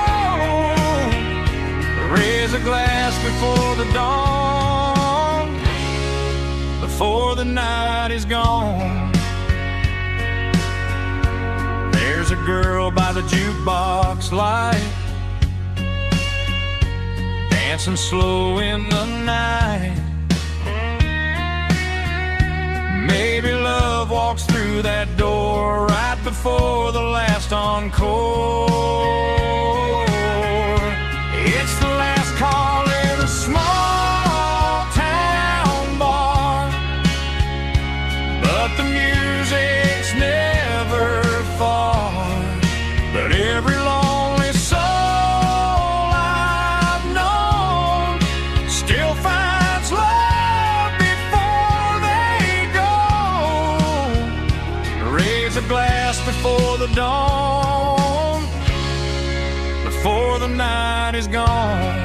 Raise a glass before the dawn, before the night is gone. There's a girl by the jukebox light, dancing slow in the night. Maybe love walks through that door right before the last encore. It's the last call in a small town bar, but the music's never far. But every lonely soul I've known still finds love before they go. Raise a glass before the dawn, before the night is gone.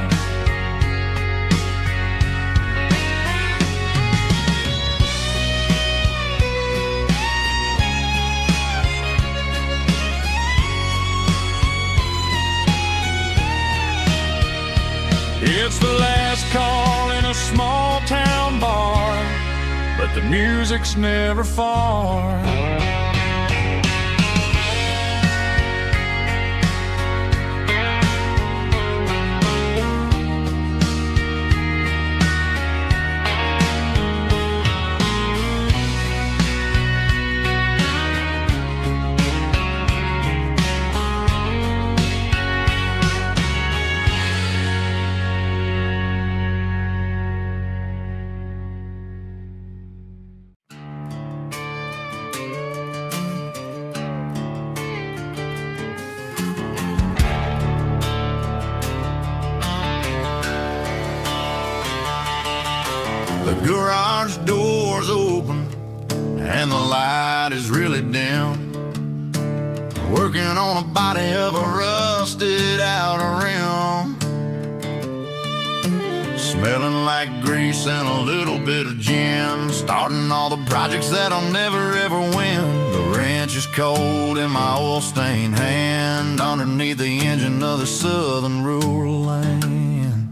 It's the last call in a small town bar, but the music's never far. The garage door's open and the light is really dim. Working on a body of a rusted out rim, smelling like grease and a little bit of gin. Starting all the projects that I'll never ever win. The wrench is cold in my oil-stained hand, underneath the engine of the southern rural land.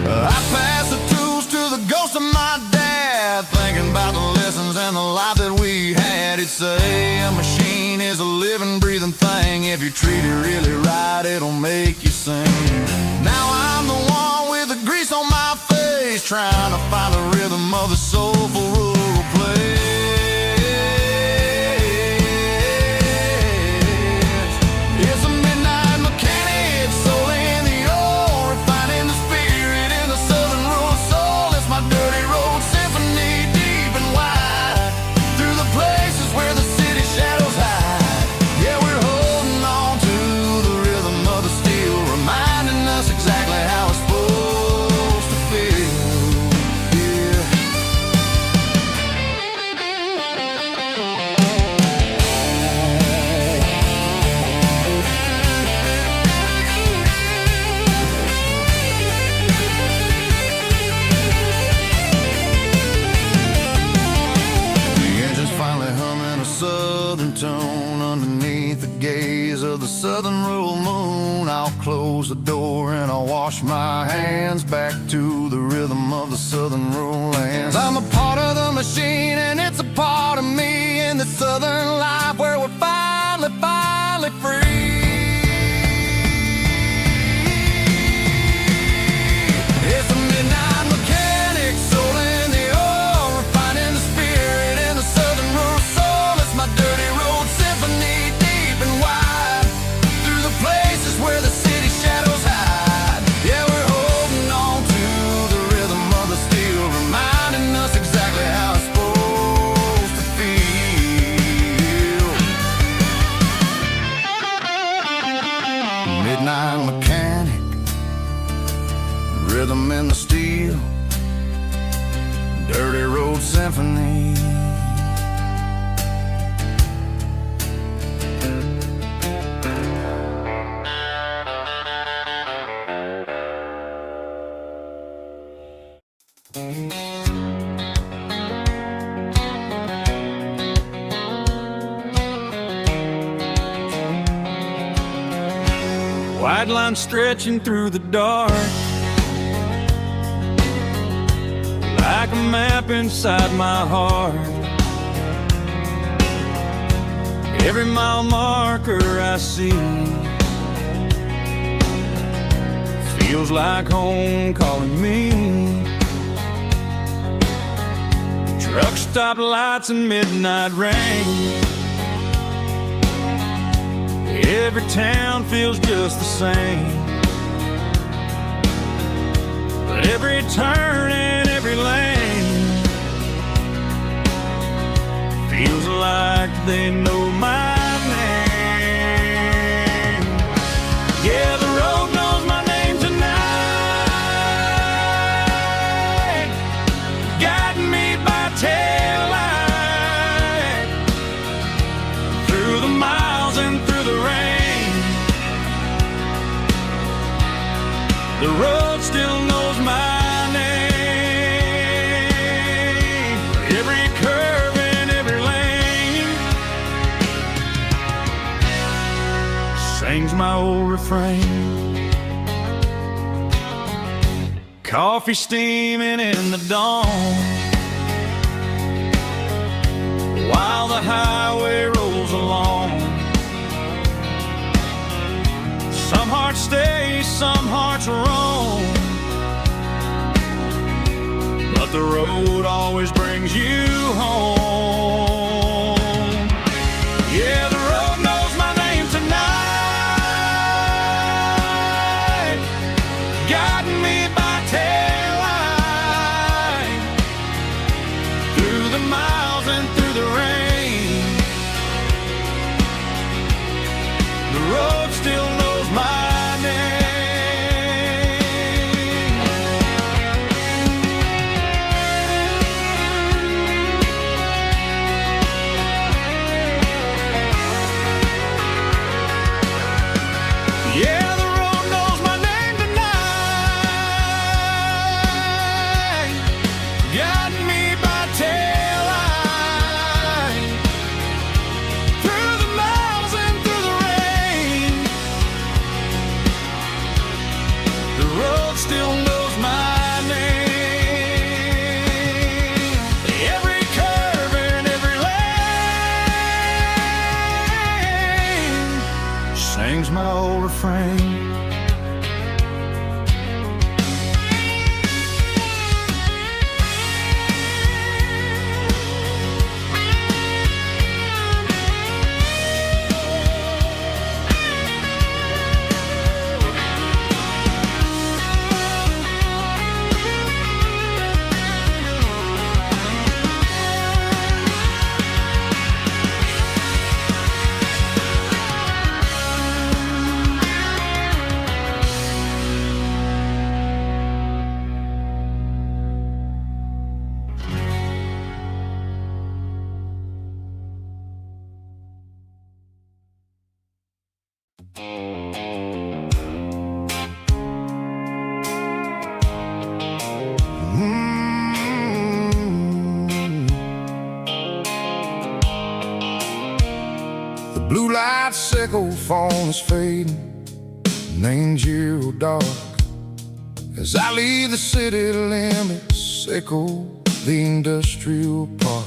I pass the tools to the ghost of my dad, thinking about the lessons and the life that we had. He'd say a machine is a living, breathing thing. If you treat it really right, it'll make you sing. Now I'm the one with the grease on my face, trying to find the rhythm of the soulful rural place. It's a midnight mechanic, soul in the ore, refining the spirit in the southern rural soul. It's my dirty road symphony, deep and wide, through the places where the city shadows hide. Yeah, we're holding on to the rhythm of the steel, reminding us exactly how it's supposed to feel. Yeah. The engine's finally humming a southern tune underneath the gaze of the southern rural moon. I'll close the door and I'll wash my hands, back to the rhythm of the southern rural lands. I'm a part of the machine and it's a part of me, in the southern life where we're finally free. It's a midnight mechanic, soul in the ore, refining the spirit in the southern rural soul. It's my dirty road symphony, deep and wide, through the places where the city shadows hide. Yeah, we're holding on to the rhythm of the steel, reminding us exactly how it's supposed and the steel. Dirty Road Symphony. White line stretching through the dark, like a map inside my heart. Every mile marker I see feels like home calling me. Truck stop lights and midnight rain. Every town feels just the same, but every turn and every lane feels like they know my name. Yeah, the road knows my name tonight, guiding me by taillight through the miles and through the rain. The road still knows my name. Every curve and every lane sings my old refrain. Coffee steaming in the dawn, while the highway rolls along. Some hearts stay, some hearts roam, but the road always brings you home. Yeah, the road knows my name tonight, guiding me by taillight through the miles and through the rain. The road still knows my name. Yeah, the road knows my name tonight, guiding me by taillight through the miles and through the rain. The road still knows my name. Every curve and every lane sings my old refrain. The blue light sickle phone is fading, and ain't zero dark. As I leave the city limits, sickle the industrial park.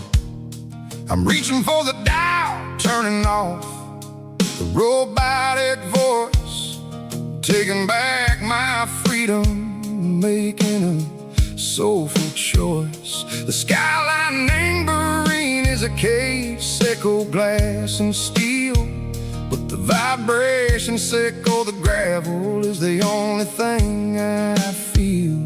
I'm reaching for the dial, turning off the robotic voice, taking back my freedom, making a soulful choice. The skyline neighboring is a cave, sickle glass and steel, but the vibration sickle the gravel is the only thing I feel.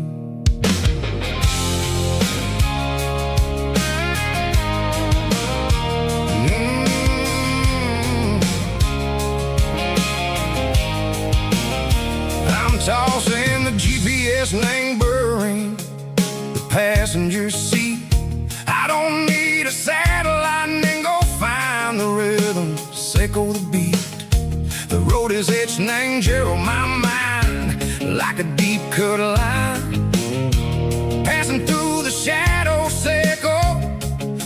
I'm tossing the GPS name burring passenger seat. I don't need a satellite and then go find the rhythm, Seco the beat. The road is etched and angel on my mind like a deep cut line. Passing through the shadow, Seco,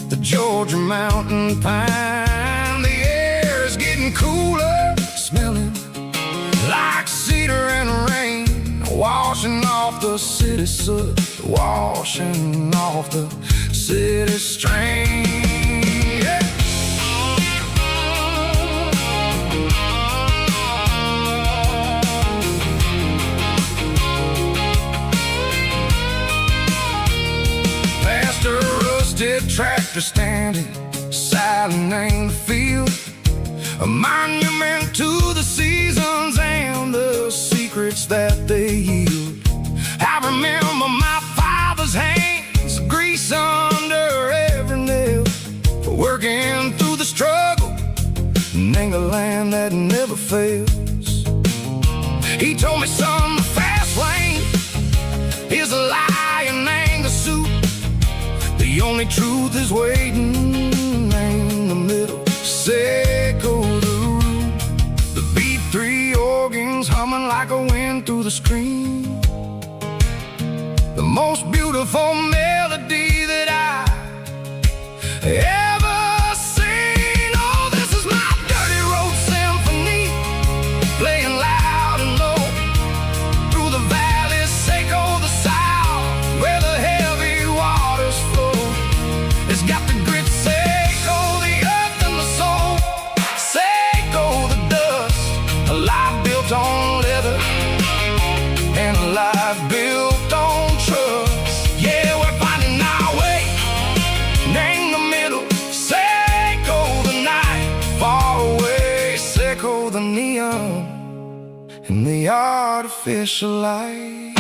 the Georgia mountain pine. The air is getting cooler, smelling like cedar and rain, washing off the city soot, washing off the city strain. Yeah. Past a rusted tractor standing silent in the field, a monument to the seasons and the secrets that they yield. I remember my father's hands, grease under every nail, for working through the struggle in the land that never fails. He told me, son, the fast lane is a lie and anger soup. The only truth is waiting in the middle. Seco the root, the B3 organs humming like a wind through the screen. The most beautiful melody that I ever seen. Oh, this is my dirty road symphony, playing loud and low through the valleys, Seco the south, where the heavy waters flow. It's got the grit, Seco the earth and the soul, Seco the dust, a life built on leather and a life built on trust. Yeah, we're finding our way in the middle, Seco the night, far away, Seco the neon and the artificial light.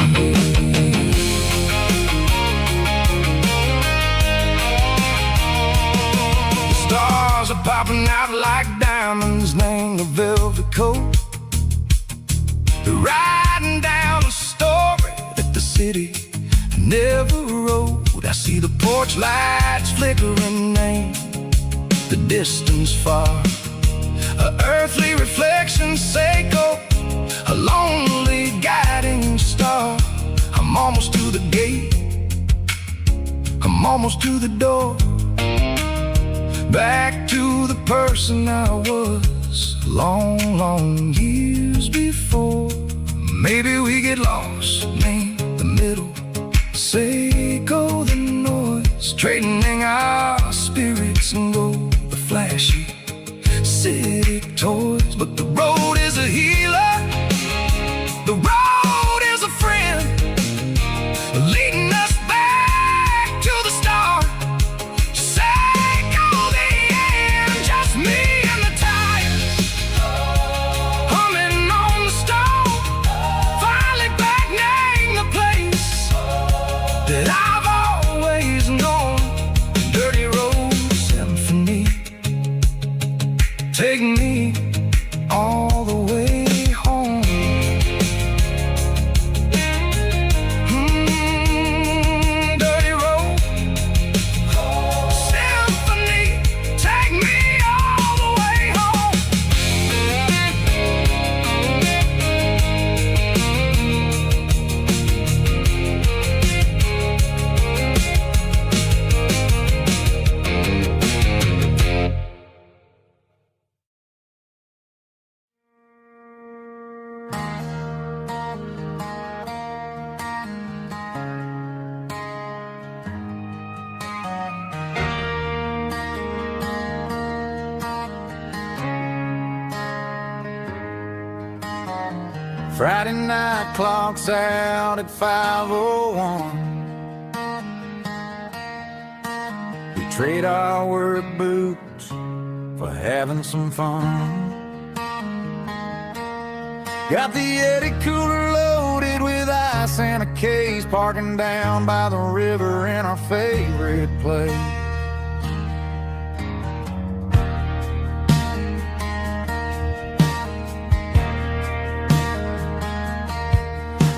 The stars are popping out like diamonds, named the velvet coat. They're riding down the story that the city never wrote. I see the porch lights flickering in the distance far, a earthly reflection, Seco, a lonely guiding star. I'm almost to the gate, I'm almost to the door, back to the person I was long, long years before. Maybe we get lost in the middle, Seco the noise, trading our spirits and gold, the flashy city toys. But the road is a healer, the road is a friend, leading us back to the start. Seco the end, just me and the tires, humming on the stove, finally back name the place that I've always known. Dirty road symphony, take me all the way home. Dirty road symphony, take me all the way home. Friday night clocks out at 5:01. We trade our work boots for having some fun. Got the Yeti cooler loaded with ice and a case, parking down by the river in our favorite place.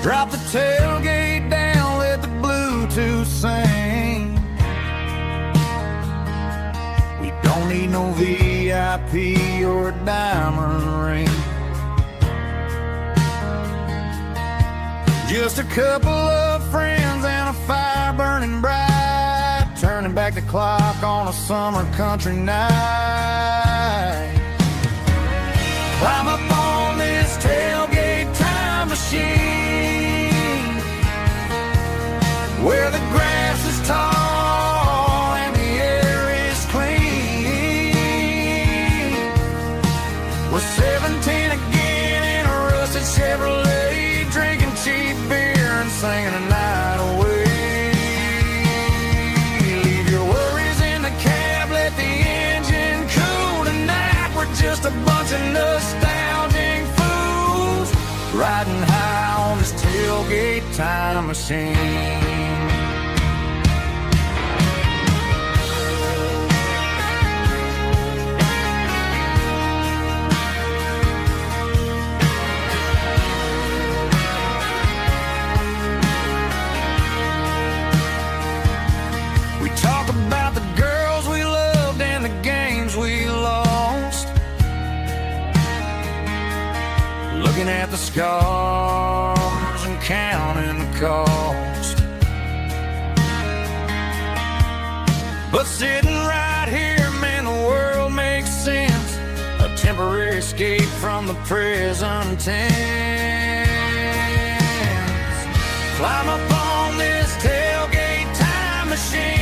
Drop the tailgate down, let the Bluetooth sing. no VIP or a diamond ring. Just a couple of friends and a fire burning bright, turning back the clock on a summer country night. Climb up on this tailgate time machine, where the grass is tall and the air is clean. We're 17 again in a rusted Chevrolet, drinking cheap beer and singing a night away. Leave your worries in the cab, let the engine cool tonight. We're just a bunch of nostalgic fools, riding high on this tailgate time machine. Talk about the girls we loved and the games we lost, looking at the scars and counting the cost. But sitting right here, man, the world makes sense, a temporary escape from the present tense. Climb up on this tailgate time machine,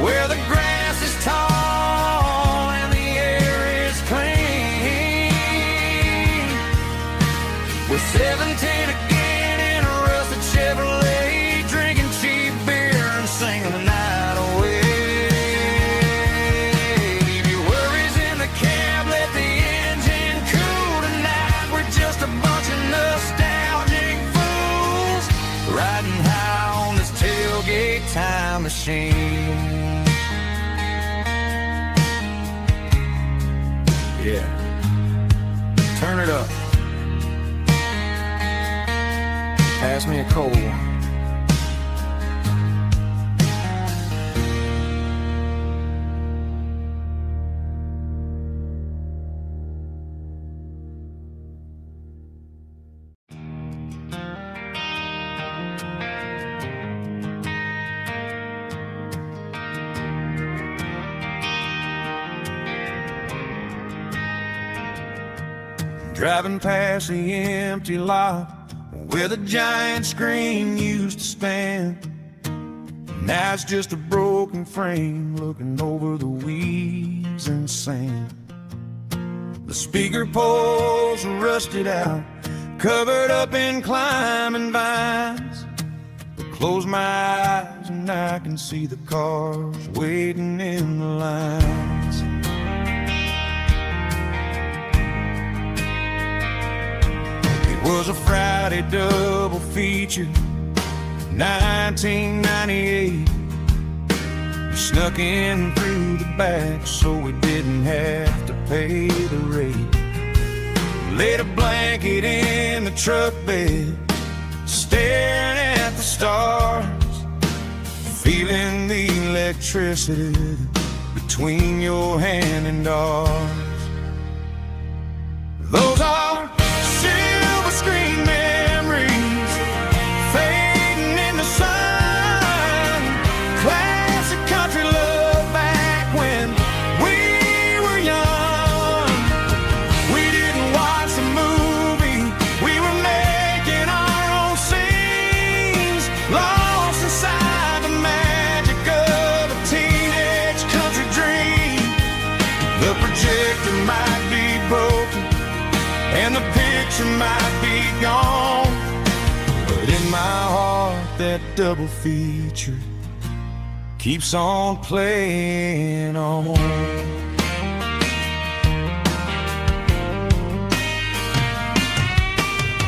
where the grass is tall and the air is clean. We're 17 again in a rusted Chevrolet, drinking cheap beer and singing the night away. Leave your worries in the cab, let the engine cool tonight. We're just a bunch of nostalgic fools, riding high on this tailgate time machine. Yeah, turn it up. Pass me a cold one. Driving past the empty lot where the giant screen used to stand. Now it's just a broken frame looking over the weeds and sand. The speaker poles are rusted out, covered up in climbing vines. Close my eyes and I can see the cars waiting in the lines. Was a Friday double feature, 1998. We snuck in through the back so we didn't have to pay the rate. Laid a blanket in the truck bed, staring at the stars, feeling the electricity between your hand and ours. Those are silver screen memories fading in the sun. Classic country love back when we were young. We didn't watch the movie, we were making our own scenes, lost inside the magic of a teenage country dream. The projector might be broken and the picture might be gone, but in my heart that double feature keeps on playing on.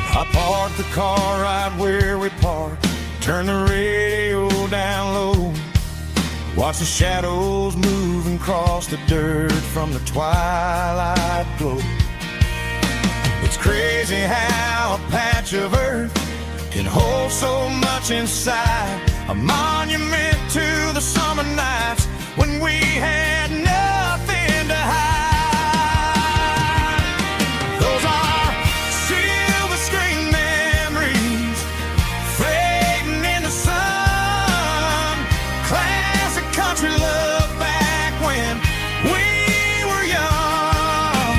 I parked the car right where we parked, turned the radio down low, watch the shadows move and cross the dirt from the twilight glow. It's crazy how a patch of earth can hold so much inside, a monument to the summer nights when we had nothing to hide. Those are silver screen memories fading in the sun. Classic country love back when we were young.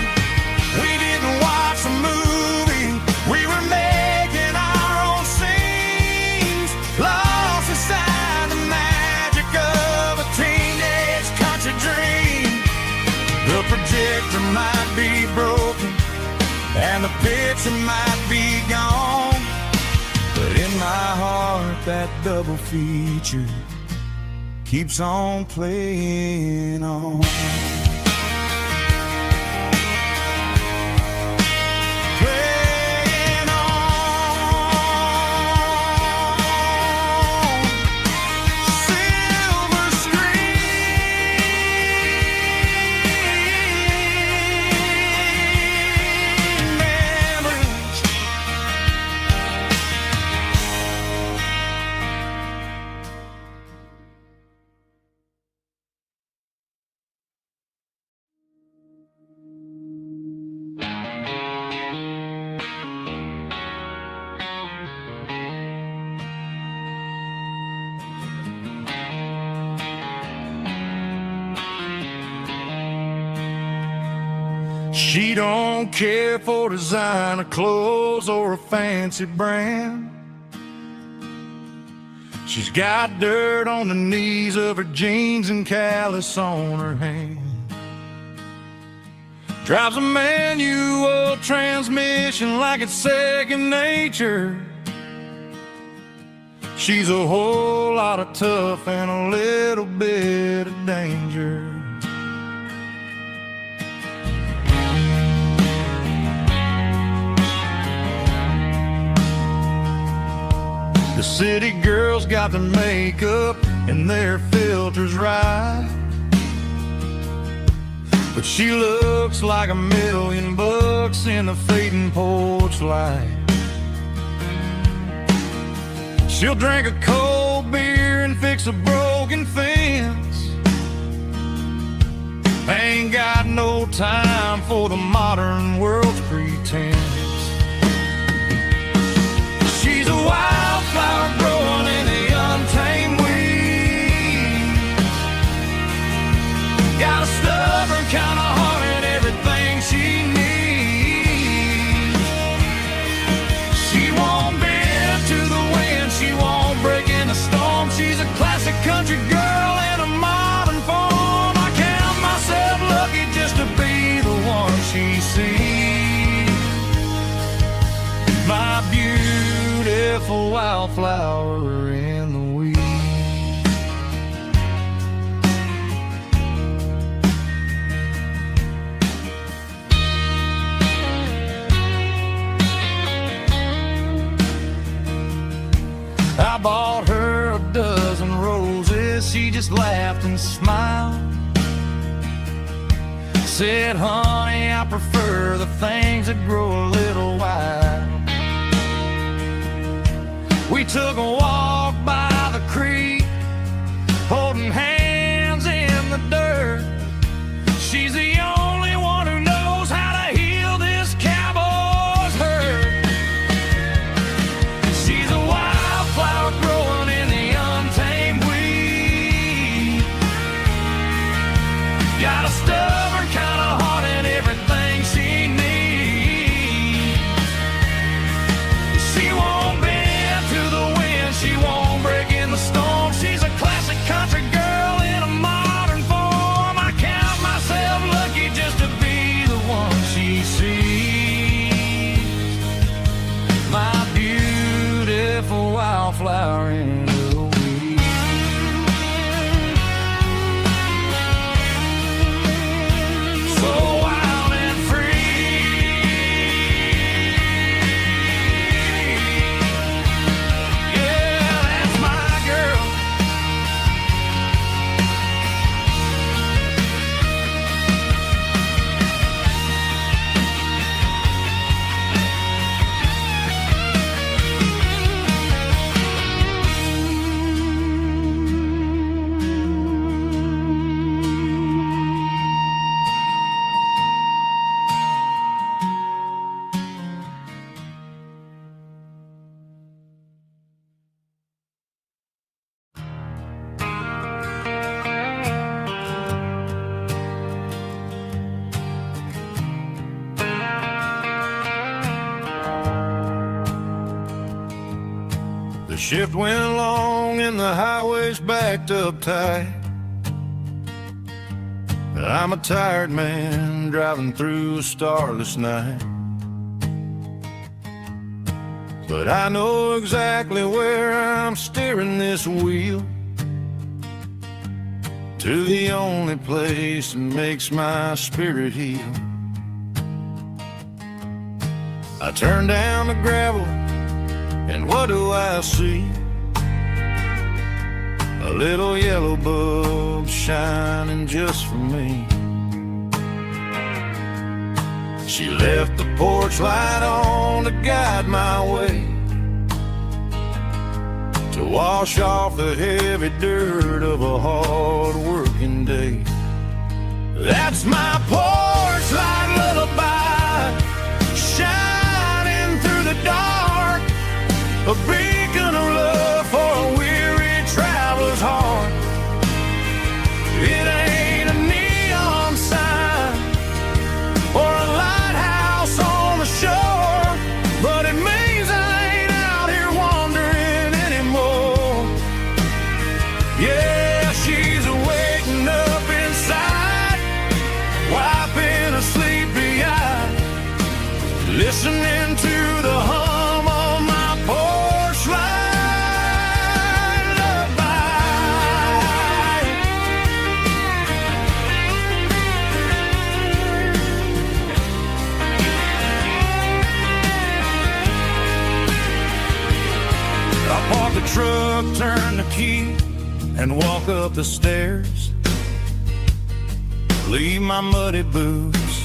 We didn't watch a movie, we were making our own scenes, lost inside the magic of a teenage country dream. The projector might be broken and the picture might be gone, but in my heart that double feature keeps on playing on. Playing on. Silver screen memories. She don't care for designer clothes or a fancy brand. She's got dirt on the knees of her jeans and callus on her hand. Drives a manual transmission like it's second nature. She's a whole lot of tough and a little bit of danger. The city girls got their makeup and their filters right, but she looks like $1,000,000 in the fading porch light. She'll drink a cold beer and fix a broken fence. Ain't got no time for the modern world's pretense. She's a wildflower growing in the untamed weeds. Got a stubborn kind of heart and everything she needs. She won't bend to the wind, she won't break in the storm. She's a classic country girl in a modern form. I count myself lucky just to be the one she sees. My beautiful wildflower in the weeds. I bought her a dozen roses, she just laughed and smiled. Said, honey, I prefer the things that grow a little wild. We took a walk by the creek, holding hands in the dirt. She's the only one who knows how to heal this cowboy's hurt. She's a wildflower growing in the untamed weed. Got a stubborn kind of heart and everything she needs. She won't bend to the wind, she won't break in the storm. She's a classic country girl in a modern form. I count myself lucky just to be the one she sees. My beautiful wildflower in the weeds. So wild and free. Yeah, that's my girl. shift went long and the highway's backed up tight. I'm a tired man driving through a starless night, but I know exactly where I'm steering this wheel, to the only place that makes my spirit heal. I turn down the gravel, and what do I see? A little yellow bulb shining just for me. She left the porch light on to guide my way, to wash off the heavy dirt of a hard-working day. That's my porch light lullaby, shining through the dark, a beacon of love for a weary traveler's heart. It ain't a neon sign or a lighthouse on the shore, but it means I ain't out here wandering anymore. Yeah, she's waking up inside, wiping a sleepy eye, listening to the hum of my porch light lullaby. I park the truck, turn the key, and walk up the stairs. Leave my muddy boots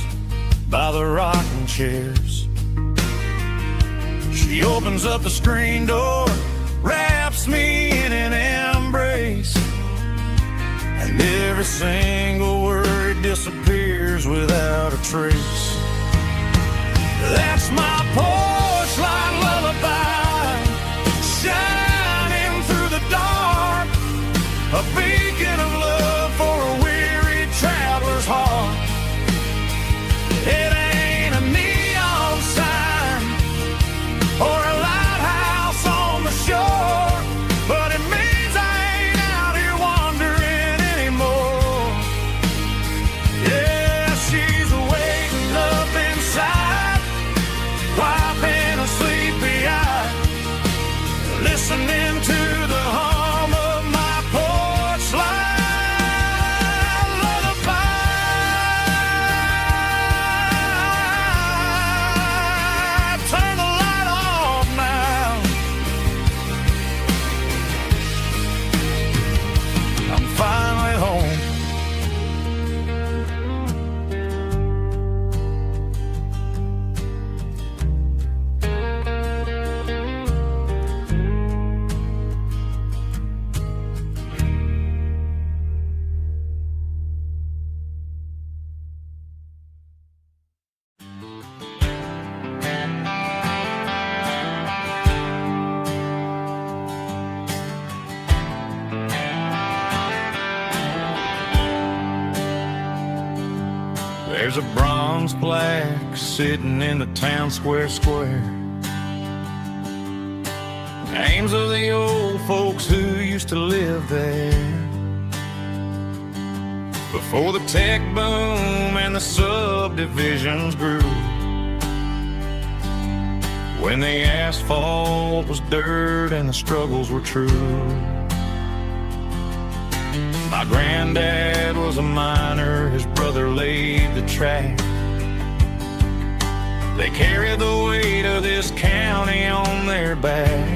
by the rocking chairs. She opens up the screen door, wraps me in an embrace, and every single word disappears without a trace. That's my porch light lullaby, shining through the dark, a beacon of love for a weary traveler's heart. It ain't a neon sign or a lighthouse on the shore, but it means I ain't out here wandering anymore. Yeah, she's waking up inside, wiping a sleepy eye, listening to the hum of my porch light lullaby. Turn the light off now, I'm finally home. There's a bronze plaque sitting in the town square. Names of the old folks who used to live there before the tech boom and the subdivisions grew, when the asphalt was dirt and the struggles were true. My granddad was a miner, his brother laid the track. They carried the weight of this county on their back.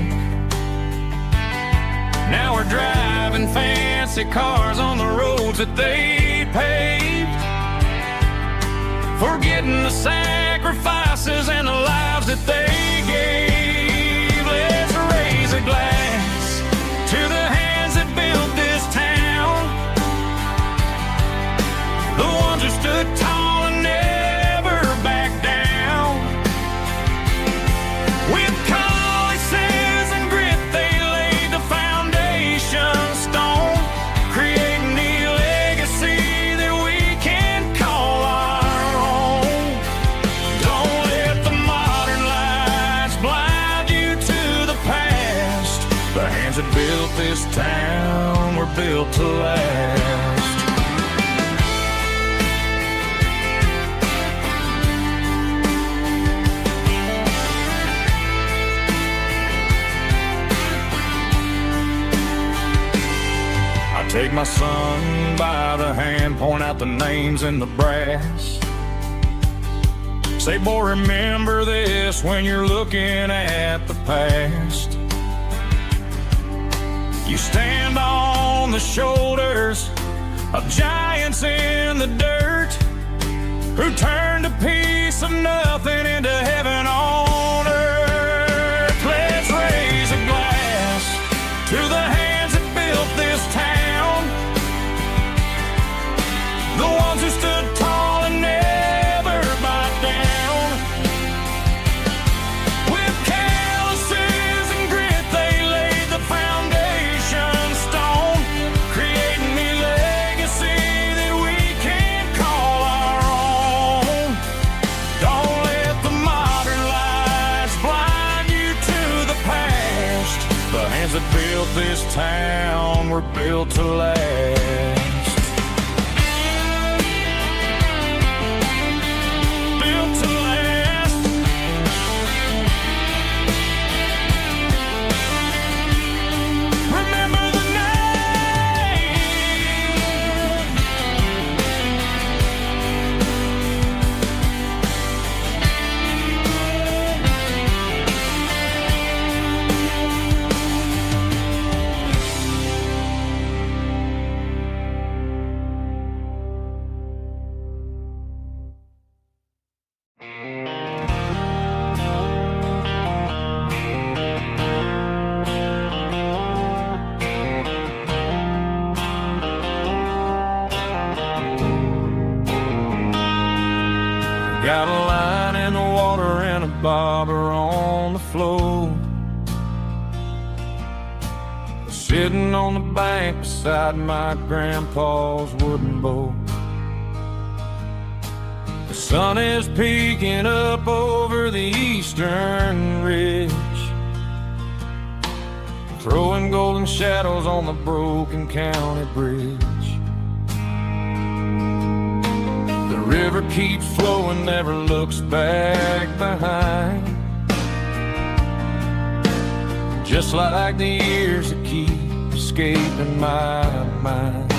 Now we're driving fancy cars on the roads that they paved, forgetting the sacrifices and the lives that they gave. Let's raise a glass to the hands that built this town, the ones who stood tall and never backed down. With calluses and grit, they laid the foundation stone, creating the legacy that we can call our own. Don't let the modern lights blind hands that built this town were built to last. I take my son by the hand, point out the names in the brass. Say, boy, remember this when you're looking at the past. You stand on the shoulders of giants in the dirt, who turned a piece of nothing into heaven on earth. Let's raise a glass to the hands that built this town, the ones who stood tall and never bowed down. With calluses and grit they laid the foundation stone, creating a legacy that we can call our own. Don't let the modern lights blind you to the past. The hands that built this town were built to last. Got a line in the water and a bobber on the floor, sitting on the bank beside my grandpa's wooden boat. The sun is peeking up over the eastern ridge, throwing golden shadows on the broken county bridge. The river keeps flowing, never looks back behind, just like the years that keep escaping my mind.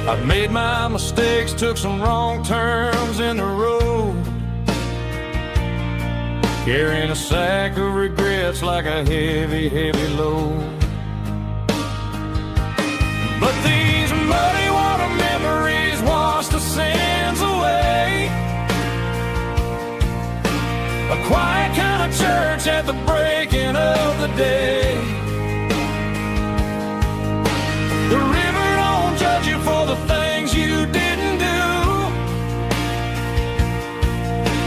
I've made my mistakes, took some wrong turns in the road, carrying a sack of regrets like a heavy, heavy load. But these muddy water memories wash the sins away. A quiet kind of church at the breaking of the day. The river don't judge you for the things you didn't do.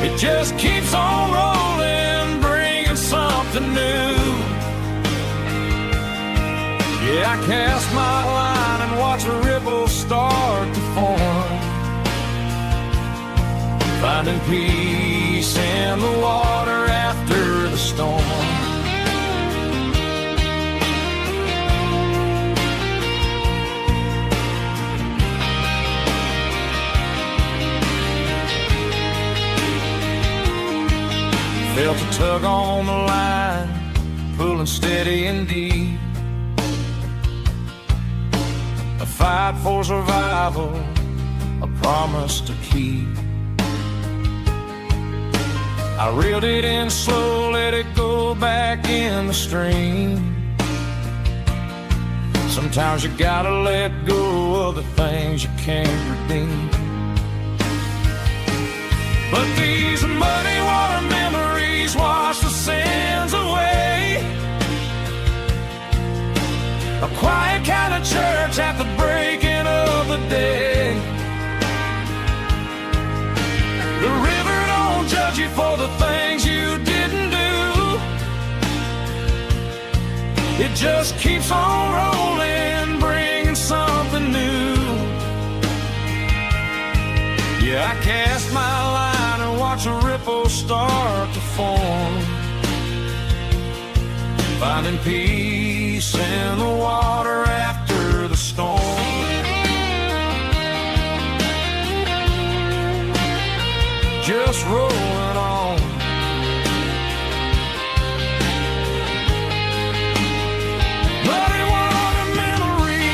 It just keeps on rolling, bringing something new. Yeah, I cast my line and watch a ripple start to form, finding peace in the water after the storm. Felt a tug on the line, pulling steady and deep. A fight for survival, a promise to keep. I reeled it in slow, let it go back in the stream. Sometimes you gotta let go of the things you can't redeem. But these muddy water memories wash the sins away. A quiet kind of church at the breaking of the day. The river don't judge you for the things you didn't do. It just keeps on rolling, bringing something new. Yeah, I cast my line and watch a ripple start to form, finding peace in the water after the storm. Just rolling on. Muddy water memory.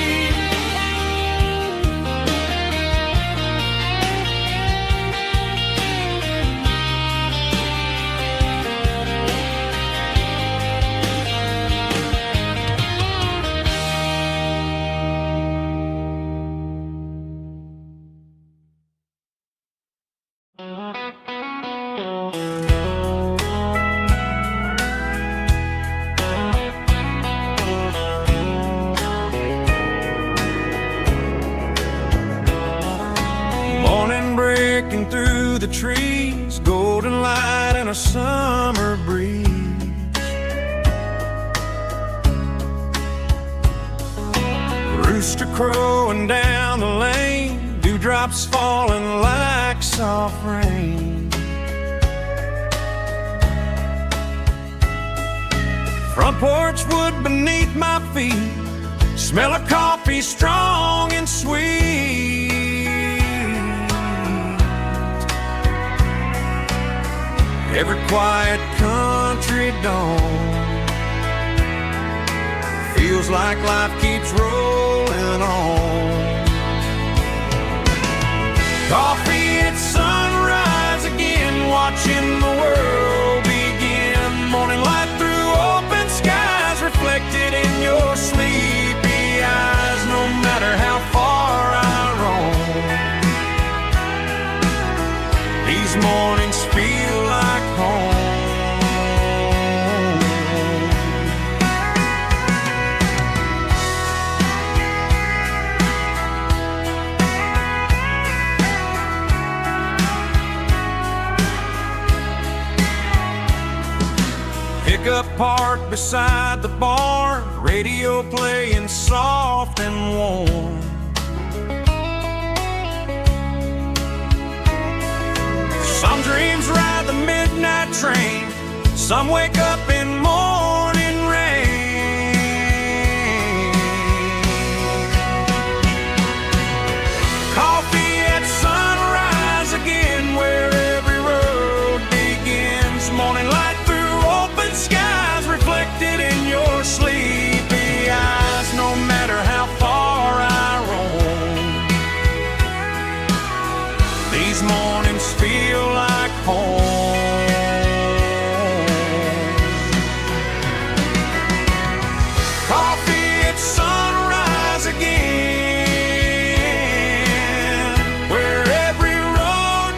Morning breaking through the trees, golden light and a summer breeze. Rooster crowing down the lane, dewdrops falling like soft rain. Front porch wood beneath my feet, smell of coffee strong and sweet. Every quiet country dawn feels like life keeps rolling on. Coffee at sunrise again, watching the world begin. Morning light through open skies, reflected in your sleepy eyes. No matter how far I roam, these mornings feel like home. Pickup parked beside the barn, radio playing soft and warm. Some dreams ride the midnight train, some wake up in morning rain. Coffee at sunrise again, where every road begins. Morning light through open skies, reflected in your sleepy eyes. No matter how far I roam, these mornings feel like home. Coffee at sunrise again, where every road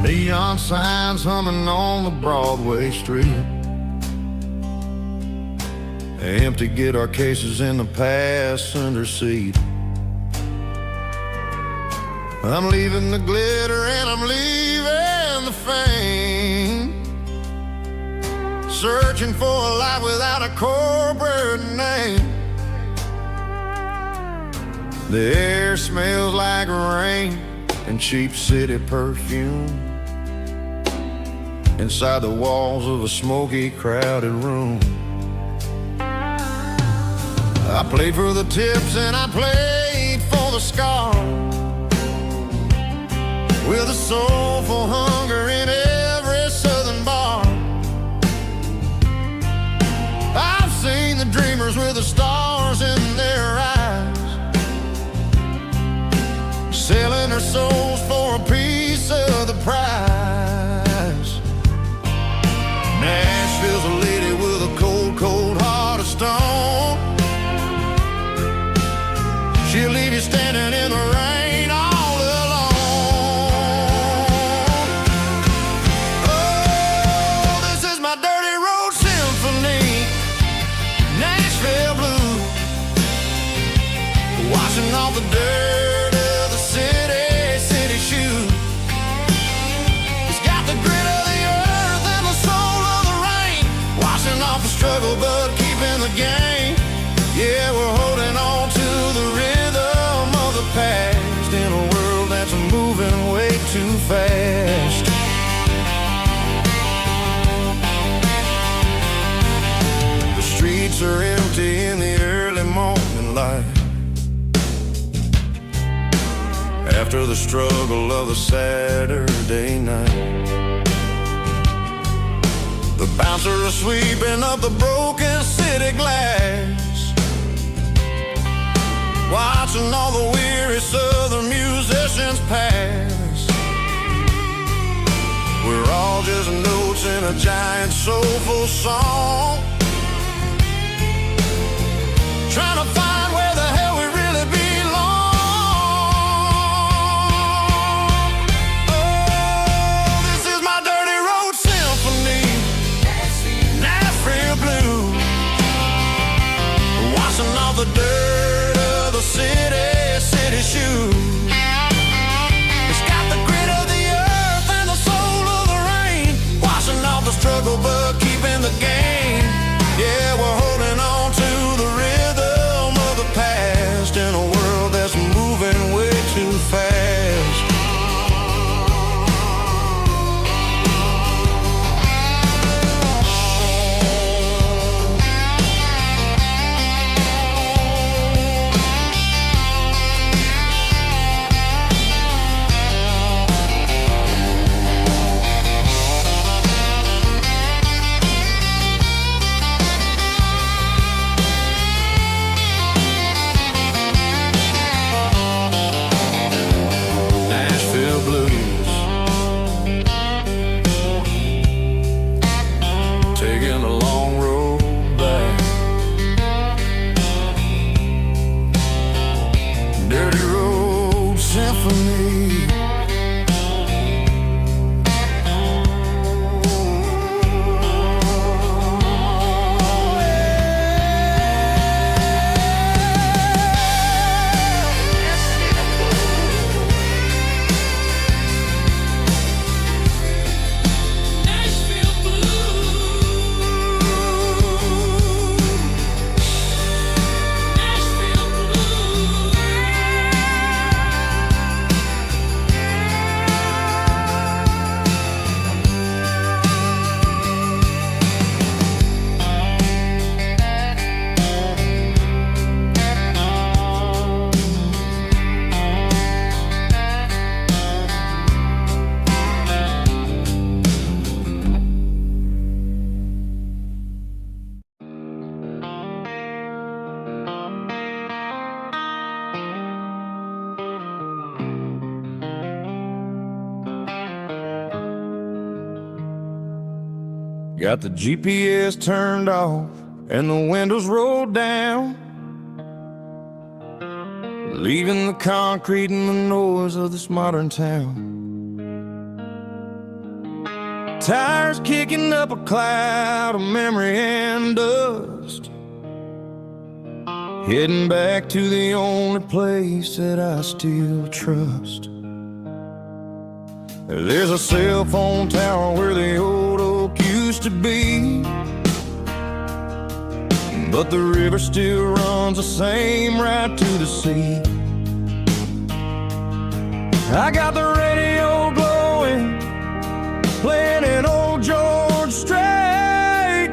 Neon signs humming on the Broadway street. Empty guitar cases in the passenger seat. I'm leaving the glitter and I'm leaving the fame, searching for a life without a corporate name. The air smells like rain and cheap city perfume inside the walls of a smoky, crowded room. I played for the tips and I played for the scars, with a soulful hunger in every southern bar. I've seen the dreamers with the stars in their eyes, selling their souls for a piece of the prize. on in life. After the struggle of the Saturday night, the bouncer is sweeping up the broken city glass, watching all the weary southern musicians pass. We're all just notes in a giant soulful song, trying to find where the hell we really belong. Oh, this is my dirty road symphony, Nashville blues, washing off the dirt of the city shoes. It's got the grit of the earth and the soul of the rain, washing off the struggle but keeping the game. Yeah, we're holding on to the rhythm of the past in a world that's moving way too fast. Nashville blues, taking the long road back. Dirty road symphony. Nashville Blues. Nashville Blues. Got the GPS turned off and the windows rolled down, leaving the concrete and the noise of this modern town. Tires kicking up a cloud of memory and dust, heading back to the only place that I still trust. There's a cell phone tower where the old oak used to be, but the river still runs the same right to the sea. I got the radio glowing, playing an old George Strait,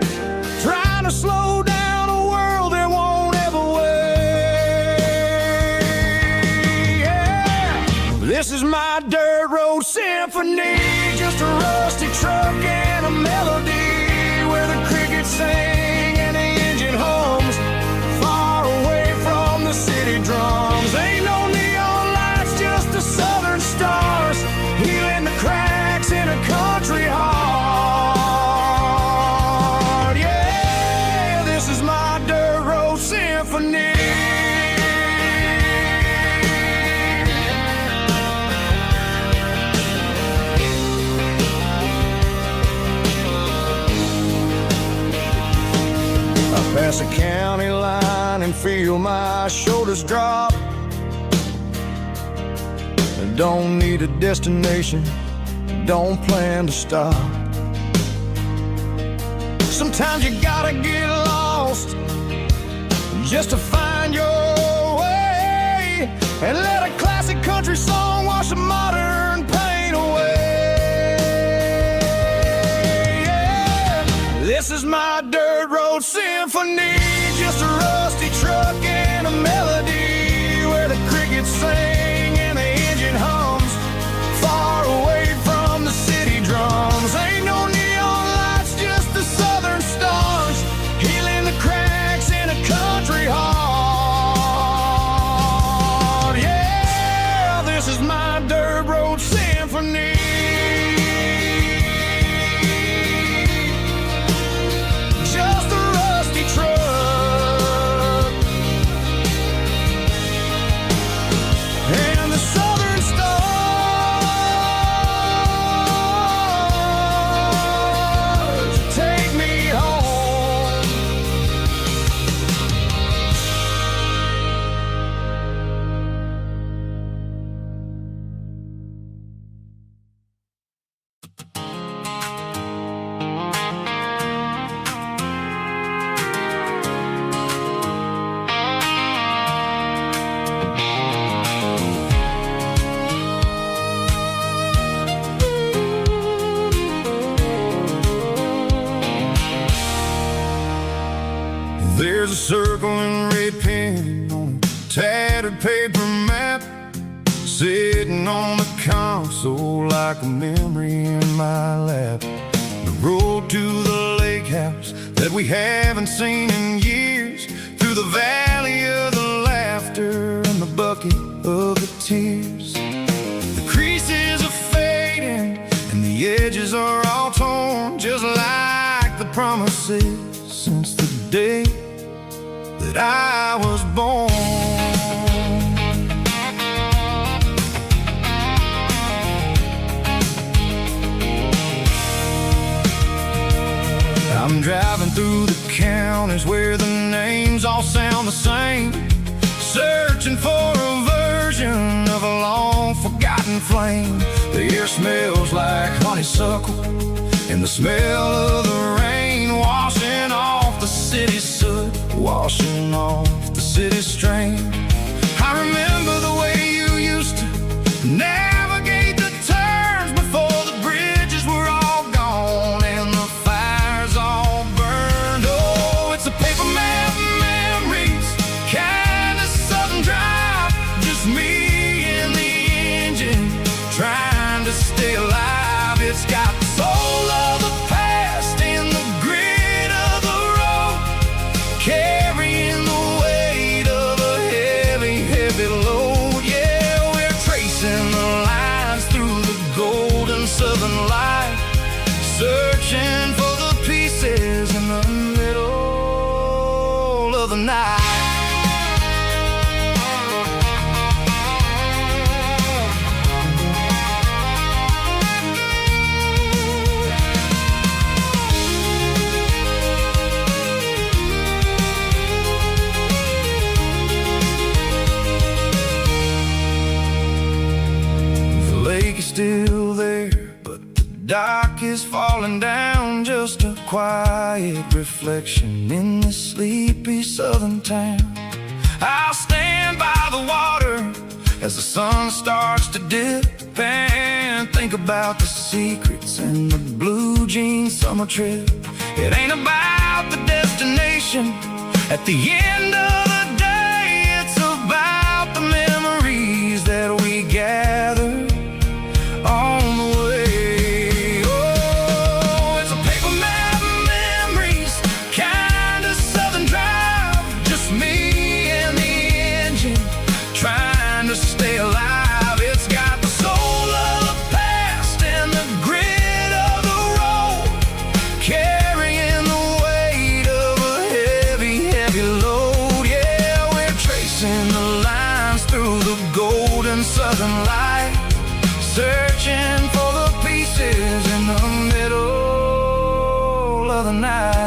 trying to slow down a world that won't ever wait. Yeah. This is my dirt road symphony, just a rusty truck and a melody where the crickets sing and the engine hums, far away from the city drums. Ain't no neon lights, just the southern stars, healing the cracks in a country heart. Yeah, this is my dirt road symphony. Pass a county line and feel my shoulders drop. I don't need a destination, don't plan to stop. Sometimes you gotta get lost just to find your way, and let a classic country song wash the modern pain away. Yeah. This is my dirt road symphony, just a rusty truck and melody where the crickets sing and the engine hums, far away from the city drums. Ain't no neon lights, just the southern stars, healing the cracks in a country heart. Yeah, this is my dirt road symphony. Just a rusty truck and the southern stars take me home. There's a circle in red pen on a tattered paper map, sitting on the console like a memory in my lap. The road to the lake house that we haven't seen in years, through the valley of the laughter and the bucket of the tears. The creases are fading and the edges are all torn, just like the promises since the day that I was born. I'm driving through the counties where the names all sound the same, searching for a version of a long forgotten flame. The air smells like honeysuckle and the smell of the rain washing off the city's soot, washing off the city's strain. I remember the way you used to navigate the turns before the bridges were all gone and the fires all burned. Oh, it's a paper map memories, kind of southern drive, just me and the engine trying to stay alive. It's got the soul of the past and the grit of the road, carrying the weight of a heavy, heavy load. Yeah, we're tracing the lines through the golden southern light, searching for the pieces in the middle of the night. The lake is still there, but the dock is falling down, just a quiet reflection in this sleepy southern town. I'll stand by the water as the sun starts to dip and think about the secrets and the blue jean summer trip. It ain't about the destination at the end of the day, it's about the memories that we gather on the way. Oh, it's a paper map memories, kind of southern drive, just me and the engine trying to stay alive. It's got the soul of the past and the grit of the road, carrying the weight of a heavy, heavy load. Yeah, we're tracing the lines through the golden southern light, searching for the pieces in the middle of the night.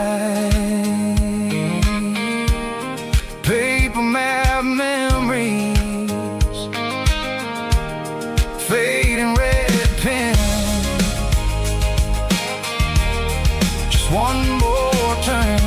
Paper map memories, fading red pen, just one more turn.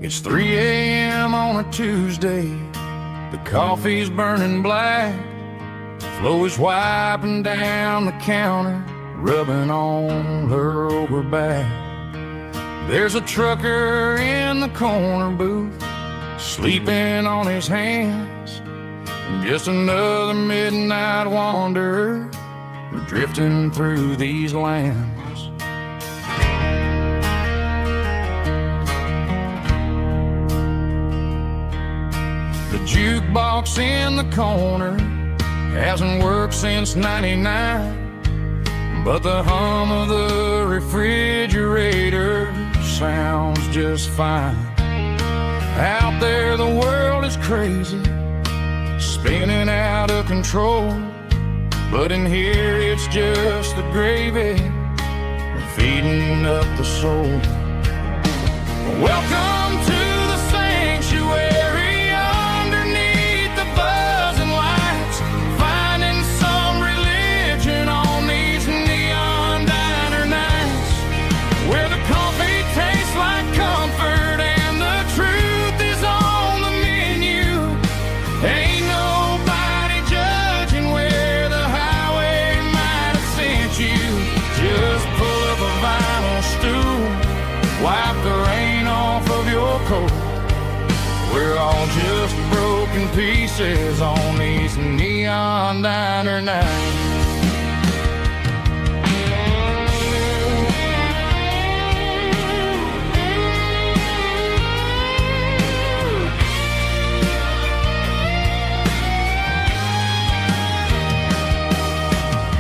It's 3 a.m. on a Tuesday. The coffee's burning black. Flo is wiping down the counter, rubbing on her over back. There's a trucker in the corner booth, sleeping on his hands. Just another midnight wanderer, drifting through these lands. The jukebox in the corner hasn't worked since '99, but the hum of the refrigerator sounds just fine. Out there the world is crazy, spinning out of control, but in here it's just the gravy feeding up the soul. Welcome to the sanctuary underneath the buzzing lights, finding some religion on these neon diner nights, where the coffee tastes like comfort and the truth is on the menu. Ain't nobody judging where the highway might have sent you. Just pull up a vinyl stool, wipe the rain off of your coat. We're all just broken pieces on these neon diner nights.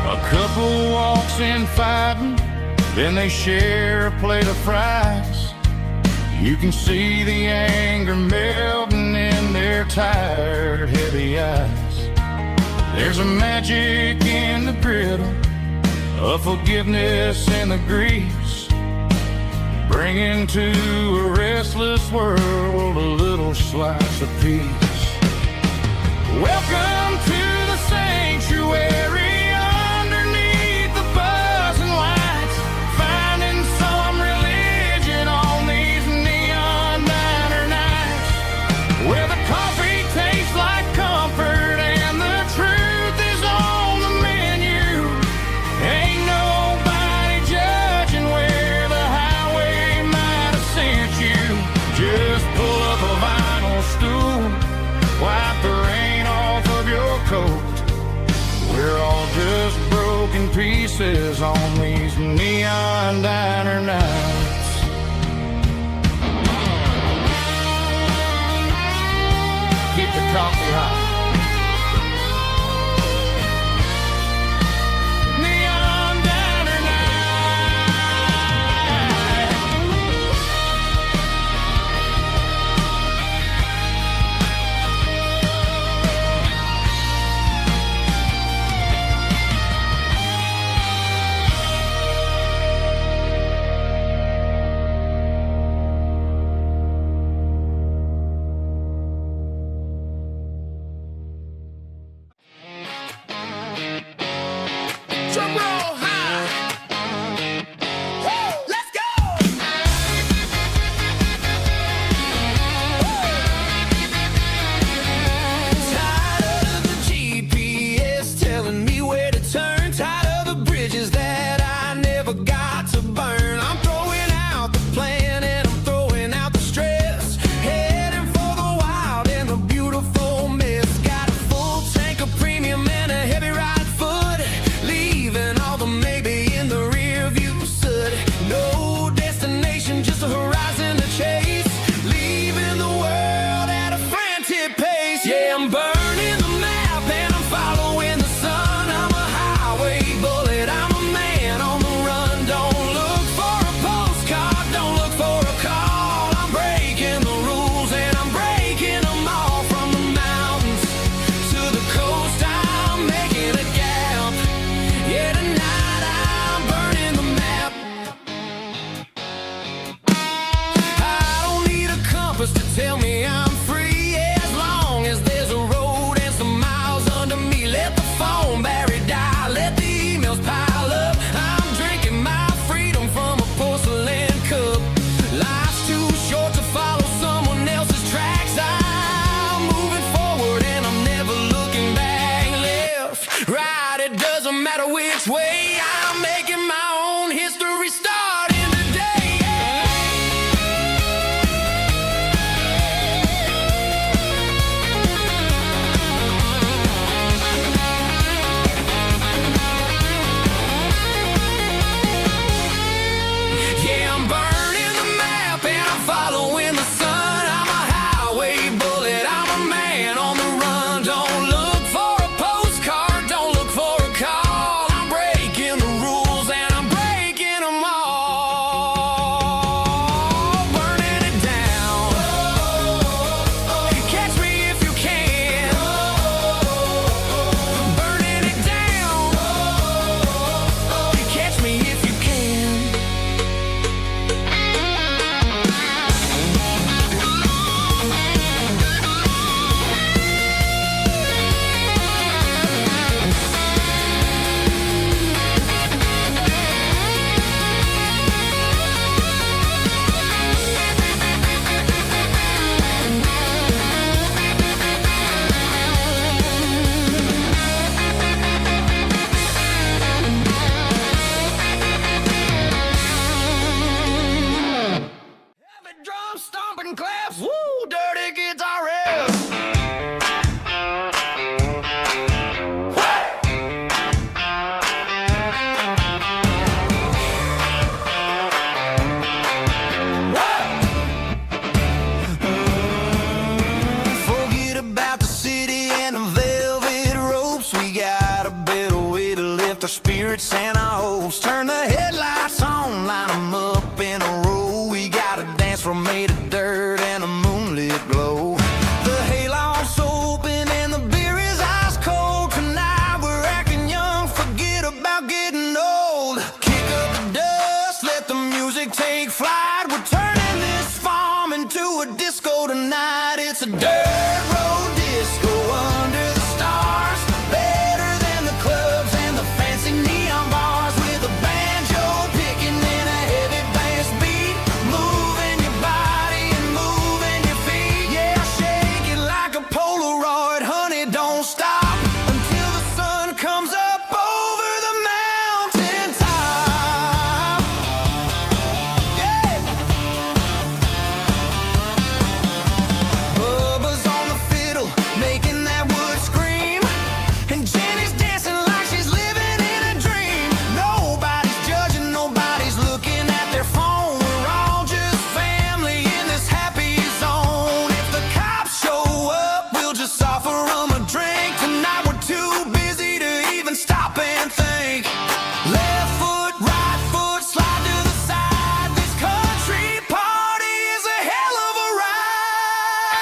A couple walks in fighting, then they share a plate of fries. You can see the anger melting in their tired, heavy eyes. There's a magic in the griddle, a forgiveness in the grease, bringing to a restless world a little slice of peace. Welcome to the sanctuary. We're all just broken pieces on these neon diner nights. Keep the coffee hot. Neon diner drum roll high. Woo, let's go. Tired of the GPS telling me where to turn, tired of the bridges that I never got to burn. I'm throwing out the plan and I'm throwing out the stress, heading for the wild and the beautiful mess. Got a full tank of premium and a heavy right foot, leaving all right, it doesn't matter which way. I'm making my own history starting today. Yeah, I'm burning the map and I'm following the sun. I'm a highway bullet, I'm a man on the run. Don't look for a postcard, don't look for a call. I'm breaking the rules and I'm breaking them all. Burning it down. Catch me if you can. Burning it down. Catch me if you can. Heavy drum stomping claps, woo, dirty guitar riffs. Forget about the city and the velvet ropes. We got a better way to lift our spirits and our hopes. Turn the headlights on, line 'em up in a row. We got a dance floor made of dirt and a moonlit glow. The hayloft's open and the beer is ice cold. Tonight we're acting young, forget about getting old. Kick up the dust, let the music take flight. We're turning this farm into a disco tonight. It's a dirt road disco under the stars. Better than the clubs and the fancy neon bars. With a banjo picking and a heavy bass beat. Moving your body and moving your feet. Yeah, shake it like a Polaroid, honey, don't stop until the sun comes up over the mountain top. Yeah. Bubba's on the fiddle, making that wood scream. And Jenny's dancing like she's living in a dream. Nobody's judging, nobody's looking at their phone. We're all just family in this happy zone. If the cops show up, we'll just offer them a drink. Tonight we're too busy to even stop and think. Left foot, right foot, slide to the side. This country party is a hell of a ride.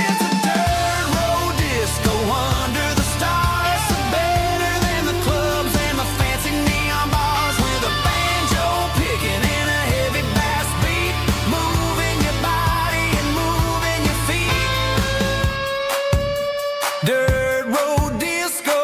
It's a dirt road disco under the stars. Better than the clubs and the fancy neon bars. With a banjo picking and a heavy bass beat. Moving your body and moving your feet. Dirt road disco.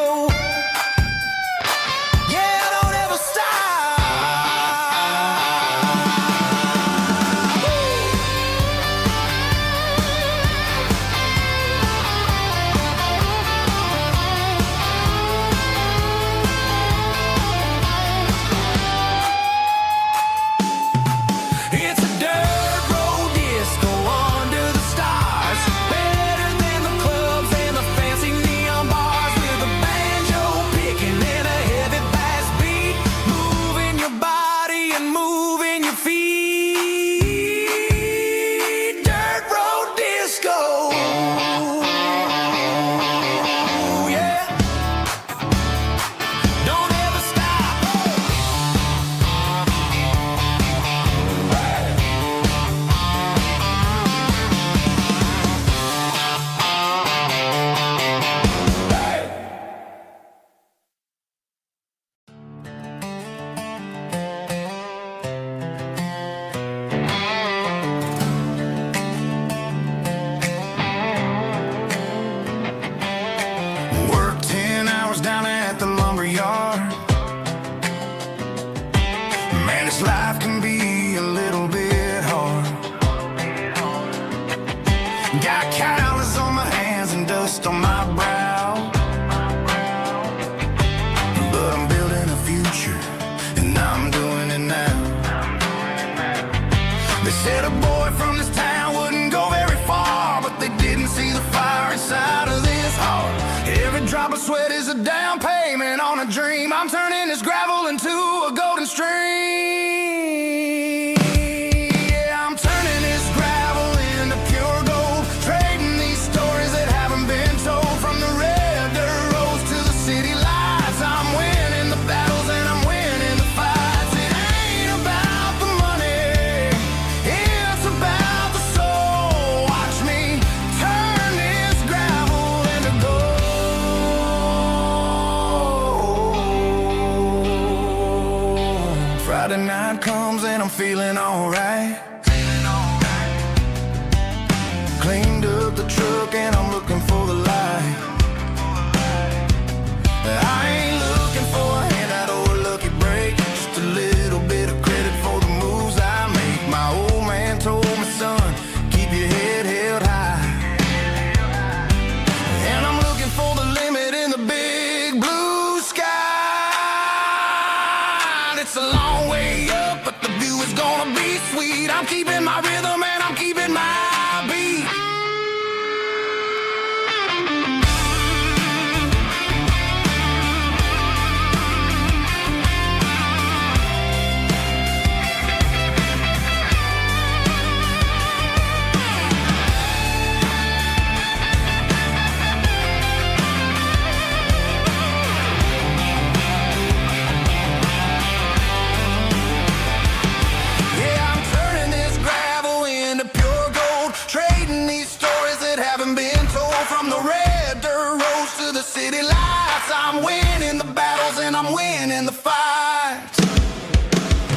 I'm feeling alright. Cleaned up the truck and I'm looking for the light. I ain't looking for a handout or a lucky break, just a little bit of credit for the moves I make. My old man told me, son, keep your head held high. And I'm looking for the limit in the big blue sky. It's a long way up, but the view is gonna be sweet. I'm keeping my rhythm and I'm keeping my beat. City lights, I'm winning the battles and I'm winning the fights.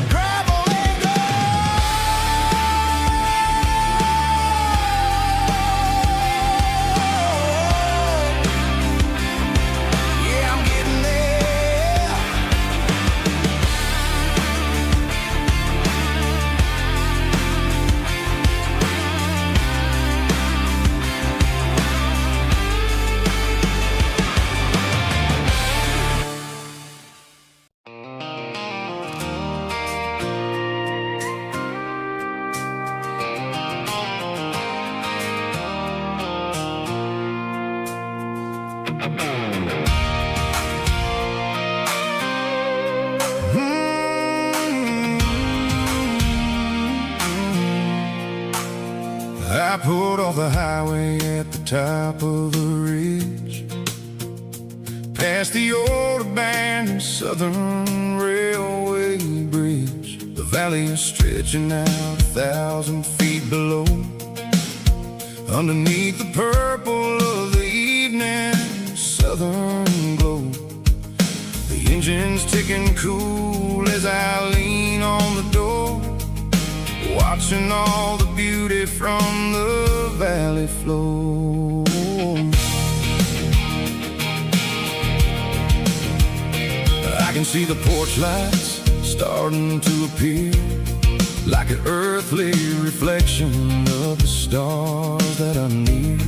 Gravel and gold. Yeah, I'm getting there. I pulled off the highway at the top of the ridge, past the old abandoned Southern Railway bridge. The valley is stretching out 1,000 feet below. Underneath the purple of the evening southern glow, the engine's ticking cool as I lean on the door, watching all the beauty from the valley flow. I can see the porch lights starting to appear, like an earthly reflection of the stars that are near.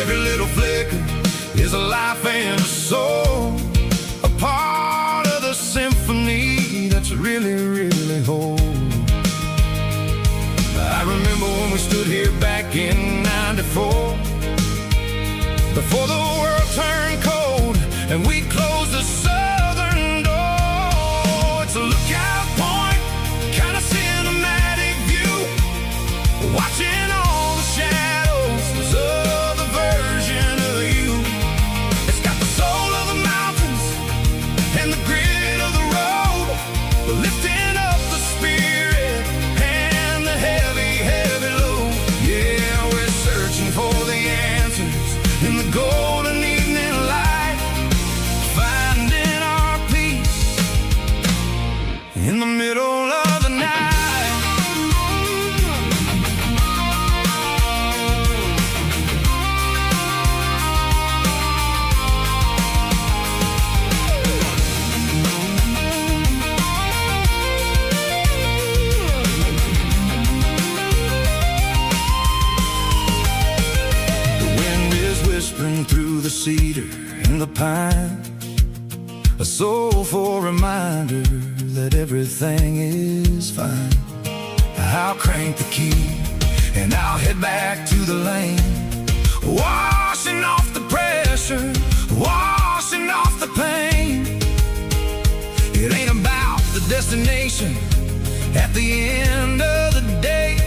Every little flicker is a life and a soul, a part of the symphony that's really, really whole. I remember when we stood here back in '94, before the world turned cold and we closed the southern door. It's a lookout point, kind of cinematic view, watching all the shadows of the version of you. It's got the soul of the mountains and the grit of the road, lifting up the spirit and the heavy, heavy load. Yeah, we're searching for the answers in the golden evening light, finding our peace in the middle of the night. Whispering through the cedar and the pine, a soulful reminder that everything is fine. I'll crank the key and I'll head back to the lane, washing off the pressure, washing off the pain. It ain't about the destination at the end of the day,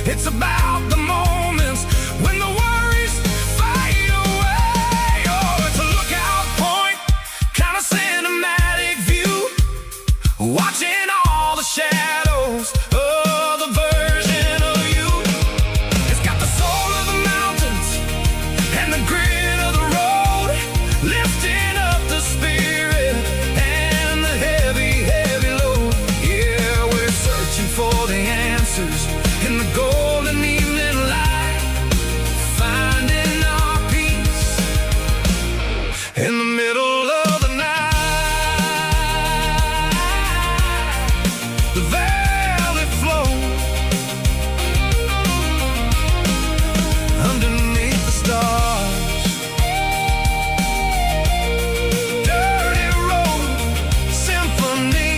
it's about the moments when the worries fade away. Oh, it's a lookout point, kind of cinematic view, watching all the shadows of the version of you. It's got the soul of the mountains and the grit of the road, lifting up the spirit and the heavy, heavy load. Yeah, in the middle of the night. The valley flows underneath the stars. Dirty road symphony.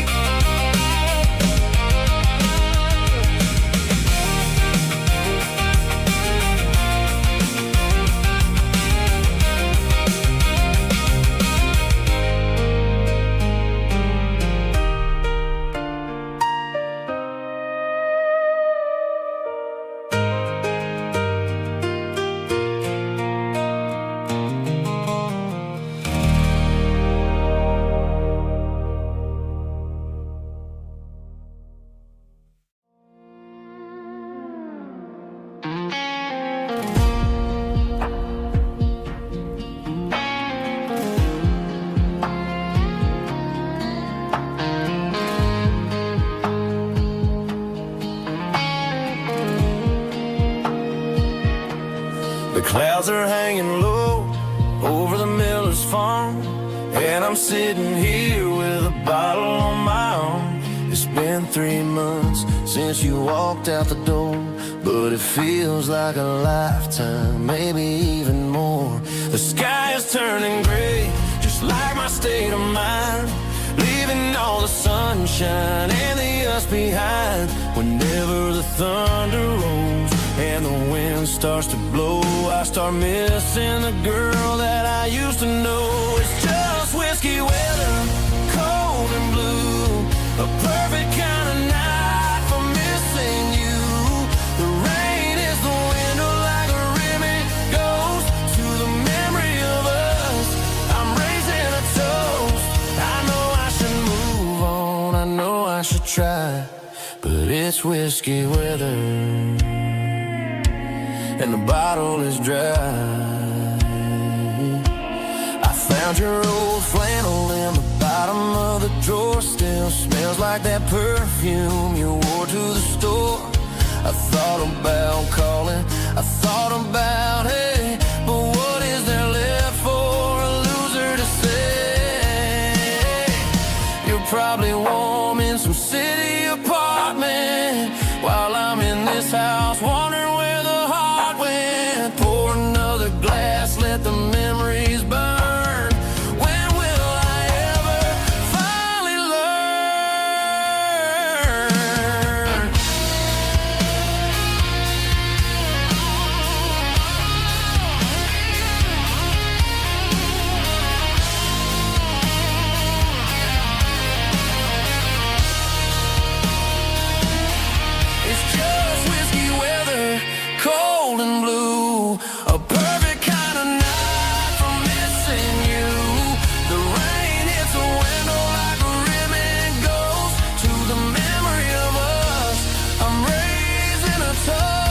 The clouds are hanging low over the miller's farm, and I'm sitting here with a bottle on my arm. It's been 3 months since you walked out the door, but it feels like a lifetime, maybe even more. The sky is turning gray, just like my state of mind, leaving all the sunshine and the us behind. Whenever the thunder rolls and the wind starts to blow, I start missing the girl that I used to know. It's just whiskey weather, cold and blue, a perfect kind of night for missing you. The rain is the window like a ribbon goes to the memory of us. I'm raising a toast. I know I should move on, I know I should try, but it's whiskey weather and the bottle is dry. I found your old flannel in the bottom of the drawer. Still smells like that perfume you wore to the store. I thought about calling, I thought about, hey, but what is there left for a loser to say? You're probably warm in some city apartment while I'm in this house wondering where the heart went. Pour another glass, let the memories burn. When will I ever finally learn? It's just whiskey weather, cold and blue, a perfect kind of night for missing you. The rain hits the window like a ribbon goes to the memory of us. I'm raising a toast.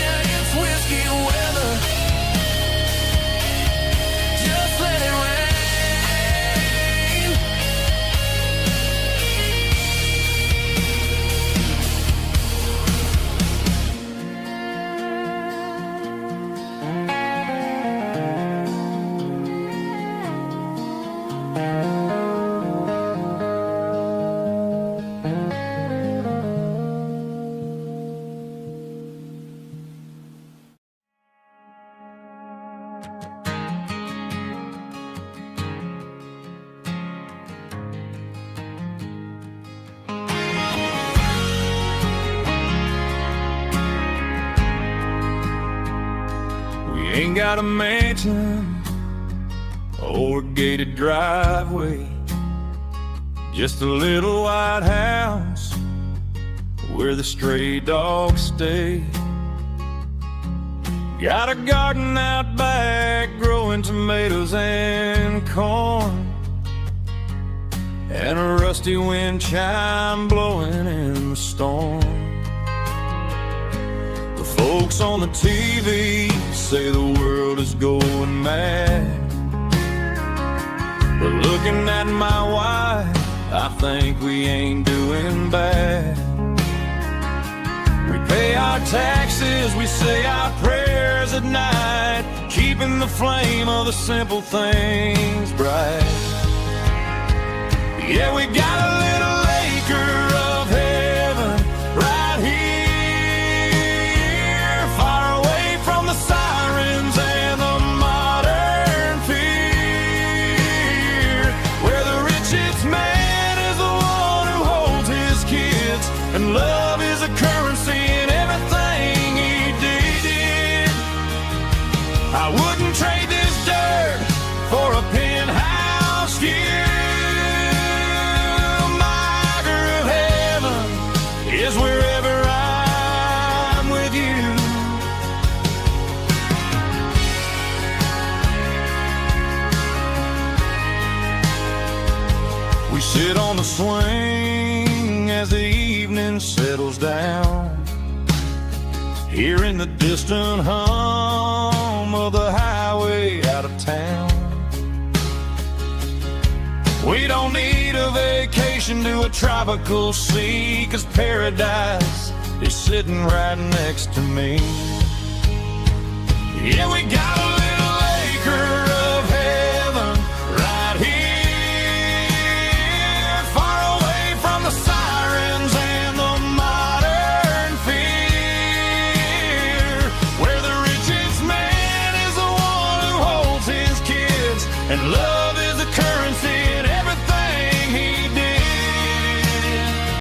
Yeah, it's whiskey weather. Just let it rain. We ain't got a mansion or a gated driveway, just a little white house where the stray dogs stay. Got a garden out back growing tomatoes and corn, and a rusty wind chime blowing in the storm. The folks on the TV say the world is going mad, but looking at my wife, I think we ain't doing bad. We pay our taxes, we say our prayers, stars at night, keeping the flame of the simple things bright. Yeah, we got a little acre of heaven right here, far away from the sirens and the modern fear, where the richest man is the one who holds his kids, and love is a currency in everything he did. I wouldn't trade this dirt for a penthouse view. Is wherever I'm with you. We sit on the swing as the evening settles down, hearing the distant hum of the highway out of town. We don't need a vacation to a tropical sea, 'cause paradise is sitting right next to me. Yeah, we got a little acre of heaven right here, far away from the sirens and the modern fear, where the richest man is the one who holds his kids, and love is the currency